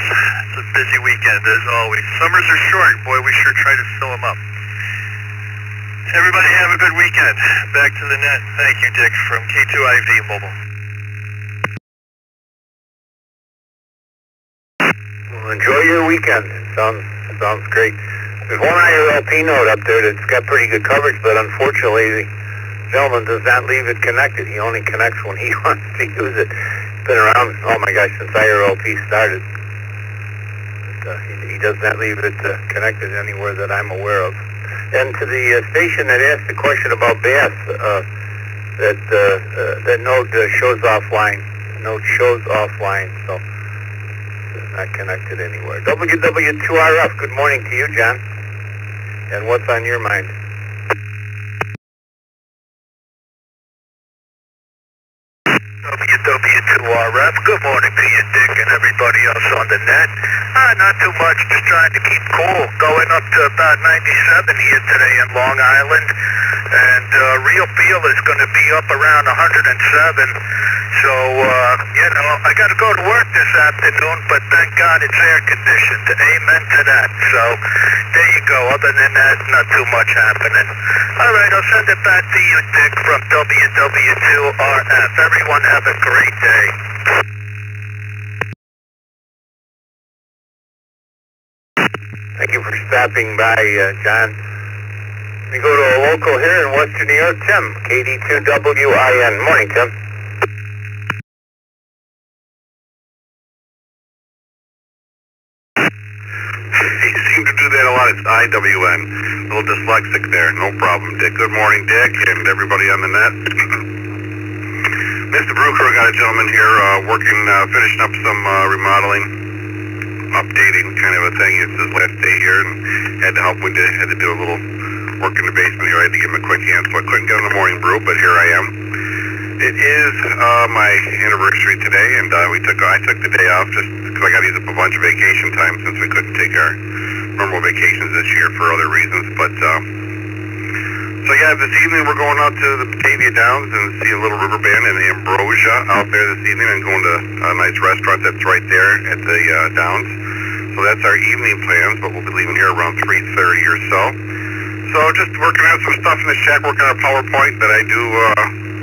It's a busy weekend, as always. Summers are short. Boy, we sure try to fill them up. Everybody have a good weekend. Back to the net. Thank you, Dick, from K2IV Mobile. Well, enjoy your weekend. Sounds great. There's one IRLP node up there that's got pretty good coverage, but unfortunately the gentleman does not leave it connected. He only connects when he wants to use it. It's been around, oh my gosh, since IRLP started. But, he does not leave it connected anywhere that I'm aware of. And to the station that asked the question about bass, that node shows offline. The node shows offline, so it's not connected anywhere. WW2RF, good morning to you, John. And what's on your mind? WW2RF, good morning to you, Dick, and everybody else on the net. Not too much, just trying to keep cool. Going up to about 97 here today in Long Island, and real feel is going to be up around 107. So, I got to go to work this afternoon, but thank God it's air conditioned. Amen to that. So, there you go. Other than that, not too much happening. All right, I'll send it back to you, Dick, from WW2RF. Everyone have a great day. Thank you for stopping by, John. We go to a local here in Western New York, Tim, KD2WIN. Morning, Tim. You seem to do that a lot. It's IWN. A little dyslexic there. No problem, Dick. Good morning, Dick, and everybody on the net. Mr. Bruker, got a gentleman here working, finishing up some remodeling, updating kind of a thing. It's his last day here, and had to help with it. Had to do a little work in the basement here. I had to give him a quick hand, so I couldn't get on the morning brew, but here I am. It is my anniversary today, and I took the day off just because I got to use up a bunch of vacation time since we couldn't take our normal vacations this year for other reasons. But so yeah, this evening we're going out to the Batavia Downs and see a little river band in Ambrosia out there this evening, and going to a nice restaurant that's right there at the Downs. So that's our evening plans, but we'll be leaving here around 3:30 or so. So just working on some stuff in the shack, working on a PowerPoint that I do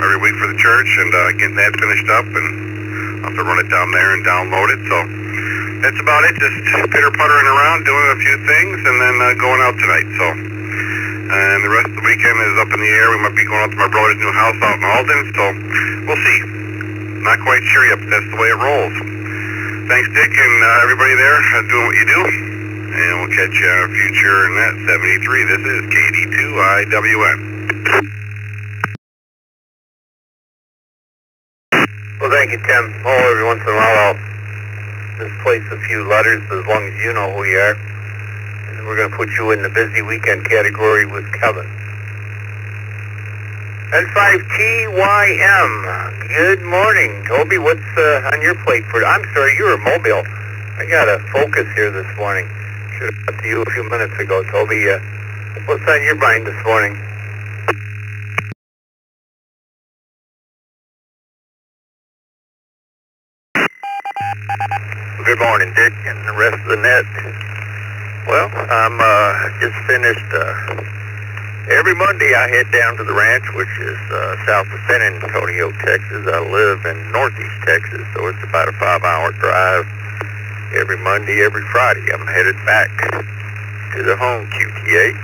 every week for the church, and getting that finished up, and I'll have to run it down there and download it. So that's about it, just pitter-puttering around, doing a few things, and then going out tonight. So, and the rest of the weekend is up in the air. We might be going out to my brother's new house out in Alden, so we'll see. Not quite sure yet, but that's the way it rolls. Thanks, Dick, and everybody there doing what you do. And we'll catch you on Future Net 73. This is KD2IWN. Well, thank you, Tim. Every once in a while I'll misplace a few letters, but as long as you know who you are. And we're going to put you in the busy weekend category with Kevin. N5TYM. Good morning. Toby, what's on your plate for... I'm sorry, you're a Mobile. I got a Focus here this morning. Should have got to you a few minutes ago, Toby. What's on your mind this morning? Good morning, Dick, and the rest of the net. Well, I'm just finished. Every Monday I head down to the ranch, which is south of San Antonio, Texas. I live in northeast Texas, so it's about a 5-hour drive. Every Monday, every Friday, I'm headed back to the home QTH.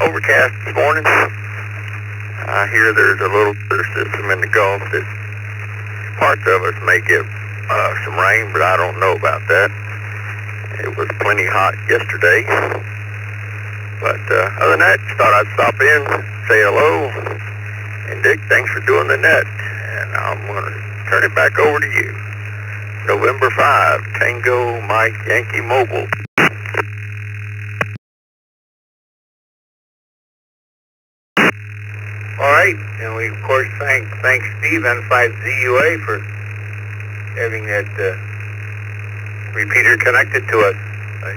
Overcast this morning. I hear there's a little weather system in the Gulf that parts of us may get some rain, but I don't know about that. It was plenty hot yesterday. But other than that, just thought I'd stop in, say hello. And Dick, thanks for doing the net. And I'm going to turn it back over to you. November 5, Tango Mike Yankee Mobile. right. And we, of course, thank Steve N5ZUA for having that repeater connected to us. I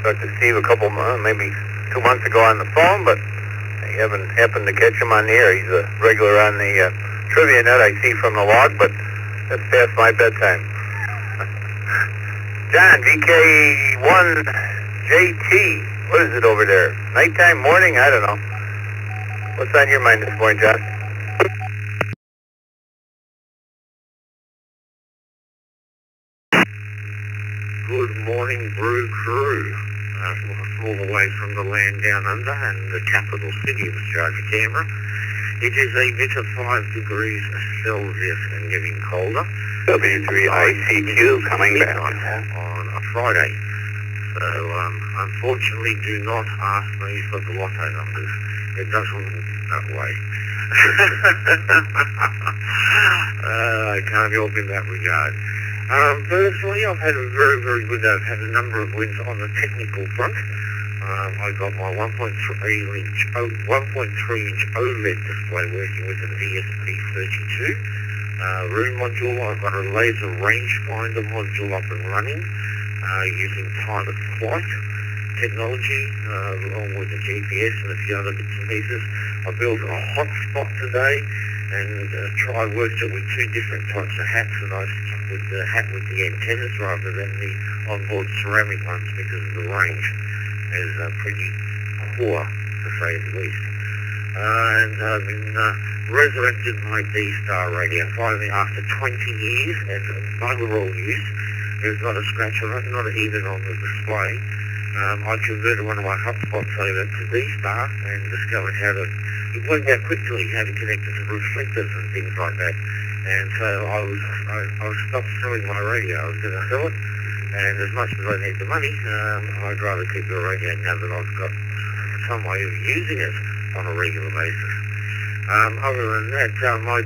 talked to Steve a couple months, maybe 2 months ago on the phone, but I haven't happened to catch him on the air. He's a regular on the trivia net I see from the log, but that's past my bedtime. John, VK1JT, what is it over there? Nighttime, morning? I don't know. What's on your mind this morning, John? Good morning, Brew Crew. All the way from the land down under and the capital city of Australia, Canberra. It is a bit of 5 degrees Celsius and getting colder. W3ICQ coming back on a Friday. So, unfortunately, do not ask me for the lotto numbers. It doesn't work that way. I can't help in that regard. Personally, I've had a very good day. I've had a number of wins on the technical front. I got my 1.3-inch OLED display working with an ESP32 room module. I've got a laser rangefinder module up and running using time of flight technology along with the GPS and a few other bits and pieces. I built a hotspot today and worked it with 2 different types of hats, and I stuck with the hat with the antennas rather than the onboard ceramic ones because the range is pretty poor, to say the least. And I've been resurrected my D-Star radio finally after 20 years and bugger-all use. There's not a scratch on it, not even on the display. I converted one of my hotspots over to D-Star and discovered it worked out quickly how to connect it to reflectors and things like that. And so I stopped selling my radio. I was going to sell it, and as much as I need the money, I'd rather keep the radio now that I've got some way of using it on a regular basis. Other than that, my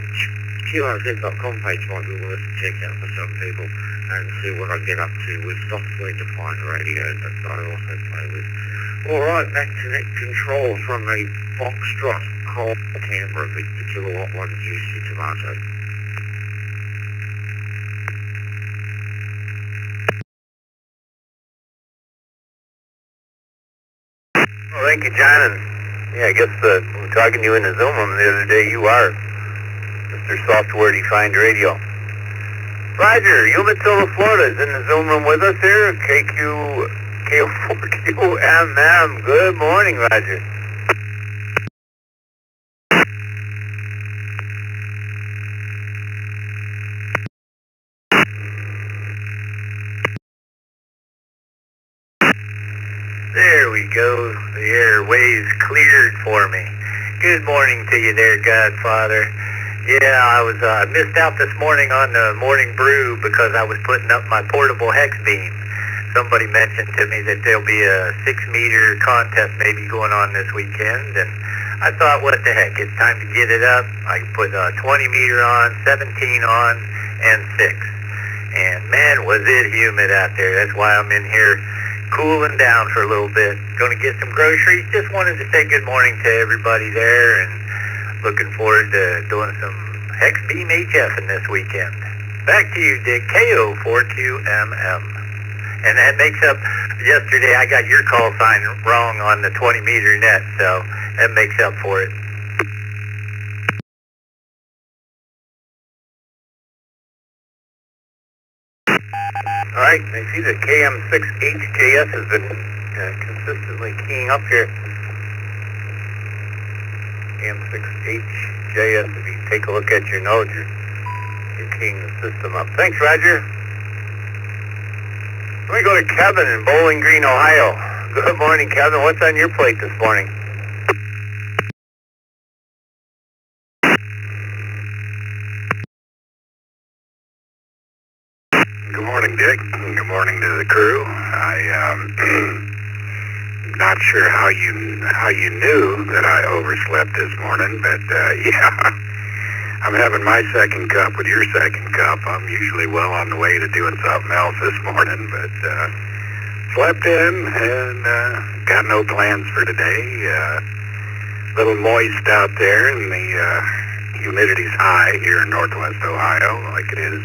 QRZ.com page might be worth a check out for some people and see what I get up to with software-defined radio that I also play with. Alright, back to net control from a Foxtrot Cold Canberra Victor Kilowatt 1 Juicy Tomato. Well, thank you, John. And yeah, I guess I'm talking to you in the Zoom room the other day. You are Mr. Software Defined Radio. Roger, Umatilla, Florida is in the Zoom room with us here. KO4QMM. Good morning, Roger. There we go. The airways cleared for me. Good morning to you there, Godfather. Yeah, I was missed out this morning on the morning brew because I was putting up my portable hex beam. Somebody mentioned to me that there'll be a 6-meter contest maybe going on this weekend, and I thought, what the heck, it's time to get it up. I put a 20-meter on, 17 on, and 6. And man, was it humid out there. That's why I'm in here cooling down for a little bit. Going to get some groceries. Just wanted to say good morning to everybody there, and looking forward to doing some Hex Beam HFing this weekend. Back to you, Dick. KO4QMM. And that makes up, yesterday I got your call sign wrong on the 20-meter net, so that makes up for it. All right, I see the KM6HJS has been consistently keying up here. KM6HJS, if you take a look at your node, you're keying the system up. Thanks, Roger. Let me go to Kevin in Bowling Green, Ohio. Good morning, Kevin. What's on your plate this morning? Good morning, Dick. Good morning to the crew. Not sure how you knew that I overslept this morning, but yeah, I'm having my second cup with your second cup. I'm usually well on the way to doing something else this morning, but slept in and got no plans for today. a little moist out there, and the humidity's high here in Northwest Ohio, like it is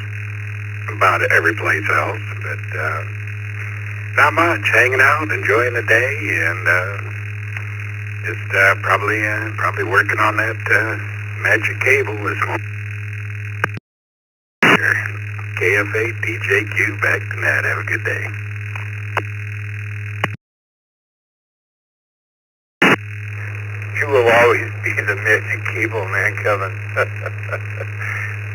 about every place else. But not much. Hanging out, enjoying the day, and just probably working on that magic cable this morning. KFA DJQ back to Net. Have a good day. You will always be the magic cable man, Kevin.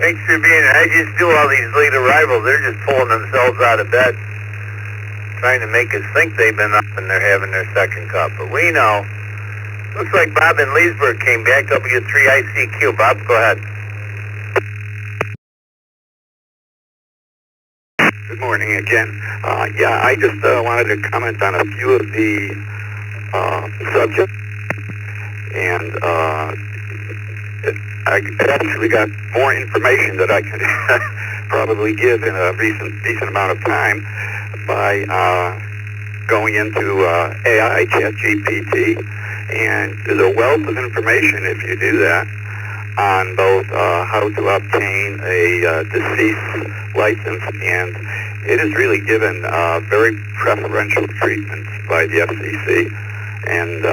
Thanks for being here. I just do all these late arrivals. They're just pulling themselves out of bed, trying to make us think they've been up and they're having their second cup. But we know. Looks like Bob in Leesburg came back W3 ICQ. Bob, go ahead. Good morning again. Yeah, I just wanted to comment on a few of the subjects. And I actually got more information that I could probably give in a decent amount of time by going into AI, ChatGPT, and there's a wealth of information if you do that on both how to obtain a deceased license, and it is really given very preferential treatment by the FCC. And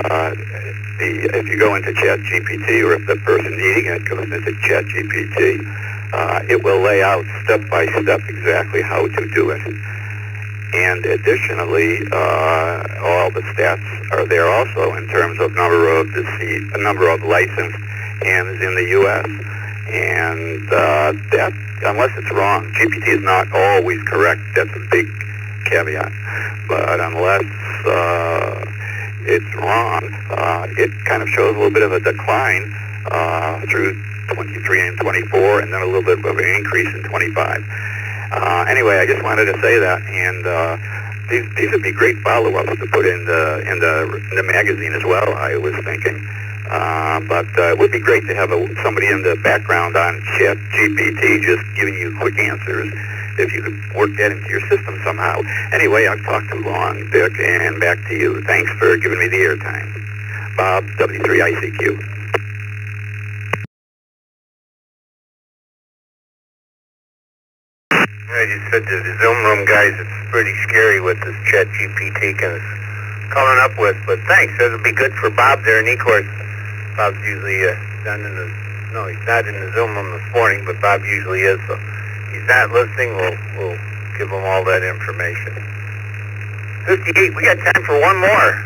if you go into ChatGPT, or if the person needing it goes into ChatGPT, it will lay out step by step exactly how to do it. And additionally, all the stats are there also in terms of number of licensed hands in the U.S. And that, unless it's wrong, GPT is not always correct. That's a big caveat. But unless it's wrong, it kind of shows a little bit of a decline through 23 and 24, and then a little bit of an increase in 25. Anyway, I just wanted to say that, and these would be great follow-ups to put in the magazine as well, I was thinking. But it would be great to have somebody in the background on ChatGPT just giving you quick answers, if you could work that into your system somehow. Anyway, I've talked too long, Vic, and back to you. Thanks for giving me the airtime. Bob, W3ICQ. I just said to the Zoom room guys, it's pretty scary what this ChatGPT is coming up with, but thanks. That'll be good for Bob there in Ecorse. Bob's usually he's not in the Zoom room this morning, but Bob usually is, so he's not listening. We'll give him all that information. 58, we got time for one more.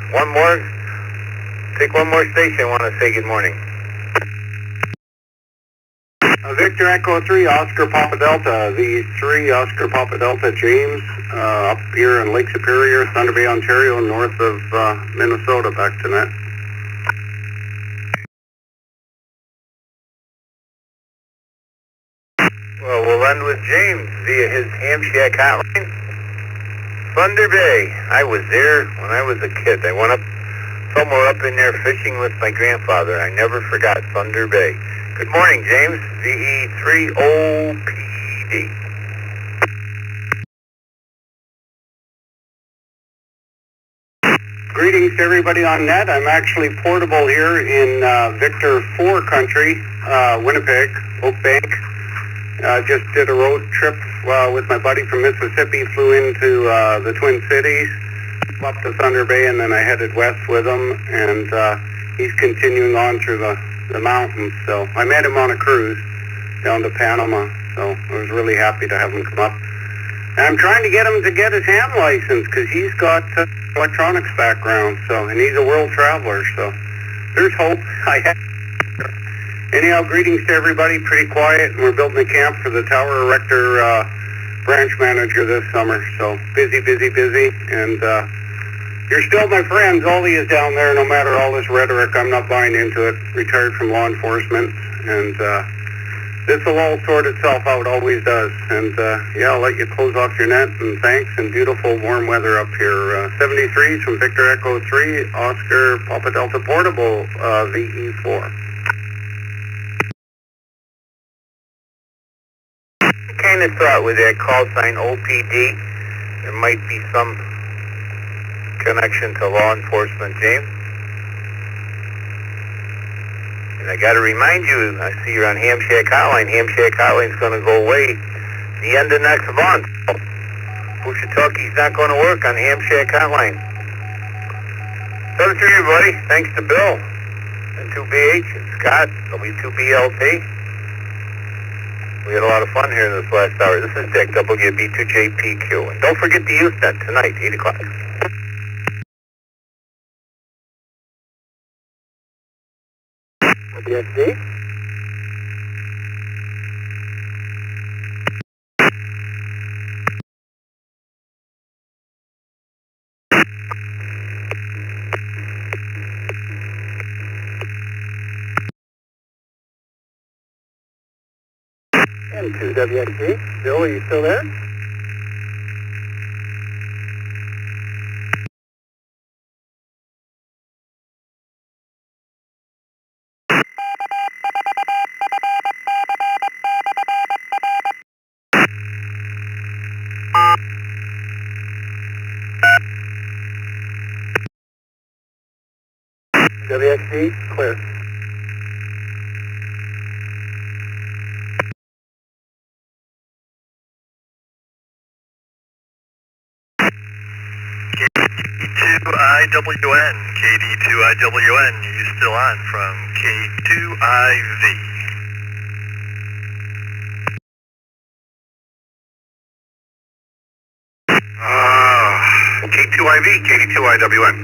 Take one more station. I want to say good morning. Victor Echo 3, Oscar Papa Delta. The 3 Oscar Papa Delta, James, up here in Lake Superior, Thunder Bay, Ontario, north of Minnesota, back to Net. Well, we'll end with James via his Ham Shack hotline. Thunder Bay. I was there when I was a kid. I went up somewhere up in there fishing with my grandfather. I never forgot Thunder Bay. Good morning, James. VE3OPD. Greetings to everybody on Net. I'm actually portable here in Victor 4 country, Winnipeg, Oak Bank. Just did a road trip with my buddy from Mississippi, flew into the Twin Cities, up to Thunder Bay, and then I headed west with him, and he's continuing on through the mountains. So I met him on a cruise down to Panama, so I was really happy to have him come up. And I'm trying to get him to get his ham license, because he's got electronics background, so, and he's a world traveler, so there's hope. Anyhow, greetings to everybody. Pretty quiet, and we're building a camp for the Tower Erector branch manager this summer, so busy, and you're still my friends. Ollie is down there, no matter all this rhetoric. I'm not buying into it. Retired from law enforcement, and this will all sort itself out, always does. And yeah, I'll let you close off your net, and thanks, and beautiful warm weather up here. 73s from Victor Echo 3, Oscar Papa Delta Portable, VE4. Kind of thought with that call sign OPD, there might be some connection to law enforcement, James. And I got to remind you, I see you're on Hamshack Hotline. Hamshack Hotline's going to go away the end of next month. Pushatucky's not going to work on Hamshack Hotline. So to everybody, thanks to Bill and 2BH and Scott, W2BLT. We had a lot of fun here in this last hour. This is Dick, WB2JPQ. And don't forget the Usenet tonight, 8 o'clock. WSD? And 2 WSD. Bill, are you still there? WSD, clear. KD2IWN, KD2IWN, you still on from K2IV. K2IV, KD2IWN.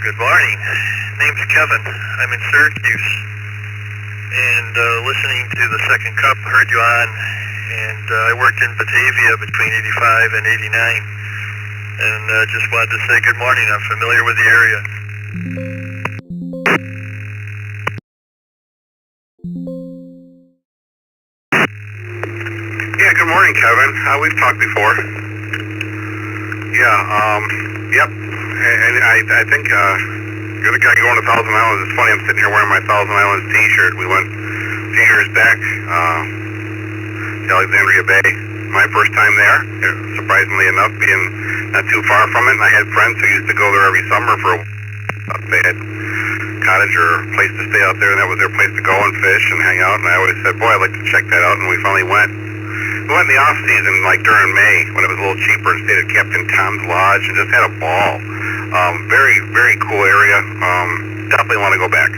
Good morning. Name's Kevin. I'm in Syracuse. And listening to the Second Cup, heard you on. And I worked in Batavia between 85 and 89. And just wanted to say good morning. I'm familiar with the area. Yeah, good morning, Kevin. We've talked before. Yeah, yep. And I think you're the guy going to Thousand Islands. It's funny, I'm sitting here wearing my Thousand Islands t-shirt. We went a few years back to Alexandria Bay. My first time there, surprisingly enough, being not too far from it. And I had friends who used to go there every summer for they had cottage or place to stay out there, and that was their place to go and fish and hang out. And I always said, boy, I'd like to check that out. And we finally went. We went in the off season, like during May, when it was a little cheaper, and stayed at Captain Tom's Lodge and just had a ball. Very, very cool area. Definitely want to go back.